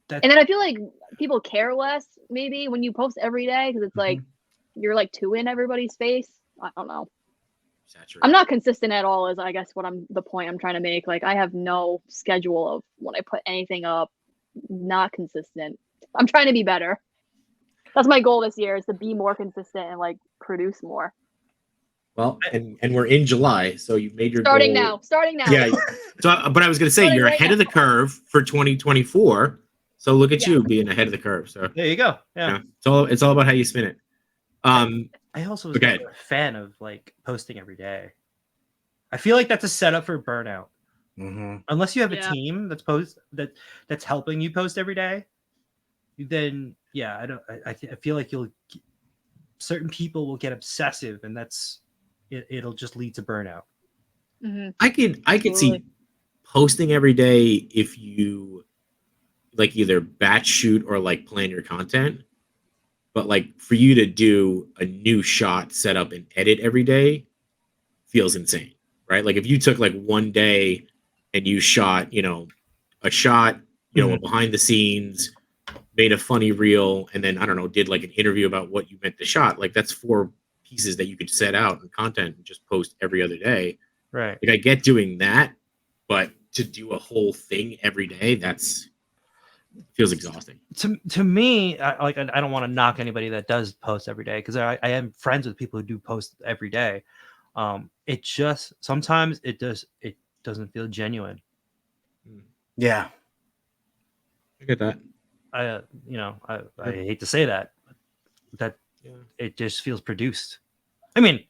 And then I feel like people care less maybe when you post every day because it's like you're like two in everybody's face. I don't know. Saturated. I'm not consistent at all, is I guess the point I'm trying to make. Like I have no schedule of when I put anything up. Not consistent. I'm trying to be better. That's my goal this year, is to be more consistent and like produce more. Well, and we're in July, so you've made your starting goal. now. Yeah. So, but I was going to say you're ahead of the curve for 2024. So look at you being ahead of the curve. So there you go. Yeah. It's all about how you spin it. I also was a fan of like posting every day. I feel like that's a setup for burnout. Unless you have a team that's helping you post every day, then I feel like certain people will get obsessive, and it'll just lead to burnout. I could see posting every day if you like either batch shoot or like plan your content, but like for you to do a new shot, set up and edit every day feels insane, right? Like if you took like one day and you shot, a shot, a behind the scenes, made a funny reel, and then I don't know, did like an interview about what you meant to shot. Like that's 4 pieces that you could set out in content and just post every other day. Right. Like I get doing that, but to do a whole thing every day, feels exhausting. To me, I don't want to knock anybody that does post every day, because I am friends with people who do post every day. It just sometimes it doesn't feel genuine. Yeah. I get that. I hate to say that it just feels produced. I mean,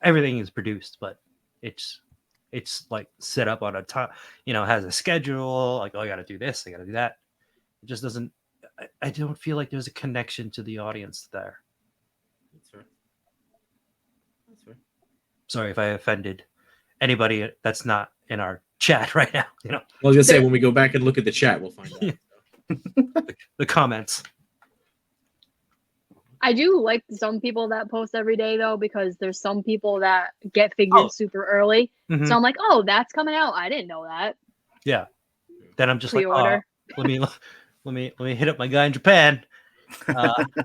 everything is produced, but it's like set up on a time, has a schedule. Like, oh, I got to do this, I got to do that. It just doesn't. I don't feel like there's a connection to the audience there. That's fair. Sorry if I offended anybody that's not in our chat right now. Well, I was gonna say, when we go back and look at the chat, we'll find out. The comments. I do like some people that post every day though, because there's some people that get figured super early. Mhm. So I'm like, oh, that's coming out. I didn't know that. Yeah. Then I'm just Pre-order. like, oh, let me hit up my guy in Japan. Can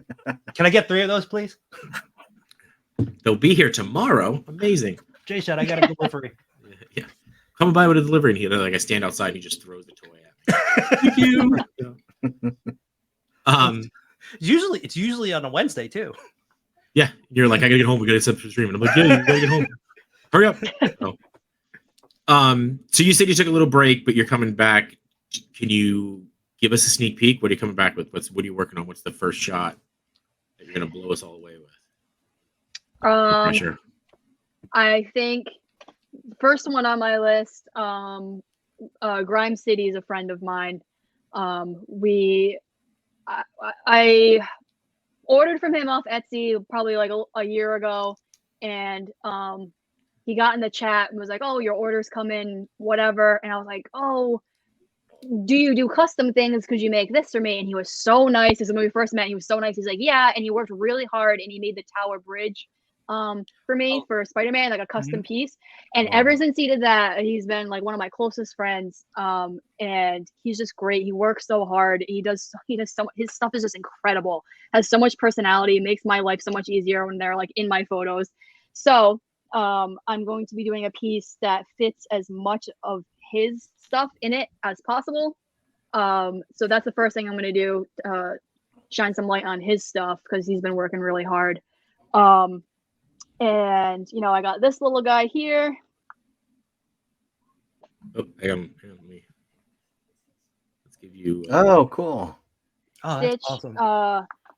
I get 3 of those, please? They'll be here tomorrow. Amazing. JShot, I got a delivery. Yeah. Come by with a delivery, and he like I stand outside and he just throws the toy at me. Thank you. It's usually on a Wednesday too. Yeah, you're like, I gotta get home. We gotta set up the stream, and I'm like, yeah, you gotta get home. Hurry up. So you said you took a little break, but you're coming back. Can you give us a sneak peek? What are you coming back with? What are you working on? What's the first shot that you're gonna blow us all away with? Sure. I think first one on my list, Grime City is a friend of mine. I ordered from him off Etsy probably like a year ago, and he got in the chat and was like, oh, your orders come in, whatever. And I was like, oh, do you do custom things because you make this for me? And he was so nice. This is when we first met. He was so nice. He's like, yeah. And he worked really hard and he made the tower bridge for me for Spider-Man, like a custom piece. And ever since he did that, he's been like one of my closest friends. And he's just great. He works so hard. He does so, his stuff is just incredible. Has so much personality. It makes my life so much easier when they're like in my photos. So I'm going to be doing a piece that fits as much of his stuff in it as possible. So that's the first thing I'm going to do, shine some light on his stuff because he's been working really hard. And you know, I got this little guy here. Oh, hang on, me. Let's give you. Oh, cool. Oh, Stitch. that's awesome.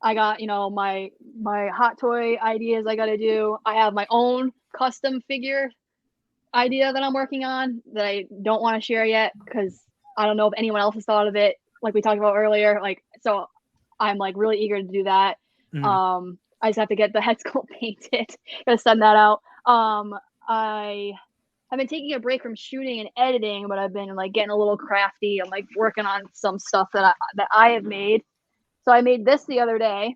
I got, you know, my hot toy ideas I got to do. I have my own custom figure idea that I'm working on that I don't want to share yet because I don't know if anyone else has thought of it. Like we talked about earlier, like, so I'm like really eager to do that. Mhm. I just have to get the head sculpt painted. Gotta send that out. I have been taking a break from shooting and editing, but I've been like getting a little crafty. I'm like working on some stuff that I have made. So I made this the other day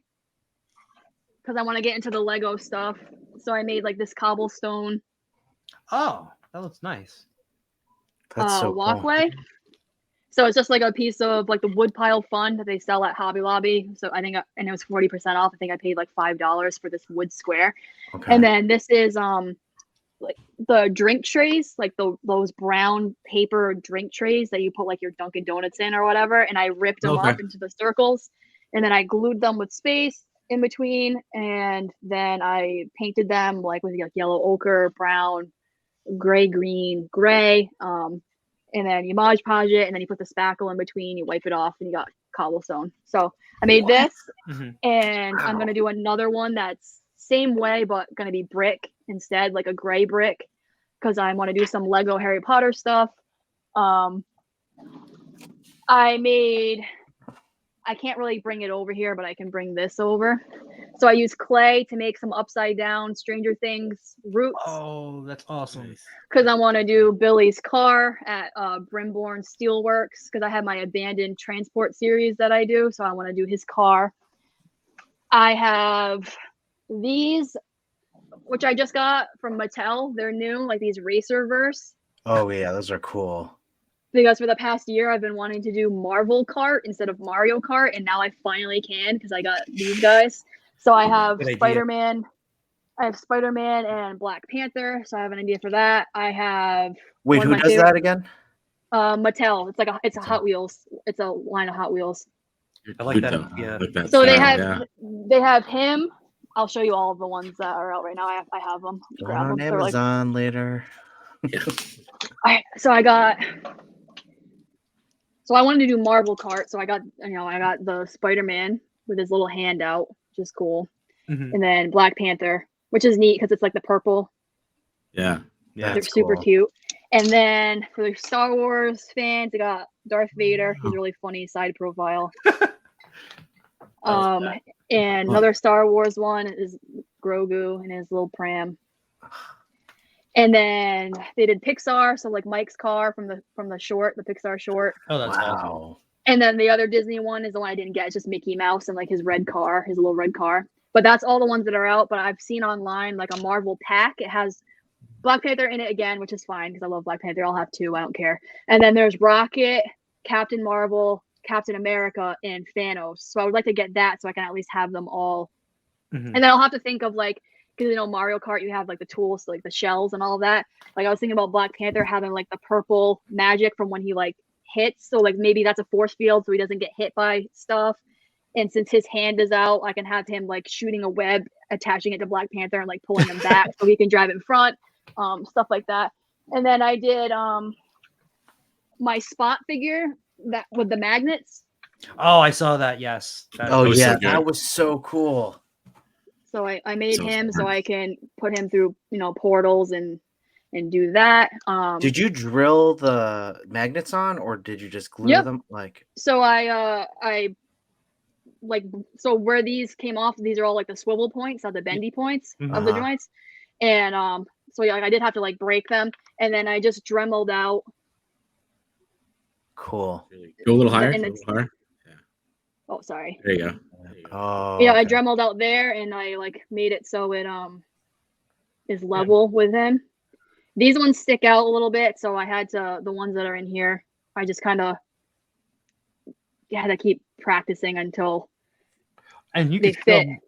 because I want to get into the Lego stuff. So I made like this cobblestone. Oh, that looks nice. That's so walkway. cool. So it's just like a piece of like the wood pile fun that they sell at Hobby Lobby. So I think, and it was 40% off. I think I paid like $5 for this wood square. Okay. And then this is like the drink trays, like those brown paper drink trays that you put like your Dunkin' Donuts in or whatever. And I ripped them up into the circles, and then I glued them with space in between, and then I painted them like with like yellow ochre, brown, gray, green, gray. And then you Mod Podge it, and then you put the spackle in between, you wipe it off, and you got cobblestone. So I made this, and I'm going to do another one that's same way, but going to be brick instead, like a gray brick, because I want to do some Lego Harry Potter stuff. I can't really bring it over here, but I can bring this over. So I use clay to make some upside down Stranger Things roots. Oh, that's awesome. Because I want to do Billy's car at Brimborn Steelworks, because I have my abandoned transport series that I do. So I want to do his car. I have these, which I just got from Mattel. They're new, like these Racerverse. Oh, yeah, those are cool. Because for the past year, I've been wanting to do Marvel Kart instead of Mario Kart, and now I finally can because I got these guys. So I have Spider-Man. I have Spider-Man and Black Panther, so I have an idea for that. I have. Wait, who does that again? Mattel. It's a Hot Wheels. It's a line of Hot Wheels. I like that. Yeah. So they have him. I'll show you all of the ones that are out right now. I have them. Going on Amazon later. So I got. So I wanted to do Marvel Kart, so I got the Spider-Man with his little hand out, which is cool, and then Black Panther, which is neat because it's like the purple. Yeah, they're super cute. And then for the Star Wars fans, I got Darth Vader. He's a really funny side profile. And another Star Wars one is Grogu and his little pram. And then they did Pixar, so like Mike's car from the short, the Pixar short. Oh, that's awesome. And then the other Disney one is the one I didn't get. It's just Mickey Mouse and like his red car, his little red car. But that's all the ones that are out. But I've seen online like a Marvel pack. It has Black Panther in it again, which is fine because I love Black Panther. I'll have 2. I don't care. And then there's Rocket, Captain Marvel, Captain America, and Thanos. So I would like to get that so I can at least have them all. And then I'll have to think of like, because Mario Kart, you have like the tools, like the shells and all of that. Like I was thinking about Black Panther having like the purple magic from when he like hits. So like maybe that's a force field so he doesn't get hit by stuff. And since his hand is out, I can have him like shooting a web, attaching it to Black Panther and like pulling him back so he can drive in front, stuff like that. And then I did my Spot figure that with the magnets. Oh, I saw that. Yes. Oh was yeah, so good. that was so cool. So I made So him so smart. I can put him through portals and do that. Did you drill the magnets on, or did you just glue Yep. them? Like, So I like, so where these came off, these are all like the swivel points, not the bendy points of the Uh-huh. joints. And so yeah, like, I did have to like break them, and then I just dremeled out. cool. Go a little higher. And Go a it's- little higher. Oh, sorry. There you go. There you go. Oh, Yeah, I okay. dremeled out there, and I like made it so it is level with him. These ones stick out a little bit, so I had to, the ones that are in here, I just kind of had to keep practicing until And you they can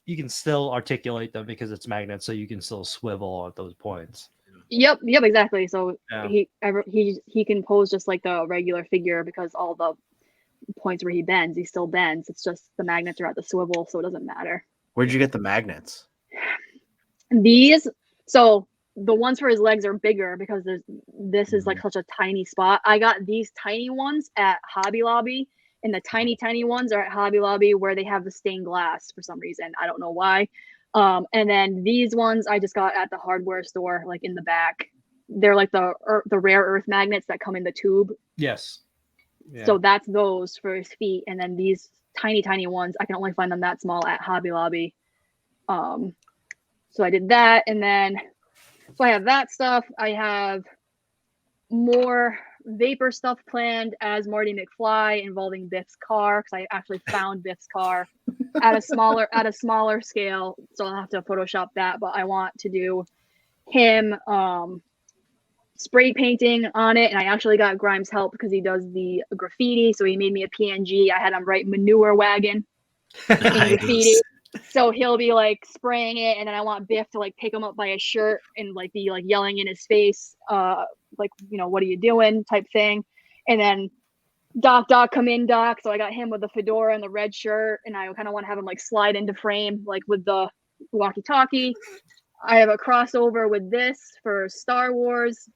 fit. still articulate them because it's magnets, so you can still swivel at those points. Yep, exactly. So Yeah. he can pose just like the regular figure because all the points where he bends, he still bends. It's just the magnets are at the swivel, so it doesn't matter. Where'd you get the magnets? These, so the ones for his legs are bigger because this is like such a tiny spot. I got these tiny ones at Hobby Lobby, and the tiny ones are at Hobby Lobby where they have the stained glass for some reason. I don't know why. And then these ones I just got at the hardware store, like in the back. They're like the rare earth magnets that come in the tube. Yes. Yeah. So that's those for his feet. And then these tiny ones, I can only find them that small at Hobby Lobby. So I did that, and then so I have that stuff. I have more vapor stuff planned as Marty McFly involving Biff's car, because I actually found Biff's car at a smaller scale. So I'll have to Photoshop that, but I want to do him spray painting on it, and I actually got Grimes' help because he does the graffiti, so he made me a PNG. I had him write manure wagon in graffiti. So he'll be like spraying it, and then I want Biff to like pick him up by his shirt and like be like yelling in his face, like, what are you doing type thing. And then Doc, come in, Doc. So I got him with the fedora and the red shirt, and I kind of want to have him like slide into frame like with the walkie-talkie. I have a crossover with this for Star Wars,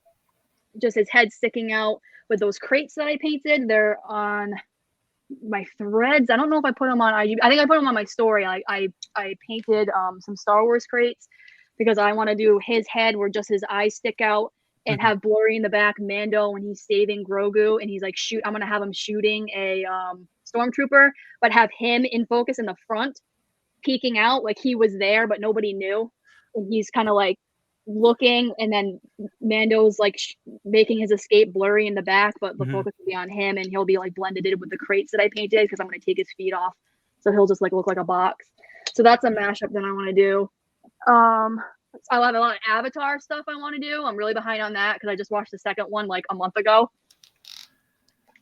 just his head sticking out with those crates that I painted. They're on my threads. I don't know if I put them on IG. I think I put them on my story. I painted some Star Wars crates because I want to do his head where just his eyes stick out and have blurry in the back Mando when he's saving Grogu, and he's like I'm gonna have him shooting a stormtrooper, but have him in focus in the front, peeking out like he was there but nobody knew, and he's kind of like looking, and then Mando's like making his escape blurry in the back, but the focus will be on him, and he'll be like blended in with the crates that I painted because I'm going to take his feet off, so he'll just like look like a box. So that's a mashup that I want to do. I'll have a lot of Avatar stuff I want to do. I'm really behind on that because I just watched the second one like a month ago.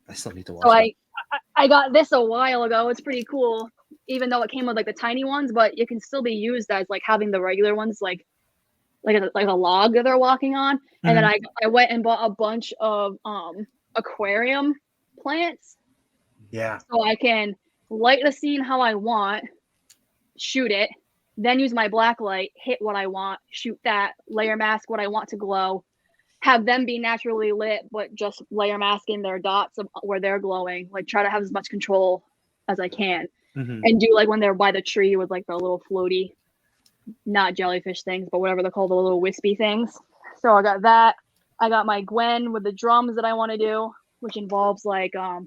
I still need to watch So that. I got this a while ago. It's pretty cool, even though it came with like the tiny ones, but it can still be used as like having the regular ones like a log that they're walking on. And then I went and bought a bunch of aquarium plants. Yeah. So I can light the scene how I want, shoot it, then use my black light, hit what I want, shoot that, layer mask what I want to glow, have them be naturally lit, but just layer masking their dots of where they're glowing. Like try to have as much control as I can. And do like when they're by the tree with like the little floaty, not jellyfish things, but whatever they're called, the little wispy things. So I got that. I got my Gwen with the drums that I want to do, which involves like I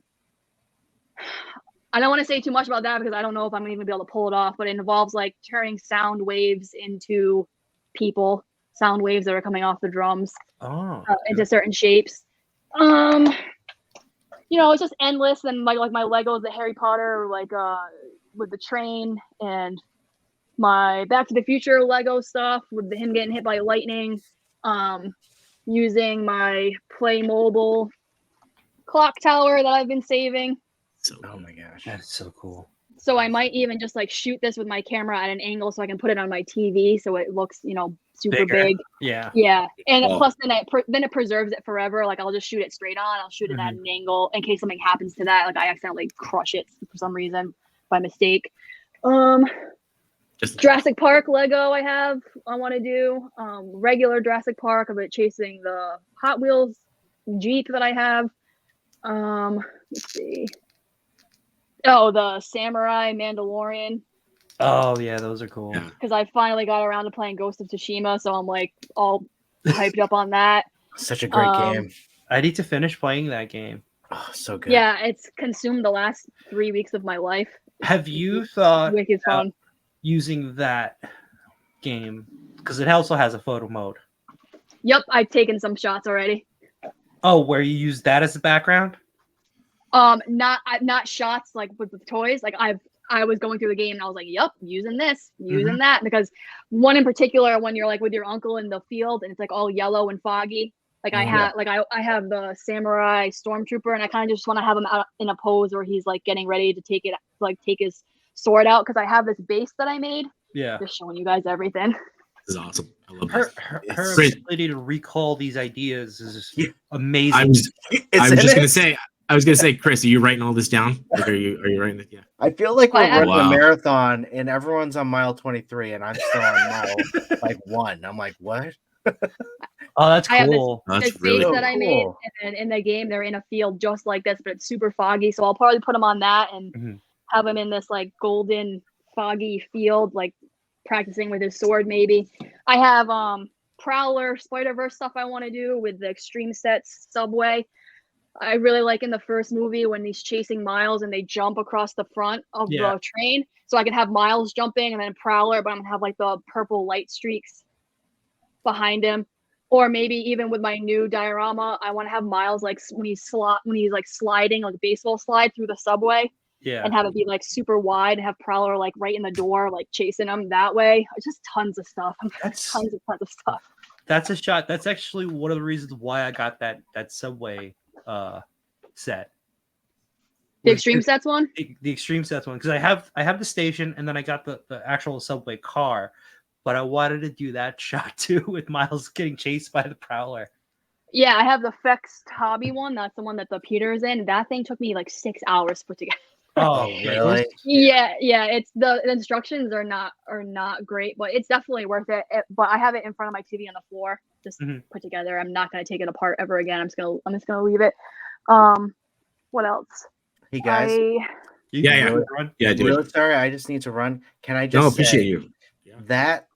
don't want to say too much about that because I don't know if I'm even gonna be able to pull it off, but it involves like turning sound waves into people, sound waves that are coming off the drums into certain shapes. It's just endless. And like my Legos, the Harry Potter, like with the train, and my Back to the Future Lego stuff with him getting hit by lightning. Using my Playmobil clock tower that I've been saving. So, Oh my gosh. That's so cool. So I might even just like shoot this with my camera at an angle so I can put it on my TV so it looks, super Bigger. big. Yeah. Yeah, and Wow. plus then it preserves it forever. Like I'll just shoot it straight on. I'll shoot it at an angle in case something happens to that. Like I accidentally crush it for some reason by mistake. just Jurassic Park Lego I want to do. Regular Jurassic Park of it chasing the Hot Wheels Jeep that I have. Let's see. Oh, the Samurai Mandalorian. Oh yeah, those are cool. Yeah. Because I finally got around to playing Ghost of Tsushima, so I'm like all hyped up on that. Such a great game. I need to finish playing that game. Oh, so good. Yeah, it's consumed the last 3 weeks of my life. Have you thought Wicked fun. using that game, because it also has a photo mode? Yep, I've taken some shots already. Oh, where you use that as a background? Not shots like with the toys. Like I was going through the game and I was like, yep, using this, using that, because one in particular, when you're like with your uncle in the field and it's like all yellow and foggy. Like I have the samurai stormtrooper and I kind of just want to have him out in a pose where he's like getting ready to take his sword out, because I have this base that I made. Yeah. Just showing you guys everything. This is awesome. I love Her this. Great. ability to recall these ideas is Yeah. amazing. I was gonna say, Chris, are you writing all this down? Like, are you writing it? Yeah. I feel like we're I have- running a Wow. marathon and everyone's on mile 23 and I'm still on mile 1. I'm like, what? Oh, that's I have this- cool. That's This really base cool. that I made, and then in the game they're in a field just like this, but it's super foggy. So I'll probably put him on that and Mhm. have him in this like golden foggy field, like practicing with his sword. Maybe I have Prowler Spider-Verse stuff I want to do with the Extreme Sets Subway. I really like in the first movie when he's chasing Miles and they jump across the front of Yeah. the train. So I can have Miles jumping and then Prowler, but I'm gonna have like the purple light streaks behind him. Or maybe even with my new diorama, I want to have Miles like when he's like sliding like baseball slide through the subway, Yeah. and have it be like super wide, and have Prowler like right in the door, like chasing him that way. Just tons of stuff. That's tons of stuff. that's a shot. That's actually one of the reasons why I got that Subway set. The Extreme Sets one. The Extreme Sets one, because I have the station and then I got the actual Subway car, but I wanted to do that shot too with Miles getting chased by the Prowler. Yeah, I have the Fex Hobby one. That's the one that the Peter is in. That thing took me like 6 hours to put together. Oh, really? Yeah. It's the instructions are not great, but it's definitely worth it. But I have it in front of my TV on the floor, just put together. I'm not gonna take it apart ever again. I'm just gonna leave it. What else? Hey guys, Yeah. Do really it. sorry, I just need to run. Can I just No, appreciate say you. that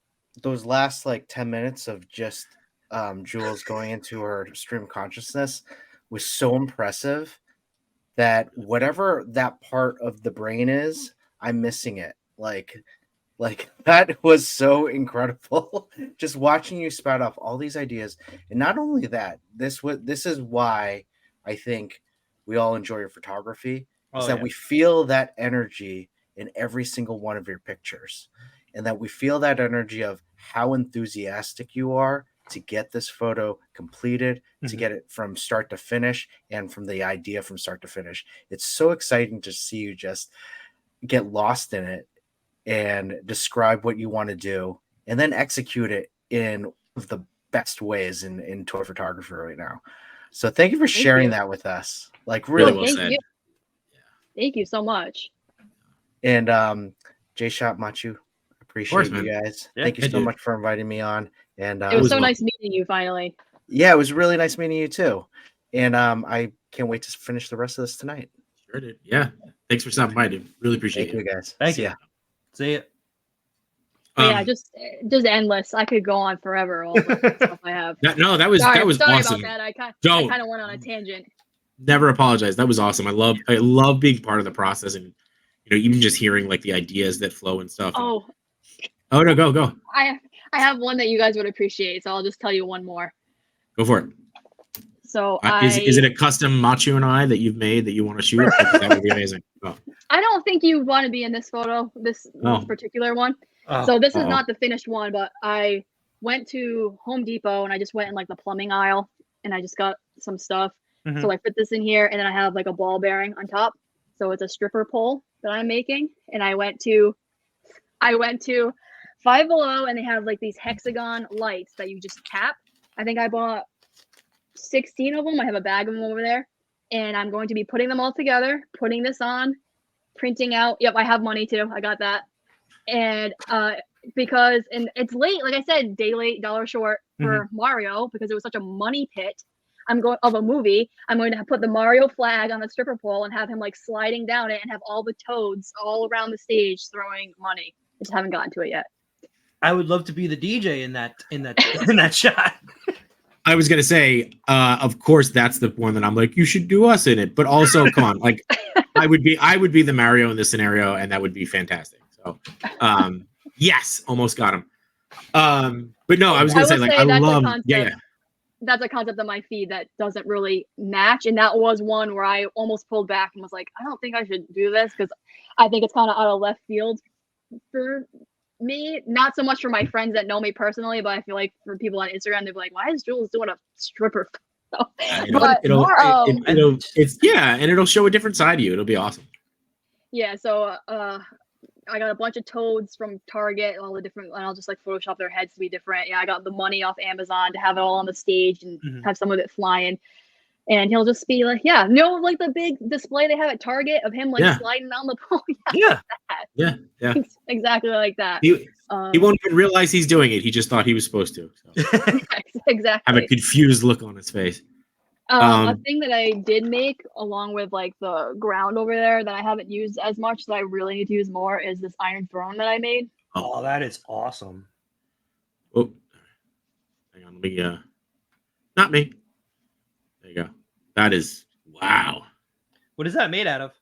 those last like 10 minutes of just Jules going into her stream consciousness was so impressive that whatever that part of the brain is, I'm missing it. Like that was so incredible. Just watching you spout off all these ideas, and not only that, this is why I think we all enjoy your photography. Is that we feel that energy in every single one of your pictures, and that we feel that energy of how enthusiastic you are to get this photo completed, to get it from start to finish, and from the idea from start to finish. It's so exciting to see you just get lost in it and describe what you want to do and then execute it in one of the best ways in toy photography right now. So thank you for sharing that with us. Like really well said. You. Thank you so much. And JShot, Matchu, appreciate you guys. Yeah, thank you so much for inviting me on. And It was so fun. nice meeting you finally. yeah, it was really nice meeting you too. And I can't wait to finish the rest of this tonight. Sure did. Yeah. Thanks for stopping by, dude. Really appreciate Thank you guys. Thank See you. ya. See it. But yeah, just endless. I could go on forever. All the stuff I have. No, that was Sorry awesome. about that. I kind of went on a tangent. Never apologize. That was awesome. I love being part of the process, and even just hearing like the ideas that flow and stuff. Oh no, go. I have one that you guys would appreciate, so I'll just tell you one more. Go for it. So is it a custom Matchu and I that you've made that you want to shoot? That would be amazing. Oh. I don't think you want to be in this photo, this particular one. Oh, So this is Uh-oh. not the finished one, but I went to Home Depot and I just went in like the plumbing aisle and I just got some stuff. mhm. So I put this in here and then I have like a ball bearing on top. So it's a stripper pole that I'm making. And I went to Five Below and they have like these hexagon lights that you just tap. I think I bought 16 of them. I have a bag of them over there. And I'm going to be putting them all together, putting this on, printing out. Yep, I have money too. I got that. And because and it's late, like I said, day late, dollar short for Mario because it was such a money pit. I'm going of a movie. I'm going to put the Mario flag on the stripper pole and have him like sliding down it and have all the toads all around the stage throwing money. I just haven't gotten to it yet. I would love to be the DJ in that shot. I was gonna say, of course, that's the one that I'm like, you should do us in it. But also, come on, like, I would be the Mario in this scenario, and that would be fantastic. So, yes, almost got him. But no, I was gonna say, like, I love, yeah. That's a concept on my feed that doesn't really match, and that was one where I almost pulled back and was like, I don't think I should do this because I think it's kind of out of left field for me. Not so much for my friends that know me personally, but I feel like for people on Instagram, they'd be like, "Why is Jules doing a stripper?" But it'll show a different side of you. It'll be awesome. Yeah, so I got a bunch of toads from Target, all the different, and I'll just like Photoshop their heads to be different. Yeah, I got the money off Amazon to have it all on the stage and have some of it flying. And he'll just be like, yeah, like the big display they have at Target of him like sliding down the pole. Yeah. Exactly like that. He won't even realize he's doing it. He just thought he was supposed to. So. Exactly. Have a confused look on his face. A thing that I did make along with like the ground over there that I haven't used as much that I really need to use more is this iron throne that I made. Oh, that is awesome. Oh, hang on. Let me, not me. There you go. That is, wow. What is that made out of?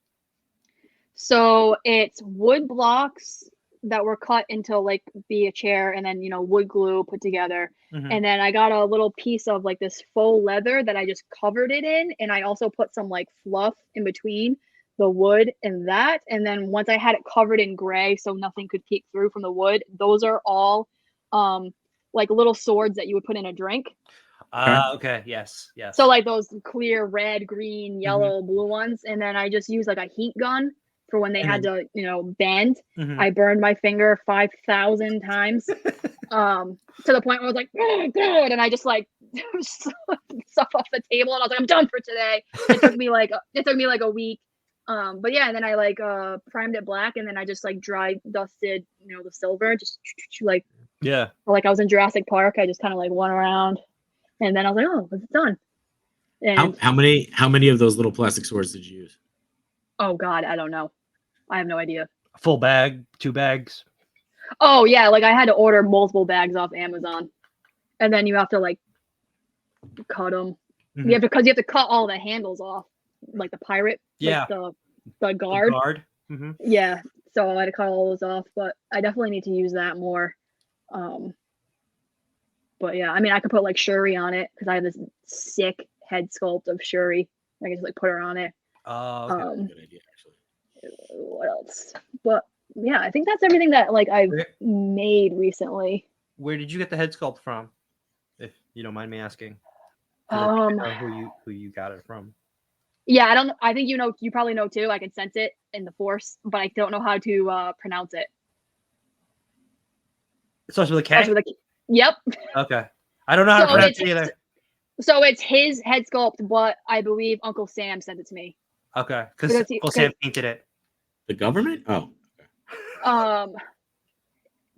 So it's wood blocks that were cut into like be a chair and then, wood glue put together. And then I got a little piece of like this faux leather that I just covered it in. And I also put some like fluff in between the wood and that. And then once I had it covered in gray, so nothing could peek through from the wood, those are all like little swords that you would put in a drink. Okay. Yes. So like those clear red, green, yellow, blue ones. And then I just used like a heat gun for when they had to, bend. I burned my finger 5,000 times to the point where I was like, oh, God. And I just like stuff off the table and I was like, I'm done for today. It took me like a week. But yeah, and then I like primed it black and then I just like dry dusted, the silver, just like, like I was in Jurassic Park. I just kind of like went around and then I was like, oh, it's done. And how many of those little plastic swords did you use? Oh God, I don't know. I have no idea. A full bag, 2 bags. Oh yeah, like I had to order multiple bags off Amazon, and then you have to like cut them. You have to cut all the handles off, like the pirate. Yeah. Like the guard. The guard. Yeah. So I had to cut all those off, but I definitely need to use that more. But yeah, I mean, I could put like Shuri on it because I have this sick head sculpt of Shuri. I can just like put her on it. Oh, okay. Good idea, actually. What else? But yeah, I think that's everything that like I've made recently. Where did you get the head sculpt from? If you don't mind me asking. Who you got it from? Yeah, I don't. I think you probably know too. I can sense it in the force, but I don't know how to pronounce it. It starts with a K. Yep. Okay. I don't know how to pronounce it either. So it's his head sculpt, but I believe Uncle Sam sent it to me. Okay, because Uncle Sam painted it. The government? Oh.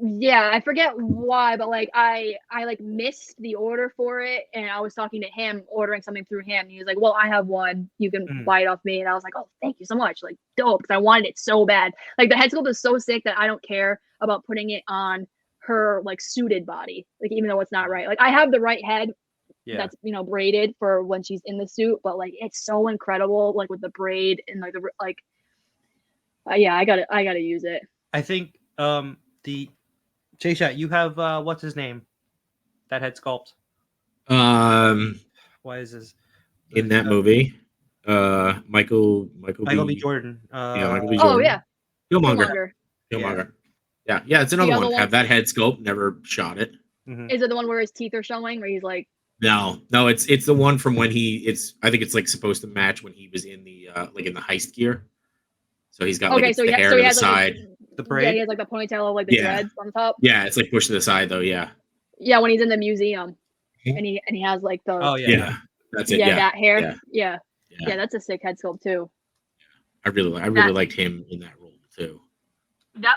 Yeah, I forget why, but like I like missed the order for it, and I was talking to him, ordering something through him. And he was like, "Well, I have one. You can buy it off me." And I was like, "Oh, thank you so much! Like, dope!" Because I wanted it so bad. Like the head sculpt is so sick that I don't care about putting it on her like suited body. Like even though it's not right. Like I have the right head. Yeah. That's braided for when she's in the suit, but like it's so incredible, like with the braid and like yeah, I gotta use it. I think the JShot, you have what's his name? That head sculpt. Why is this in that movie? Michael B. Jordan. Yeah, Michael B. Jordan. Oh yeah, Killmonger. Yeah. Yeah. It's another other one. one- Have that head sculpt. Never shot it. Mhm. Is it the one where his teeth are showing, where he's like, No. It's the one from when I think it's like supposed to match when he was in the like in the heist gear. So he's got like okay, it's so the he, hair so to he the has like side. The yeah, braid. he has like the ponytail, like the Yeah. dreads on top. Yeah, it's like pushed to the side though. Yeah. Yeah, when he's in the museum, Mhm. and he has like the Oh yeah. Yeah. That's it. yeah, Yeah. that hair. Yeah. Yeah. Yeah. That's a sick head sculpt too. I really That- liked him in that role too.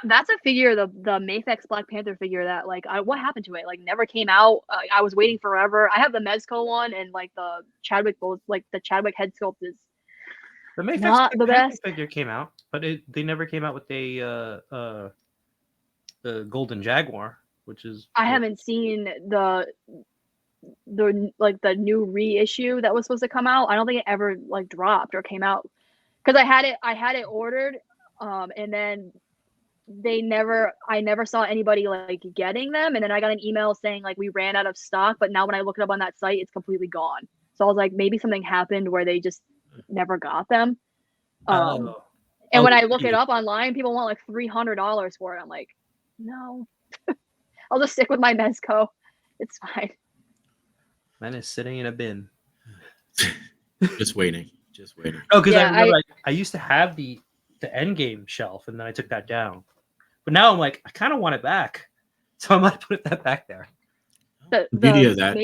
That's a figure, the Mafex Black Panther figure that like what happened to it? Like never came out. I was waiting forever. I have the Mezco one and like the Chadwick the Chadwick head sculpt is The Mayfix not the best. figure came out, but they never came out with the Golden Jaguar, which is I haven't seen the like the new reissue that was supposed to come out. I don't think it ever like dropped or came out because I had it ordered, and then I never saw anybody like getting them, and then I got an email saying like we ran out of stock, but now when I look it up on that site, it's completely gone. So I was like, maybe something happened where they just never got them. And when I look it up online, people want like $300 for it. I'm like, no, I'll just stick with my Mezco. It's fine. Mine is sitting in a bin. Just waiting. Oh, because Yeah, I remember I used to have the Endgame shelf, and then I took that down. But now I'm like, I kind of want it back, so I might put that back there. The beauty of that.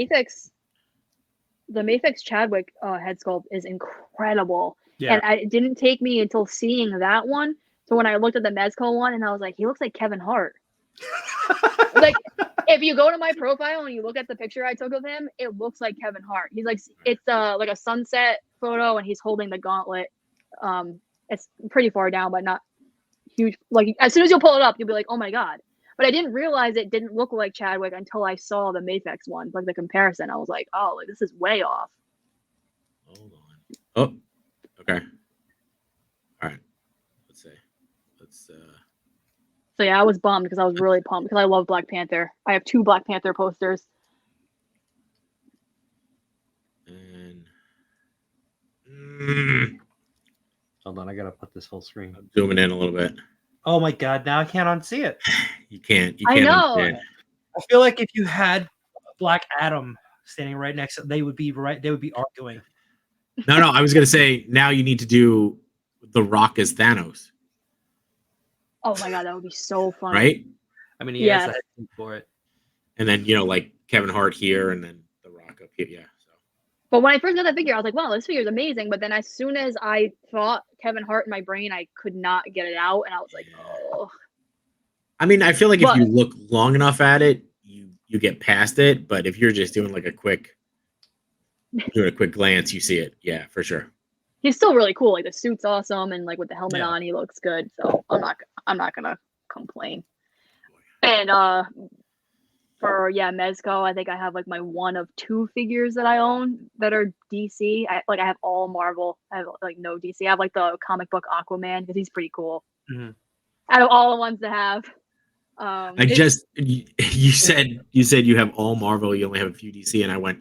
The Mafex Chadwick head sculpt is incredible. Yeah. And it didn't take me until seeing that one. So when I looked at the Mezco one, and I was like, he looks like Kevin Hart. Like, if you go to my profile and you look at the picture I took of him, it looks like Kevin Hart. He's like, it's like a sunset photo, and he's holding the gauntlet. It's pretty far down, but not huge. Like, as soon as you pull it up, you'll be like, oh my god. But I didn't realize it didn't look like Chadwick until I saw the Mafex one, like the comparison. I was like, oh, like this is way off. Hold on. Oh, okay. All right. Let's see. So yeah, I was bummed because I was really pumped because I love Black Panther. I have 2 Black Panther posters. And Hold on, I gotta put this full screen. I'm zooming in a little bit. Oh my god, now I can't unsee it. You can't. I know. understand. I feel like if you had Black Adam standing right next to, they would be arguing. No. I was gonna say now you need to do The Rock as Thanos, Oh my god, that would be so fun. right? I mean, he has Yes. the head for it. And then like Kevin Hart here, and then The Rock up here. Yeah. So But when I first got that figure, I was like, wow, this figure is amazing. But then as soon as I thought Kevin Hart in my brain, I could not get it out. And I was like, oh. I mean, I feel like if But- you look long enough at it, you get past it. But if you're just doing like a quick glance, you see it. Yeah, for sure. He's still really cool. Like the suit's awesome, and like with the helmet Yeah. on, he looks good. So I'm not gonna complain. And for Mezco, I think I have like my one of 2 figures that I own that are DC. I have all Marvel. I have like no DC. I have like the comic book Aquaman because he's pretty cool. Mhm. Out of all the ones to have. You said you have all Marvel, you only have a few DC, and I went,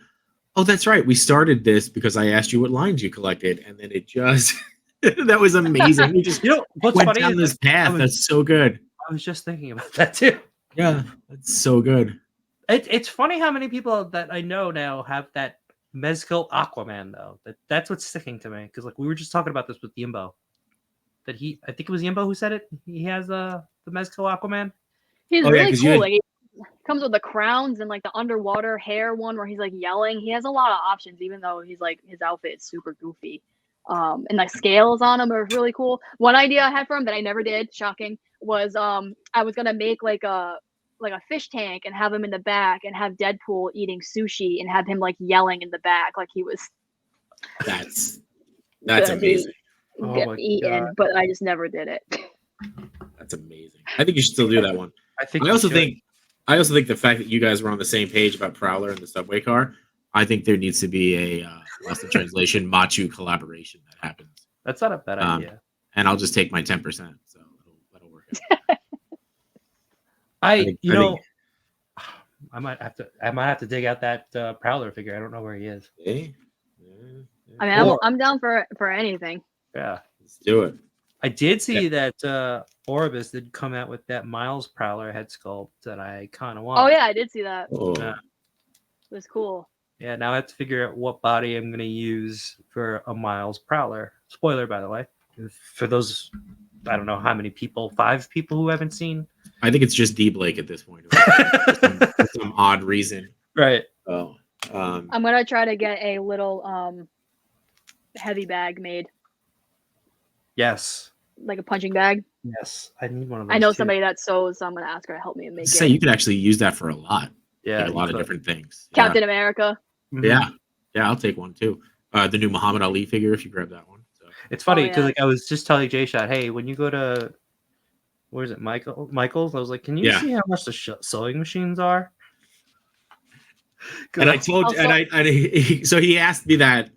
oh, that's right. We started this because I asked you what lines you collected, and then it just that was amazing. We just What's went funny down is this path. That's so good. I was just thinking about that too. Yeah, that's so good. It's funny how many people that I know now have that Mezco Aquaman though. That's what's sticking to me because like we were just talking about this with Yimbo. I think it was Yimbo who said it. He has the Mezco Aquaman. He's Oh, yeah, really 'cause you cool. had- Like, he comes with the crowns and like the underwater hair one where he's like yelling. He has a lot of options, even though he's like his outfit is super goofy. And like scales on him are really cool. One idea I had for him that I never did, shocking, was I was gonna make like a fish tank and have him in the back and have Deadpool eating sushi and have him like yelling in the back like he was That's gonna be amazing. Oh my eaten, God. but I just never did it. That's amazing. I think you should still do that one. I I also think the fact that you guys were on the same page about Prowler and the subway car, I think there needs to be a Lost in Translation Matchu collaboration that happens. that's not a bad idea. And I'll just take my 10%. So that'll work out. I think- might have to dig out that Prowler figure. I don't know where he is. Okay. I mean, Or- I'm down for anything. Yeah. Let's do it. I did see that Orbis did come out with that Miles Prowler head sculpt that I kind of want. Oh yeah, I did see that. Oh. Yeah. It was cool. Yeah, now I have to figure out what body I'm going to use for a Miles Prowler. Spoiler, by the way. For those, I don't know how many people, 5 people who haven't seen. I think it's just D Blake at this point. For some odd reason. Right. Oh. I'm gonna try to get a little heavy bag made, Yes. like a punching bag. Yes. I need one of those. I know too. somebody that sews, so I'm gonna ask her to help me make Say it. you could actually use that for a lot. Yeah. Like a you lot of could. different things. Captain America. Mhm. Yeah. Yeah, I'll take one too. The new Muhammad Ali figure, if you grab that one. So. It's funny because yeah. like I was just telling JShot, hey, when you go to where is it, Michael's? I was like, can you Yeah. see how much the sewing machines are? And I told, Also- so he asked me that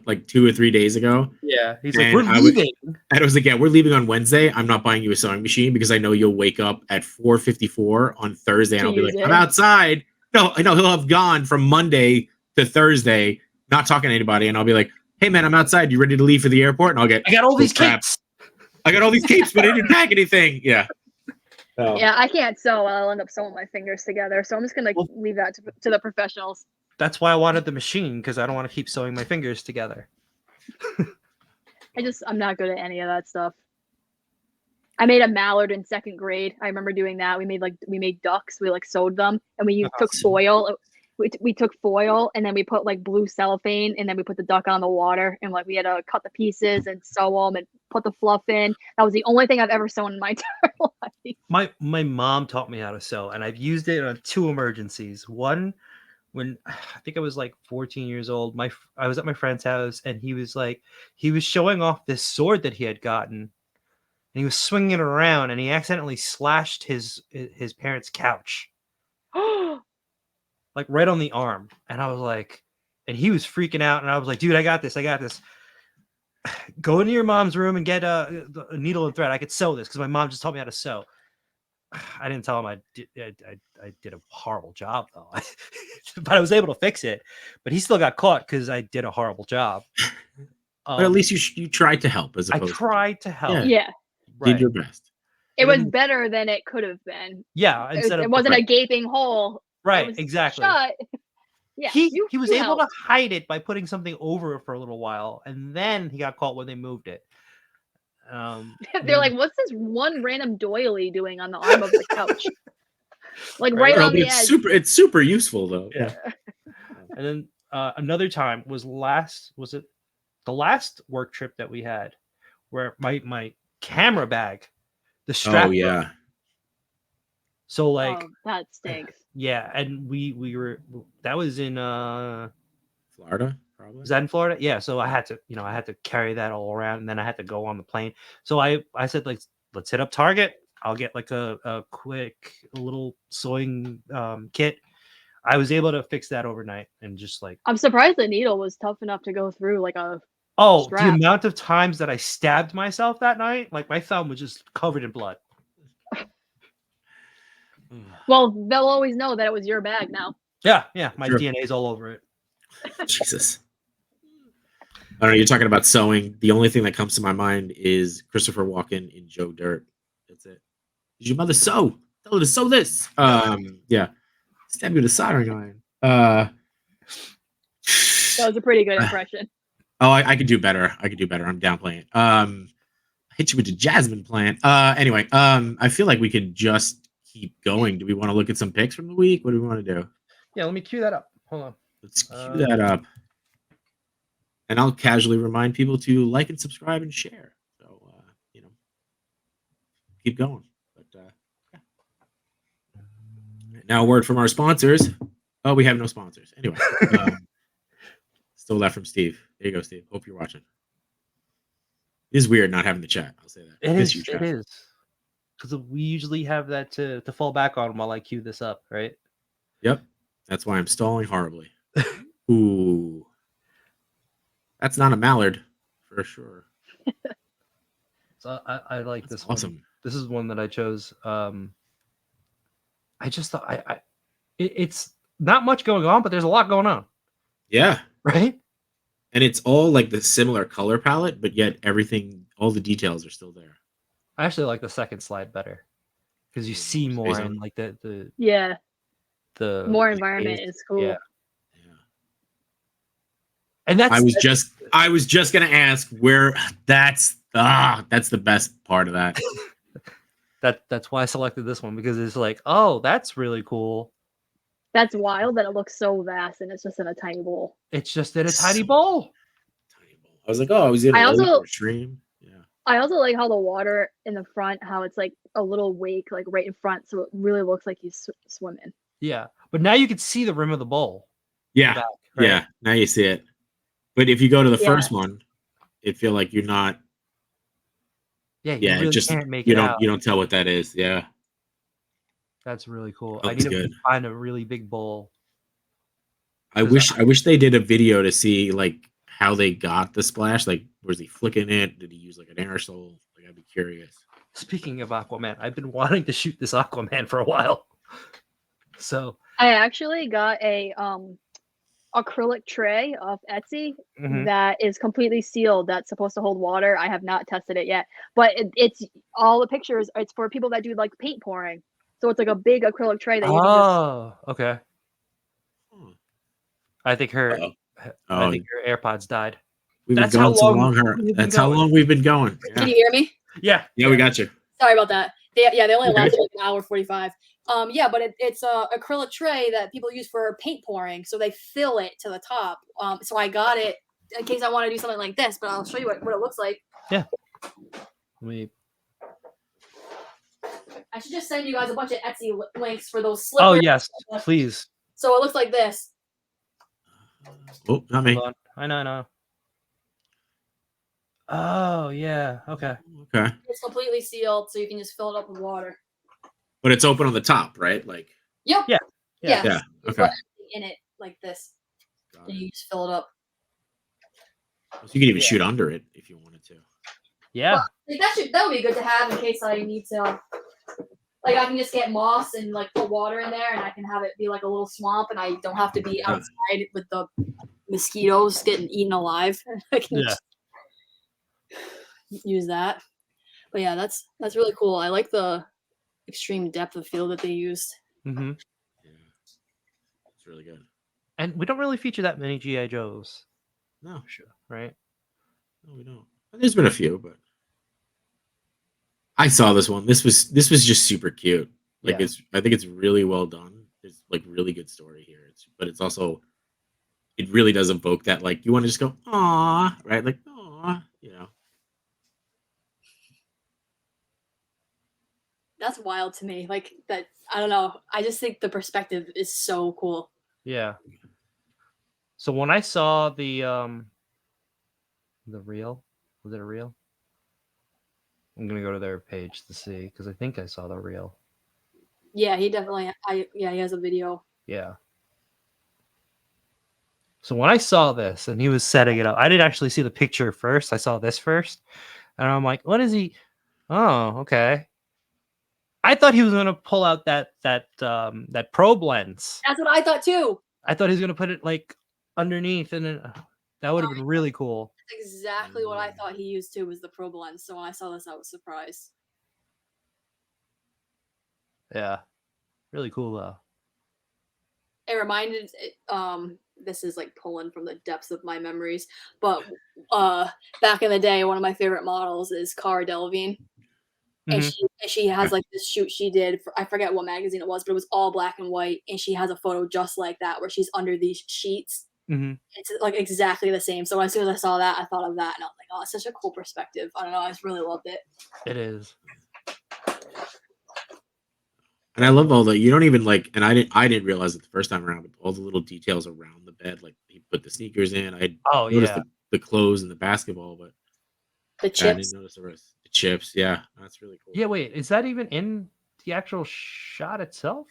like 2 or 3 days ago. Yeah, he's like, And we're leaving. And I was like, yeah, we're leaving on Wednesday. I'm not buying you a sewing machine because I know you'll wake up at 4:54 on Thursday, and To I'll be use like, it. I'm outside. No, I know he'll have gone from Monday to Thursday, not talking to anybody, and I'll be like, hey man, I'm outside. You ready to leave for the airport? And I'll get, I got all oh, these crap. capes. I got all these capes, but I didn't pack anything. Yeah. Oh. Yeah, I can't sew. I'll end up sewing my fingers together, so I'm just gonna Well- leave that to the professionals. That's why I wanted the machine, because I don't want to keep sewing my fingers together. I'm not good at any of that stuff. I made a mallard in 2nd grade. I remember doing that. We made ducks. We like sewed them, and we took foil. We took foil, and then we put like blue cellophane, and then we put the duck on the water, and like we had to cut the pieces and sew them and put the fluff in. That was the only thing I've ever sewn in my entire life. My mom taught me how to sew, and I've used it on 2 emergencies. One, when I think I was like 14 years old, I was at my friend's house, and he was showing off this sword that he had gotten, and he was swinging it around, and he accidentally slashed his parents' couch, like right on the arm. And I was like, and he was freaking out, and I was like, dude, I got this. Go into your mom's room and get a needle and thread. I could sew this because my mom just taught me how to sew. I didn't tell him I did a horrible job though, but I was able to fix it. But he still got caught because I did a horrible job. But at least you tried to help, as I opposed tried to help. Yeah, did Right. your best. it And was then- better than it could have been. Yeah, instead It of wasn't a gaping hole. It right, was exactly. Shut. Yeah, He was you able to helped. hide it by putting something over it for a little while, and then he got caught when they moved it. They're like, what's this one random doily doing on the arm of the couch? Like Right. right No, on but the edge. it's super useful though. Yeah. And then another time was it the last work trip that we had, where my camera bag, the strap. Oh yeah. So like, Oh, that stinks. yeah, and we were, that was in Florida, probably. was that in Florida? Yeah. So I had to carry that all around, and then I had to go on the plane. So I said, like, let's hit up Target. I'll get like a quick little sewing kit. I was able to fix that overnight, and just like, I'm surprised the needle was tough enough to go through like a oh, strap. the amount of times that I stabbed myself that night, like my thumb was just covered in blood. Well, they'll always know that it was your bag now. Yeah, my Sure. DNA's all over it. Jesus. I don't know. You're talking about sewing. The only thing that comes to my mind is Christopher Walken in Joe Dirt. That's it. Did your mother sew? Tell her to sew this. Yeah. Stab you with a soldering iron. That was a pretty good impression. Oh, I could do better. I'm downplaying it. I hit you with the jasmine plant. Anyway, I feel like we could just keep going. Do we want to look at some picks from the week? What do we want to do? Yeah, let me cue that up. Hold on. Let's cue that up. And I'll casually remind people to like and subscribe and share. So, keep going. But yeah. Now, a word from our sponsors. Oh, we have no sponsors. Anyway, stole that from Steve. There you go, Steve. Hope you're watching. It is weird not having the chat. I'll say that. It Miss is. you, chat. It is. Because we usually have that to fall back on while I cue this up, right? Yep. That's why I'm stalling horribly. Ooh. That's not a mallard for sure. So I like That's this awesome. one. This is one that I chose. I just thought it's not much going on, but there's a lot going on, Yeah. right? And it's all like the similar color palette, but yet everything, all the details are still there. I actually like the second slide better because you Yeah, see more more space on in it. like the Yeah, the more the environment space. is cool. Yeah, Yeah. and I was just gonna ask where that's the best part of that. that's why I selected this one because it's like, oh, that's really cool. That's wild that it looks so vast and it's just in a tiny bowl. It's just in a tiny So bowl. tiny bowl. I was like, oh, I was in a I lake also or a stream. Yeah. I also like how the water in the front, how it's like a little wake, like right in front, so it really looks like he's swimming. Yeah, but now you can see the rim of the bowl. Yeah. Back, right? Yeah. Now you see it. But if you go to the Yeah. first one, it feel like you're not. Yeah, you Yeah, it really just can't make you it don't out. you don't tell what that is. Yeah. That's really cool. That I looks need to good. find a really big bowl. I 'Cause wish they did a video to see like how they got the splash. Like, was he flicking it? Did he use like an aerosol? Like, I'd be curious. Speaking of Aquaman, I've been wanting to shoot this Aquaman for a while. So I actually got a acrylic tray off Etsy Mhm. that is completely sealed. That's supposed to hold water. I have not tested it yet, but it's all the pictures. It's for people that do like paint pouring. So it's like a big acrylic tray that you can just. Oh, okay. Hmm. I think her Uh-oh. I Oh, think her AirPods died. we've been That's how going so long. we've been That's how going. long we've been going. Can Yeah. you hear me? Yeah. Yeah, we got you. Sorry about that. They only Okay. lasted like an hour 45. Yeah, but it's a acrylic tray that people use for paint pouring, so they fill it to the top. So I got it in case I want to do something like this, but I'll show you what it looks like. Let me I should just send you guys a bunch of Etsy links for those slippers. Oh yes, please. So it looks like this. Oh, not me. Hold on. I know. Oh yeah. Okay. Okay, It's completely sealed, so you can just fill it up with water. but it's open on the top, right? Like, Yep. Yeah. Yeah. yeah. You Okay. put everything in it like this, Got and it. you just fill it up. So you could even Yeah. shoot under it if you wanted to. Yeah. Like that would be good to have in case I need to. Like I can just get moss and like put water in there, and I can have it be like a little swamp, and I don't have to be Yeah. outside with the mosquitoes getting eaten alive. I can Yeah. just use that. But yeah, that's really cool. I like the extreme depth of field that they used. Mm-hmm. Yeah, it's really good. And we don't really feature that many GI Joes, No, sure, right? no, we don't. There's been a few, but I saw this one. This was just super cute. Like, Yeah. I think it's really well done. There's like really good story here. But it's also, it really does evoke that, like, you want to just go, aw, right? Like, aw, you know. That's wild to me. Like that, I don't know. I just think the perspective is so cool. Yeah. So when I saw the reel, was it a reel? I'm gonna go to their page to see because I think I saw the reel. Yeah, he definitely. He has a video. Yeah. So when I saw this and he was setting it up, I didn't actually see the picture first. I saw this first, and I'm like, "What is he? Oh, okay." I thought he was gonna pull out that probe lens. That's what I thought too. I thought he was gonna put it like underneath, and then, that would have been really cool. That's exactly what I thought he used too, was the probe lens. So when I saw this, I was surprised. Yeah, really cool though. It reminded this is like pulling from the depths of my memories, but back in the day, one of my favorite models is Cara Delevingne. And she has like this shoot she did for, I forget what magazine it was, but it was all black and white, and she has a photo just like that where she's under these sheets. It's like exactly the same. So as soon as I saw that, I thought of that, and I was like, oh, it's such a cool perspective. I don't know, I just really loved it. It is. And I love all the, you don't even like, and I didn't realize it the first time around, but all the little details around the bed, like he put the sneakers in. I noticed the clothes and the basketball, but the chips. I didn't notice the rest. The chips, yeah, that's really cool. Yeah, wait, is that even in the actual shot itself?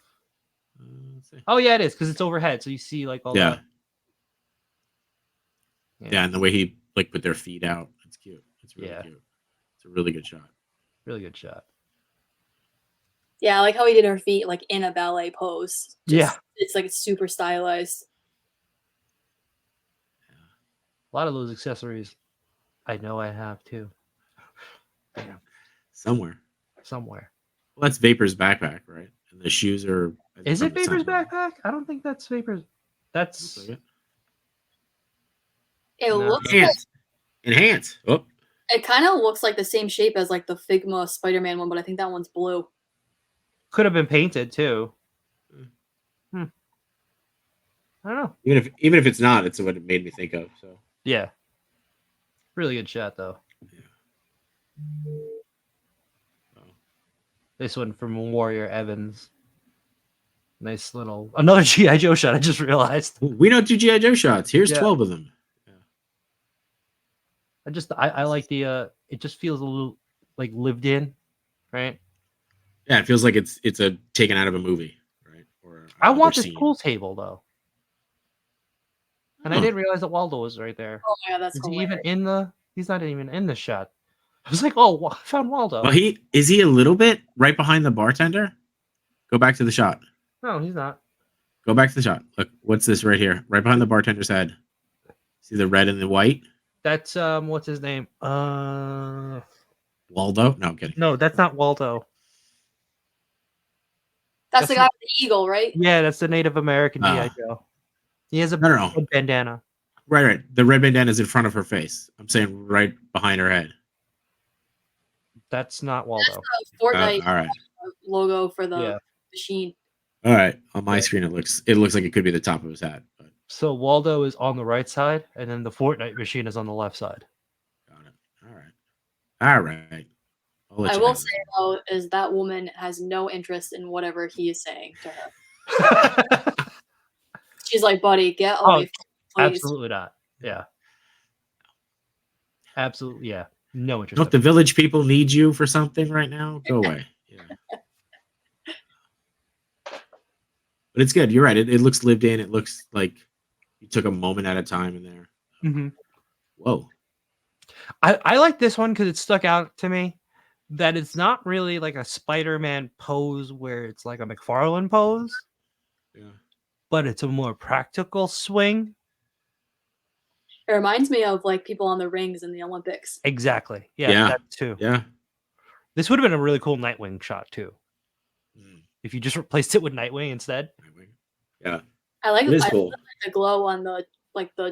Let's see. Oh yeah, it is because it's overhead, so you see like all Yeah. that. Yeah, and the way he like put their feet out, it's cute. It's really cute. It's a really good shot. Really good shot. Yeah, I like how he did her feet like in a ballet pose. It's like super stylized. A lot of those accessories I know I have too. Yeah. somewhere. somewhere. Well, that's Vapor's backpack, right? And the shoes are. Is from it the Vapor's Sentinel. backpack? I don't think that's Vapor's. That's Looks like it. It No. looks like Enhance. Enhance. Oh, it kind of looks like the same shape as like the Figma Spider-Man one, but I think that one's blue. could have been painted too. I don't know. even if it's not, it's what it made me think of. So Yeah. Really good shot though. Oh. This one from Warrior Evans. Nice little another G.I. Joe shot. I just realized. we don't do GI Joe shots. Here's Yeah. 12 of them. I like the it just feels a little like lived in, right? Yeah, it feels like it's a taken out of a movie, right? Or I want another this scene. pool table though. And I Huh. didn't realize that Waldo was right there. Oh my god, that's Is he hilarious. even in the he's not even in the shot. I was like, oh, I found Waldo. Well, is he a little bit right behind the bartender? Go back to the shot. No, he's not. Go back to the shot. Look, what's this right here? Right behind the bartender's head. See the red and the white? That's what's his name? Waldo? No, I'm kidding. No, that's not Waldo. That's the That's guy with the eagle, right? Yeah, that's the Native American G.I. Ah. Joe. He has a No, no, no. red bandana. Right. The red bandana is in front of her face. I'm saying right behind her head. That's not Waldo. That's the Fortnite All right. logo for the Yeah. machine. All right. On my screen, it looks like it could be the top of his hat. But So Waldo is on the right side, and then the Fortnite machine is on the left side. got it. All right. I'll let I you will have say it. though, is that woman has no interest in whatever he is saying to her. She's like, buddy, get Oh, away from me, please. Absolutely not. Yeah. Absolutely. Yeah. No interest. Don't the village people need you for something right now? Go away. Yeah. But it's good. You're right. It looks lived in. It looks like you took a moment at a time in there. Mhm. Whoa. I like this one because it stuck out to me that it's not really like a Spider-Man pose where it's like a McFarlane pose, Yeah. but it's a more practical swing. It reminds me of like people on the rings in the Olympics. Exactly. Yeah. Yeah. That too. Yeah. This would have been a really cool Nightwing shot too. Mm. If you just replaced it with Nightwing instead. Yeah. I like It is I cool. like the glow on the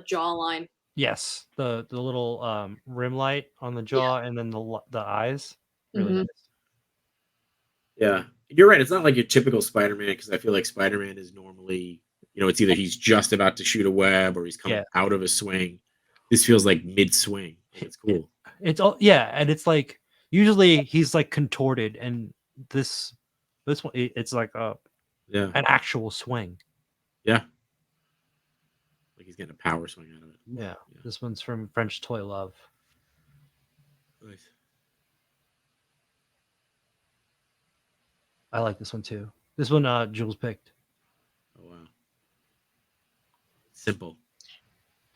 jawline. Yes, the little rim light on the jaw and then the eyes. Really Mhm. nice. Yeah. You're right. It's not like your typical Spider-Man because I feel like Spider-Man is normally, it's either he's just about to shoot a web or he's coming Yeah. out of a swing. This feels like mid-swing. It's cool. It's all and it's like usually he's like contorted, and this one it's like Yeah. an actual swing. Yeah. Like he's getting a power swing out of it. Yeah. This one's from French Toy Love. Nice. I like this one too. This one Jules picked. Oh wow. Simple.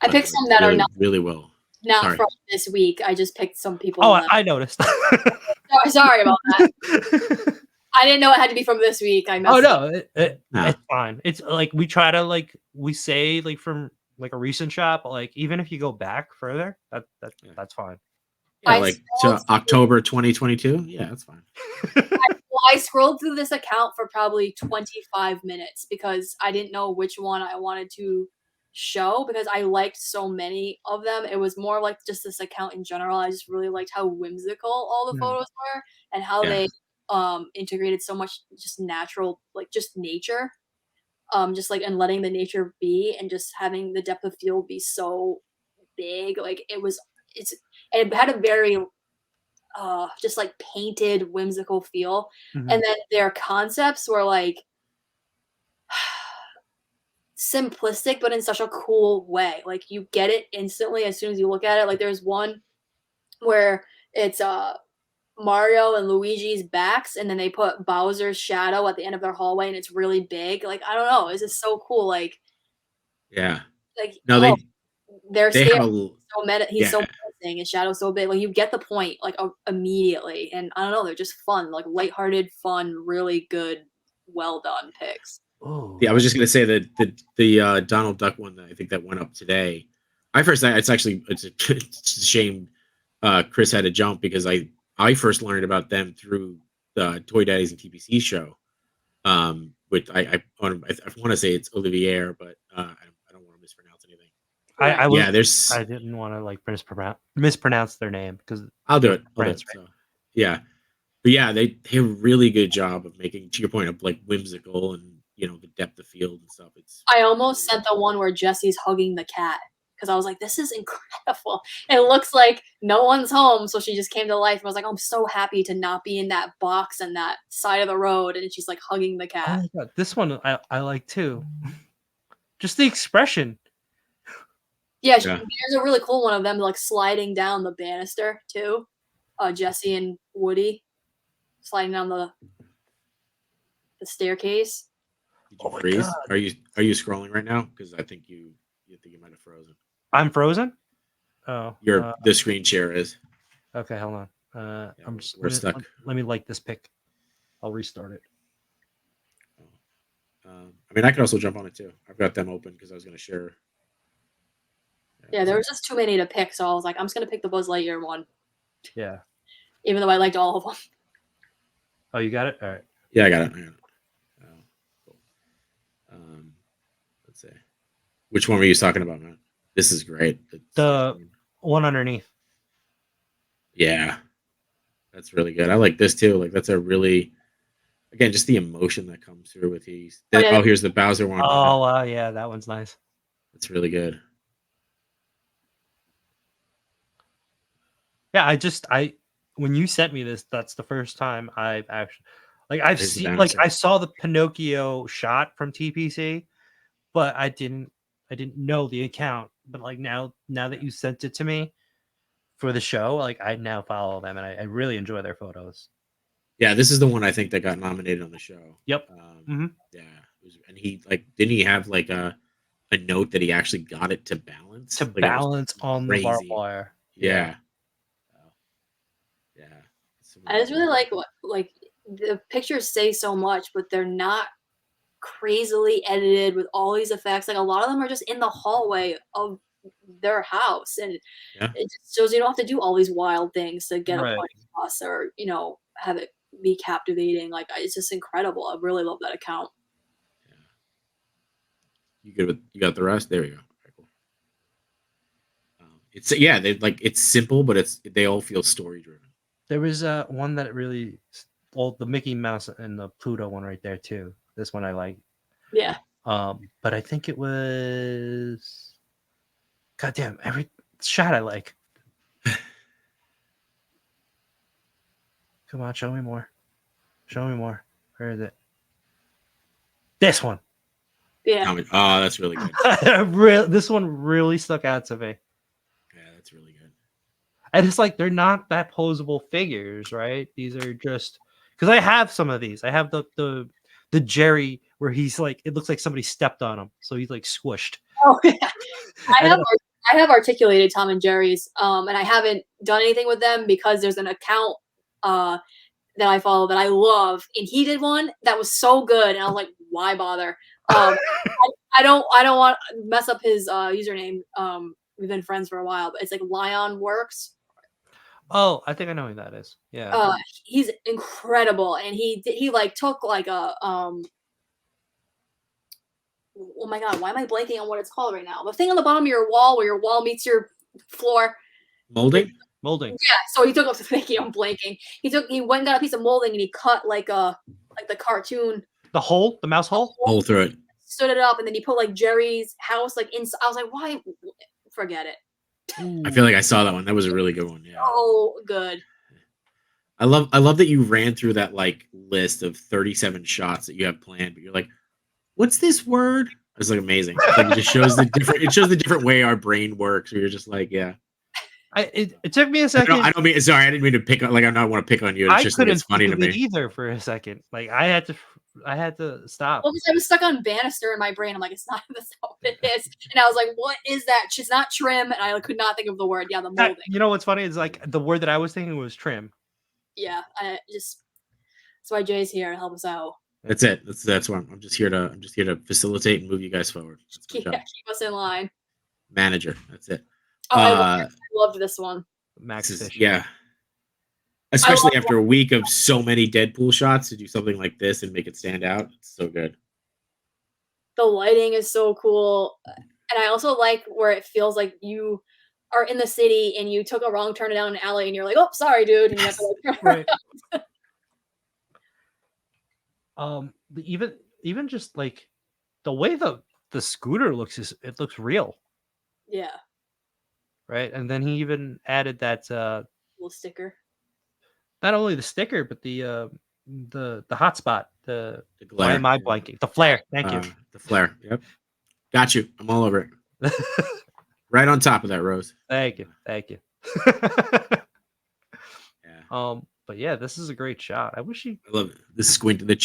I but picked some that really, are not really well. Sorry. from this week. I just picked some people. Oh, that- I noticed. Sorry about that. I didn't know it had to be from this week. I messed Oh up. no, Nah. it's fine. It's like we try to we say from like a recent shot, but like even if you go back further, that's fine. Yeah, I like scrolled to through- October 2022. Yeah, that's fine. I scrolled through this account for probably 25 minutes because I didn't know which one I wanted to show because I liked so many of them. It was more like just this account in general. I just really liked how whimsical all the Mm. photos were and how Yeah. they integrated so much just natural, like just nature. Just like and letting the nature be and just having the depth of field be so big. Like it had a very just like painted whimsical feel. Mhm. And then their concepts were like simplistic but in such a cool way. Like you get it instantly as soon as you look at it. Like there's one where it's Mario and Luigi's backs and then they put Bowser's shadow at the end of their hallway and it's really big. Like I don't know, it's just so cool. Like Yeah. no, No, they're they scared. have a So he's so yeah. menacing, his shadow's so big. Like you get the point like immediately. And I don't know, they're just fun, like lighthearted, fun, really good, well done pics. Oh, Yeah, I was just gonna say that the Donald Duck one that I think that went up today. It's a shame Chris had to jump because I I first learned about them through the Toy Daddies and TPC show. With I want to say it's Olivier, but I don't want to mispronounce anything. I there's. I didn't want to like mispronounce their name because I'll do it. France, So, yeah, but yeah, they have a really good job of making, to your point, of like whimsical and the depth of field and stuff. I almost sent the one where Jesse's hugging the cat because I was like, this is incredible. It looks like no one's home, so she just came to life. I was like, I'm so happy to not be in that box and that side of the road, and she's like hugging the Oh cat. my God, this one I like too. Just the expression. Yeah, there's a really cool one of them like sliding down the banister too. Jesse and Woody sliding down the staircase. Did you freeze? God. Are you scrolling right now? Because I think you might have frozen. I'm frozen. Oh, the screen share is. Okay, hold on. We're stuck. Let me like this pic. I'll restart it. I mean, I can also jump on it too. I've got them open because I was going to share. Yeah, there was just too many to pick, so I was like, I'm just going to pick the Buzz Lightyear one. Yeah. Even though I liked all of them. Oh, you got it? All right. Yeah, I got it. Cool. Let's see. Which one were you talking about, Matt? This is great. The one underneath. Yeah. That's really good. I like this too. Like that's a really, again, just the emotion that comes through with these. Oh, here's the Bowser one. Oh, wow. Yeah, that one's nice. That's really good. Yeah, when you sent me this, that's the first time I've actually I saw the Pinocchio shot from TPC, but I didn't know the account. But like now that you sent it to me for the show, like I now follow them and I really enjoy their photos. Yeah, this is the one I think that got nominated on the show. Yep. Yeah, and he didn't he have like a note that he actually got it to balance On the barbed wire. Yeah. I just really like the pictures say so much, but they're not crazily edited with all these effects. Like a lot of them are just in the hallway of their house, and it just shows you don't have to do all these wild things to get a point across or have it be captivating. Like it's just incredible. I really love that account. Yeah. You got the rest? There we go. Okay, cool. It's simple, but they all feel story driven. There was one that really, the Mickey Mouse and the Pluto one right there too. This one I like. Yeah. But I think it was. Goddamn, every shot I like. Come on, show me more. Show me more. Where is it? This one. Yeah. Oh, that's really good. This one really stuck out to me. Yeah, that's really good. And it's like they're not that posable figures, right? These are just because I have some of these. I have the Jerry where he's like it looks like somebody stepped on him, so he's like squished. Oh yeah. I have articulated Tom and Jerry's, and I haven't done anything with them because there's an account that I follow that I love, and he did one that was so good, and I was like, why bother? I don't want to mess up his username. We've been friends for a while, but it's like Lion Works. Oh, I think I know who that is. Yeah. He's incredible, and he like took like a oh my god, why am I blanking on what it's called right now? The thing on the bottom of your wall where your wall meets your floor. Molding. Yeah. So he took up I'm blanking. He went and got a piece of molding and he cut like the cartoon. The mouse hole. Hole through it. Stood it up, and then he put like Jerry's house like inside. I was like, why? Forget it. I feel like I saw that one. That was a really good one. Yeah. Oh, good. I love that you ran through that like list of 37 shots that you have planned, but you're like, what's this word? It's like amazing. It's like it just shows the different way our brain works. Where you're just like, yeah. It took me a second. I didn't mean to pick on. Like I don't want to pick on you. It's just couldn't it's funny to me either for a second. Like I had to stop. Well, because I was stuck on banister in my brain. I'm like, it's not that's not what it is. And I was like, what is that? She's not trim, and I could not think of the word. Yeah, the molding. You know what's funny is like the word that I was thinking was trim. Yeah, that's why Jay's here to help us out. That's it. That's why I'm just here to facilitate and move you guys forward. Keep us in line. Manager. That's it. Oh, I loved this one. Max Fish. Yeah. Especially after a week of so many Deadpool shots, to do something like this and make it stand out. It's so good. The lighting is so cool. And I also like where it feels like you are in the city and you took a wrong turn down an alley and you're like, oh, sorry, dude. And you have to like, Right. Even just like the way the scooter looks it looks real, yeah, right? And then he even added that little sticker. not only the sticker but the hotspot, The why glare. am I blanking? The flare. Thank you. The flare. Yep. Got you. I'm all over it. Right on top of that, Rose. Thank you. Thank you. Yeah. But yeah, this is a great shot. I wish he. I love it. The squint, the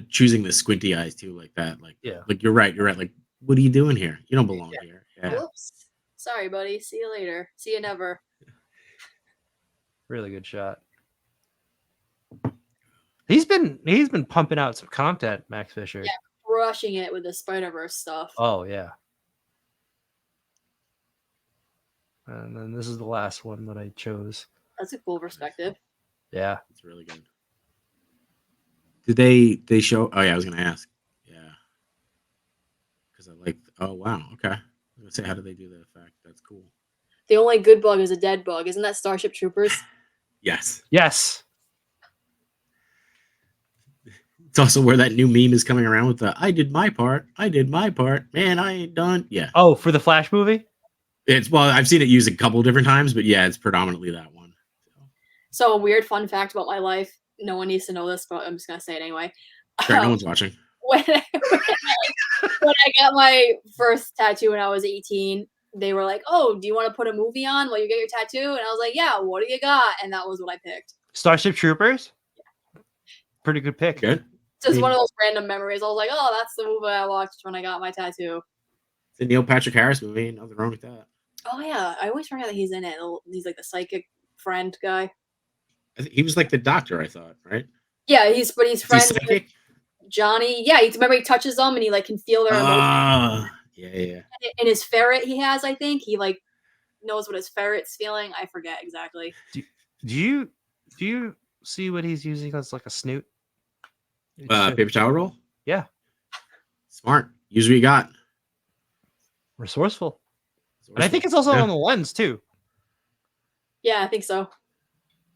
choosing the squinty eyes too, like that. Like, Yeah. like you're right. You're right. Like, what are you doing here? You don't belong here. Yeah. Whoops. Sorry, buddy. See you later. See you never. Really good shot. He's been pumping out some content, Max Fisher. Yeah, crushing it with the Spider-Verse stuff. Oh yeah. And then this is the last one that I chose. That's a cool perspective. Yeah. It's really good. Did they show? Oh yeah, I was gonna ask. Yeah. Because I like. Oh wow. Okay. I was gonna say, how do they do the effect? That's cool. The only good bug is a dead bug. Isn't that Starship Troopers? Yes. Yes. It's also where that new meme is coming around with the "I did my part. I did my part. Man, I ain't done." Yeah. Oh, for the Flash movie? Well, I've seen it used a couple different times, but yeah, it's predominantly that one. So a weird fun fact about my life. No one needs to know this, but I'm just gonna say it anyway. Sure, no one's watching. When I got my first tattoo when I was 18, they were like, "Oh, do you want to put a movie on while you get your tattoo?" And I was like, "Yeah, what do you got?" And that was what I picked. Starship Troopers? Pretty good pick. Good. Just one of those random memories. I was like, "Oh, that's the movie I watched when I got my tattoo." It's a Neil Patrick Harris movie. Nothing wrong with that. Oh yeah, I always forget that he's in it. He's like the psychic friend guy. He was like the doctor, I thought, right? Yeah, he's friends with psychic? Johnny. Yeah, remember he touches them and he like can feel their emotions. Yeah. And his ferret he has, I think he like knows what his ferret's feeling. I forget exactly. Do you see what he's using as like a snoot? Paper towel roll? Yeah. Smart. Use what you got. Resourceful. And I think it's also on the lens too. Yeah, I think so.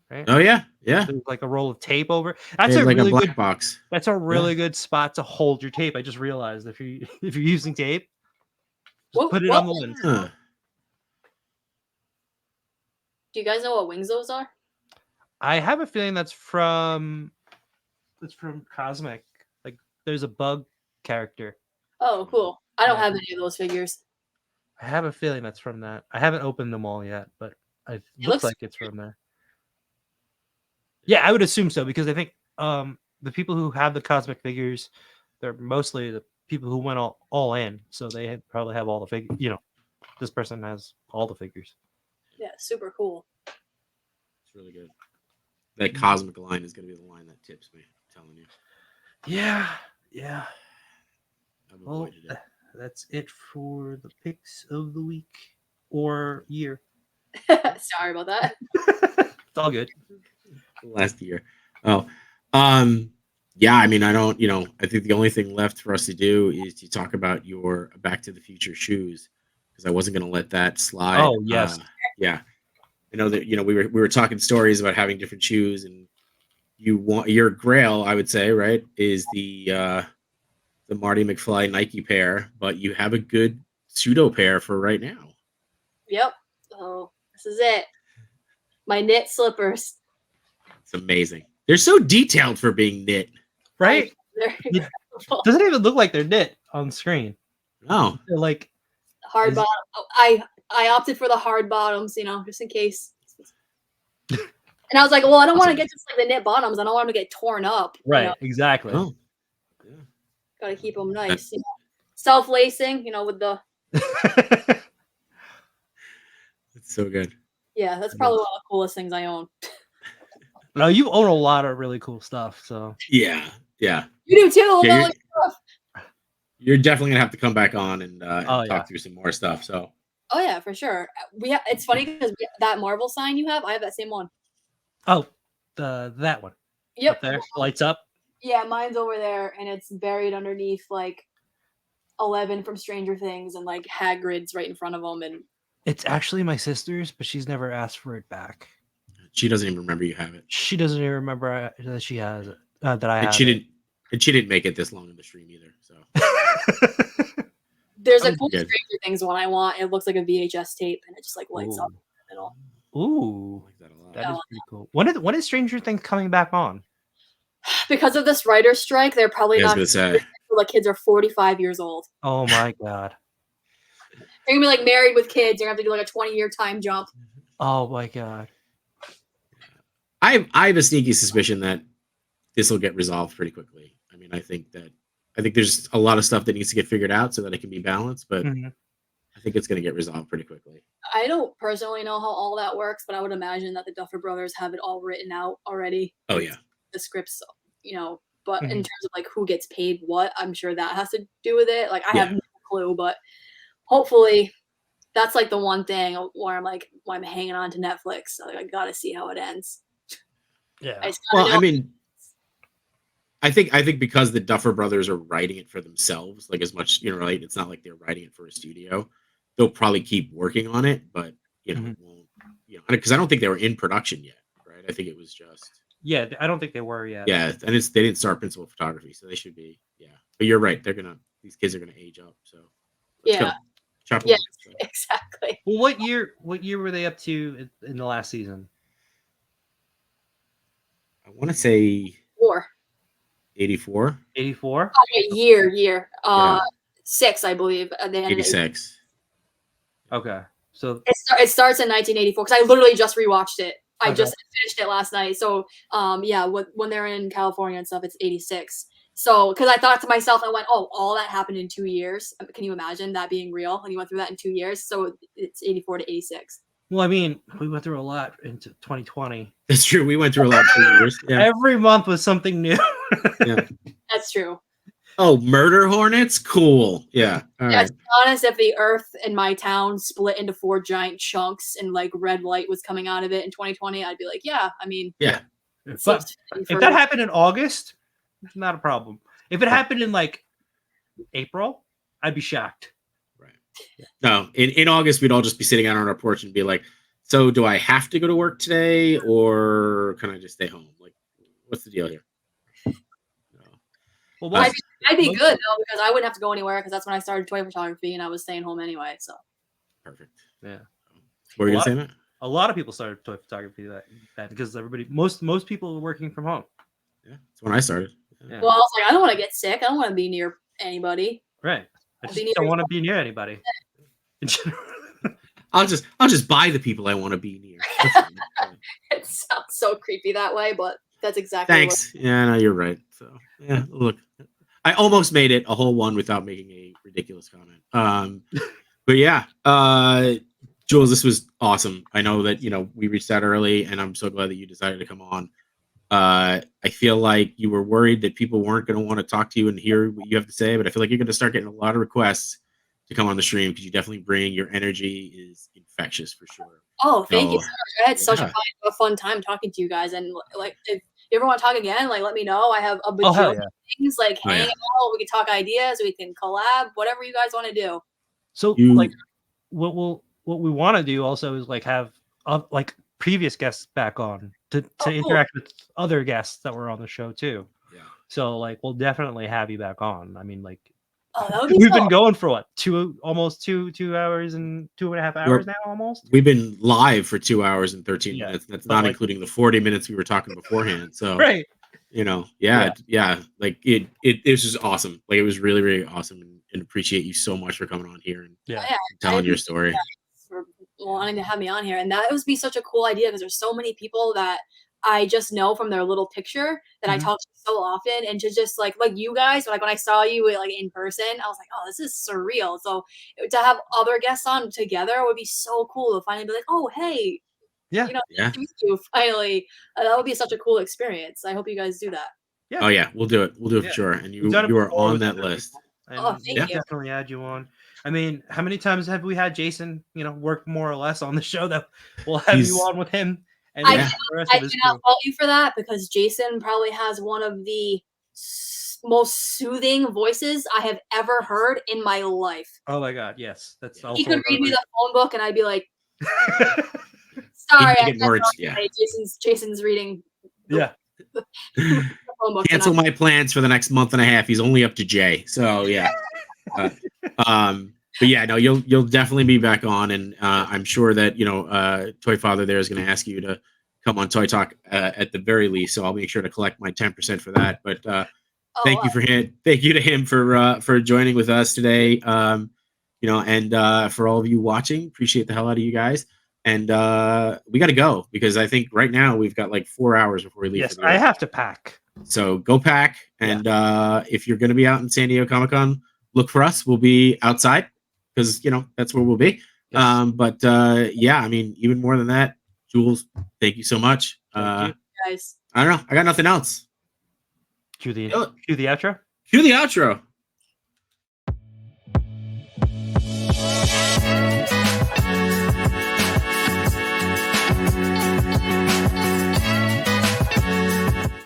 Right? Oh yeah. There's like a roll of tape over. That's like really a black good box. That's a really good spot to hold your tape. I just realized if you're using tape, just put it on the lens. Huh. Do you guys know what wings those are? I have a feeling that's from Cosmic. Like there's a bug character. Oh, cool. I don't have any of those figures. I have a feeling that's from that. I haven't opened them all yet, but it looks like it's from there. Yeah, I would assume so because I think the people who have the Cosmic figures, they're mostly the people who went all in, so they probably have all the figures. You know, this person has all the figures. Yeah, super cool. It's really good. That Cosmic line is going to be the line that tips me. I'm telling you. Yeah. Well, that's it for the picks of the week or year. Sorry about that. It's all good. Last year. Yeah, I mean, I think the only thing left for us to do is to talk about your Back to the Future shoes, because I wasn't going to let that slide. Oh, yes. Yeah. I know that, we were talking stories about having different shoes, and your grail, I would say, right, is the Marty McFly Nike pair, but you have a good pseudo pair for right now. Yep. So this is it. My knit slippers. It's amazing. They're so detailed for being knit. Right? They're incredible. Doesn't even look like they're knit on screen. No. They're like Hard bottom. Oh, I opted for the hard bottoms, just in case. And I was like, well, I don't want to get just like the knit bottoms. I don't want them to get torn up. right, exactly. Oh. Yeah. Got to keep them nice. Self-lacing, with the. It's so good. Yeah, that's probably one of the coolest things I own. No, you own a lot of really cool stuff. So Yeah. You do too. Yeah, you're definitely gonna have to come back on and talk through some more stuff. So. Oh yeah, for sure. It's funny because that Marvel sign you have, I have that same one. Oh, that one. Yep. Up there, lights up. Yeah, mine's over there, and it's buried underneath like 11 from Stranger Things, and like Hagrid's right in front of them. And It's actually my sister's, but she's never asked for it back. She doesn't even remember you have it. She doesn't even remember that she has it. That I And have she it. didn't. And she didn't make it this long in the stream either. So there's a Sounds cool good. Stranger Things one I want. It looks like a VHS tape, and it just like lights up in the middle. Ooh, I like that a lot. that is pretty cool. When is Stranger Things coming back on? Because of this writer's strike, they're probably Yeah, I not. was gonna say. Until the kids are 45 years old. Oh my god. They're gonna be like married with kids. They're gonna have to do like a 20-year time jump. Oh my god. I have a sneaky suspicion that this will get resolved pretty quickly. I mean, I think there's a lot of stuff that needs to get figured out so that it can be balanced, but Mhm. I think it's going to get resolved pretty quickly. I don't personally know how all that works, but I would imagine that the Duffer Brothers have it all written out already. Oh yeah, The scripts, But in Mhm. terms of like who gets paid what, I'm sure that has to do with it. Like I have Yeah. no clue, but hopefully that's like the one thing where I'm like, when I'm hanging on to Netflix, like, I gotta see how it ends. Yeah. I just gotta well, know. I mean, I think because the Duffer Brothers are writing it for themselves, like as much, right? It's not like they're writing it for a studio. They'll probably keep working on it, but it won't, because I don't think they were in production yet, right? I think it was just. Yeah, I don't think they were yet. Yeah, and they didn't start principal photography, so they should be. Yeah, but you're right. These kids are gonna age up. So let's Yeah. go. Chop Yeah. them. Exactly. Well, what year were they up to in the last season? I want to say 4. 84, 84? Okay, year. Yeah. 6, I believe. And they ended 86. Okay. So It starts in 1984 because I literally just rewatched it. I Okay. just finished it last night. So, when they're in California and stuff, it's 86. So, because I thought to myself, I went, "Oh, all that happened in 2 years." Can you imagine that being real? And you went through that in 2 years. So it's 84 to 86. well, I mean, we went through a lot into 2020. That's true. We went through a lot of 2 years. Yeah. Every month was something new. Yeah. That's true. Oh, murder hornets? Cool. Yeah. All Yeah, right. to be honest, if the Earth in my town split into 4 giant chunks and like red light was coming out of it in 2020, I'd be like, yeah. I mean, Yeah. it But seems to be if for- that happened in August, not a problem. If it happened in like April, I'd be shocked. Right. No, in August we'd all just be sitting out on our porch and be like, "So, do I have to go to work today, or can I just stay home? Like, what's the deal here?" Well, Uh, I'd be good though because I wouldn't have to go anywhere because that's when I started toy photography and I was staying home anyway. So Perfect. yeah. What were you A gonna lot say, Matt? A lot of people started toy photography that because most people were working from home. Yeah, that's when I started. Yeah. well, I was like, I don't want to get sick. I don't want to be near anybody. Right. I I'll just be near don't want to be near anybody. In general. I'll just buy the people I want to be near. That's fine. Yeah. It sounds so creepy that way, but that's exactly Thanks. Yeah, no, you're right. So yeah, look, I almost made it a whole one without making a ridiculous comment. But yeah, Jules, this was awesome. I know that we reached out early, and I'm so glad that you decided to come on. I feel like you were worried that people weren't going to want to talk to you and hear what you have to say, but I feel like you're going to start getting a lot of requests to come on the stream because you definitely bring your energy is infectious for sure. Oh, thank you So, so much. I had such yeah. a fun time talking to you guys, and like if you ever want to talk again, like let me know. I have a Oh hell bajillion yeah! things like Oh, yeah. hang out. We can talk ideas. We can collab. Whatever you guys want to do. So You- like, what we want to do also is like have like previous guests back on to cool. interact with other guests that were on the show too. Yeah. So like we'll definitely have you back on. I mean, like Oh, that would be we've so. been going for what almost two hours and 2.5 hours now almost. We've been live for 2 hours and 13 Yeah, minutes. That's but not like- including the 40 minutes we were talking beforehand. So Right. yeah. Like it was just awesome. Like it was really, really awesome, and appreciate you so much for coming on here and Yeah. Yeah, telling your appreciate story. for wanting to have me on here, and that would be such a cool idea because there's so many people that I just know from their little picture that I Mhm. talk to so often, and to just like you guys, like when I saw you like in person, I was like, oh, this is surreal. So to have other guests on together would be so cool to finally be like, oh, hey, Yeah. Yeah. nice to meet you finally. That would be such a cool experience. I hope you guys do that. Oh yeah, we'll do it. We'll do it Yeah. for sure. And We've done it you are before on with that other list. people, and Oh, thank we'll you. definitely add you on. I mean, how many times have we had Jason, work more or less on the show that we'll have He's- you on with him? And I the Yeah. rest I of his cannot crew. fault you for that because Jason probably has one of the most soothing voices I have ever heard in my life. Oh my god, yes. That's He also He could read me another the phone book and I'd be like, reason. sorry, He'd I make it got more. nothing Yeah. today. Jason's reading Yeah. the phone book. Cancel tonight. my plans for the next month and a half. He's only up to J. So yeah. But yeah, no, you'll definitely be back on, and I'm sure that Toy Father there is going to ask you to come on Toy Talk at the very least. So I'll make sure to collect my 10% for that. But thank you to him for joining with us today. And for all of you watching, appreciate the hell out of you guys. And we got to go because I think right now we've got like 4 hours before we leave. Yes, for the I air. have to pack. So go pack, and if you're going to be out in San Diego Comic-Con, look for us. We'll be outside because that's where we'll be. Yes. But yeah, I mean, even more than that, Jules, thank you so much. Thank you. Guys. I don't know. I got nothing else. Cue the Do it. outro. Cue the outro.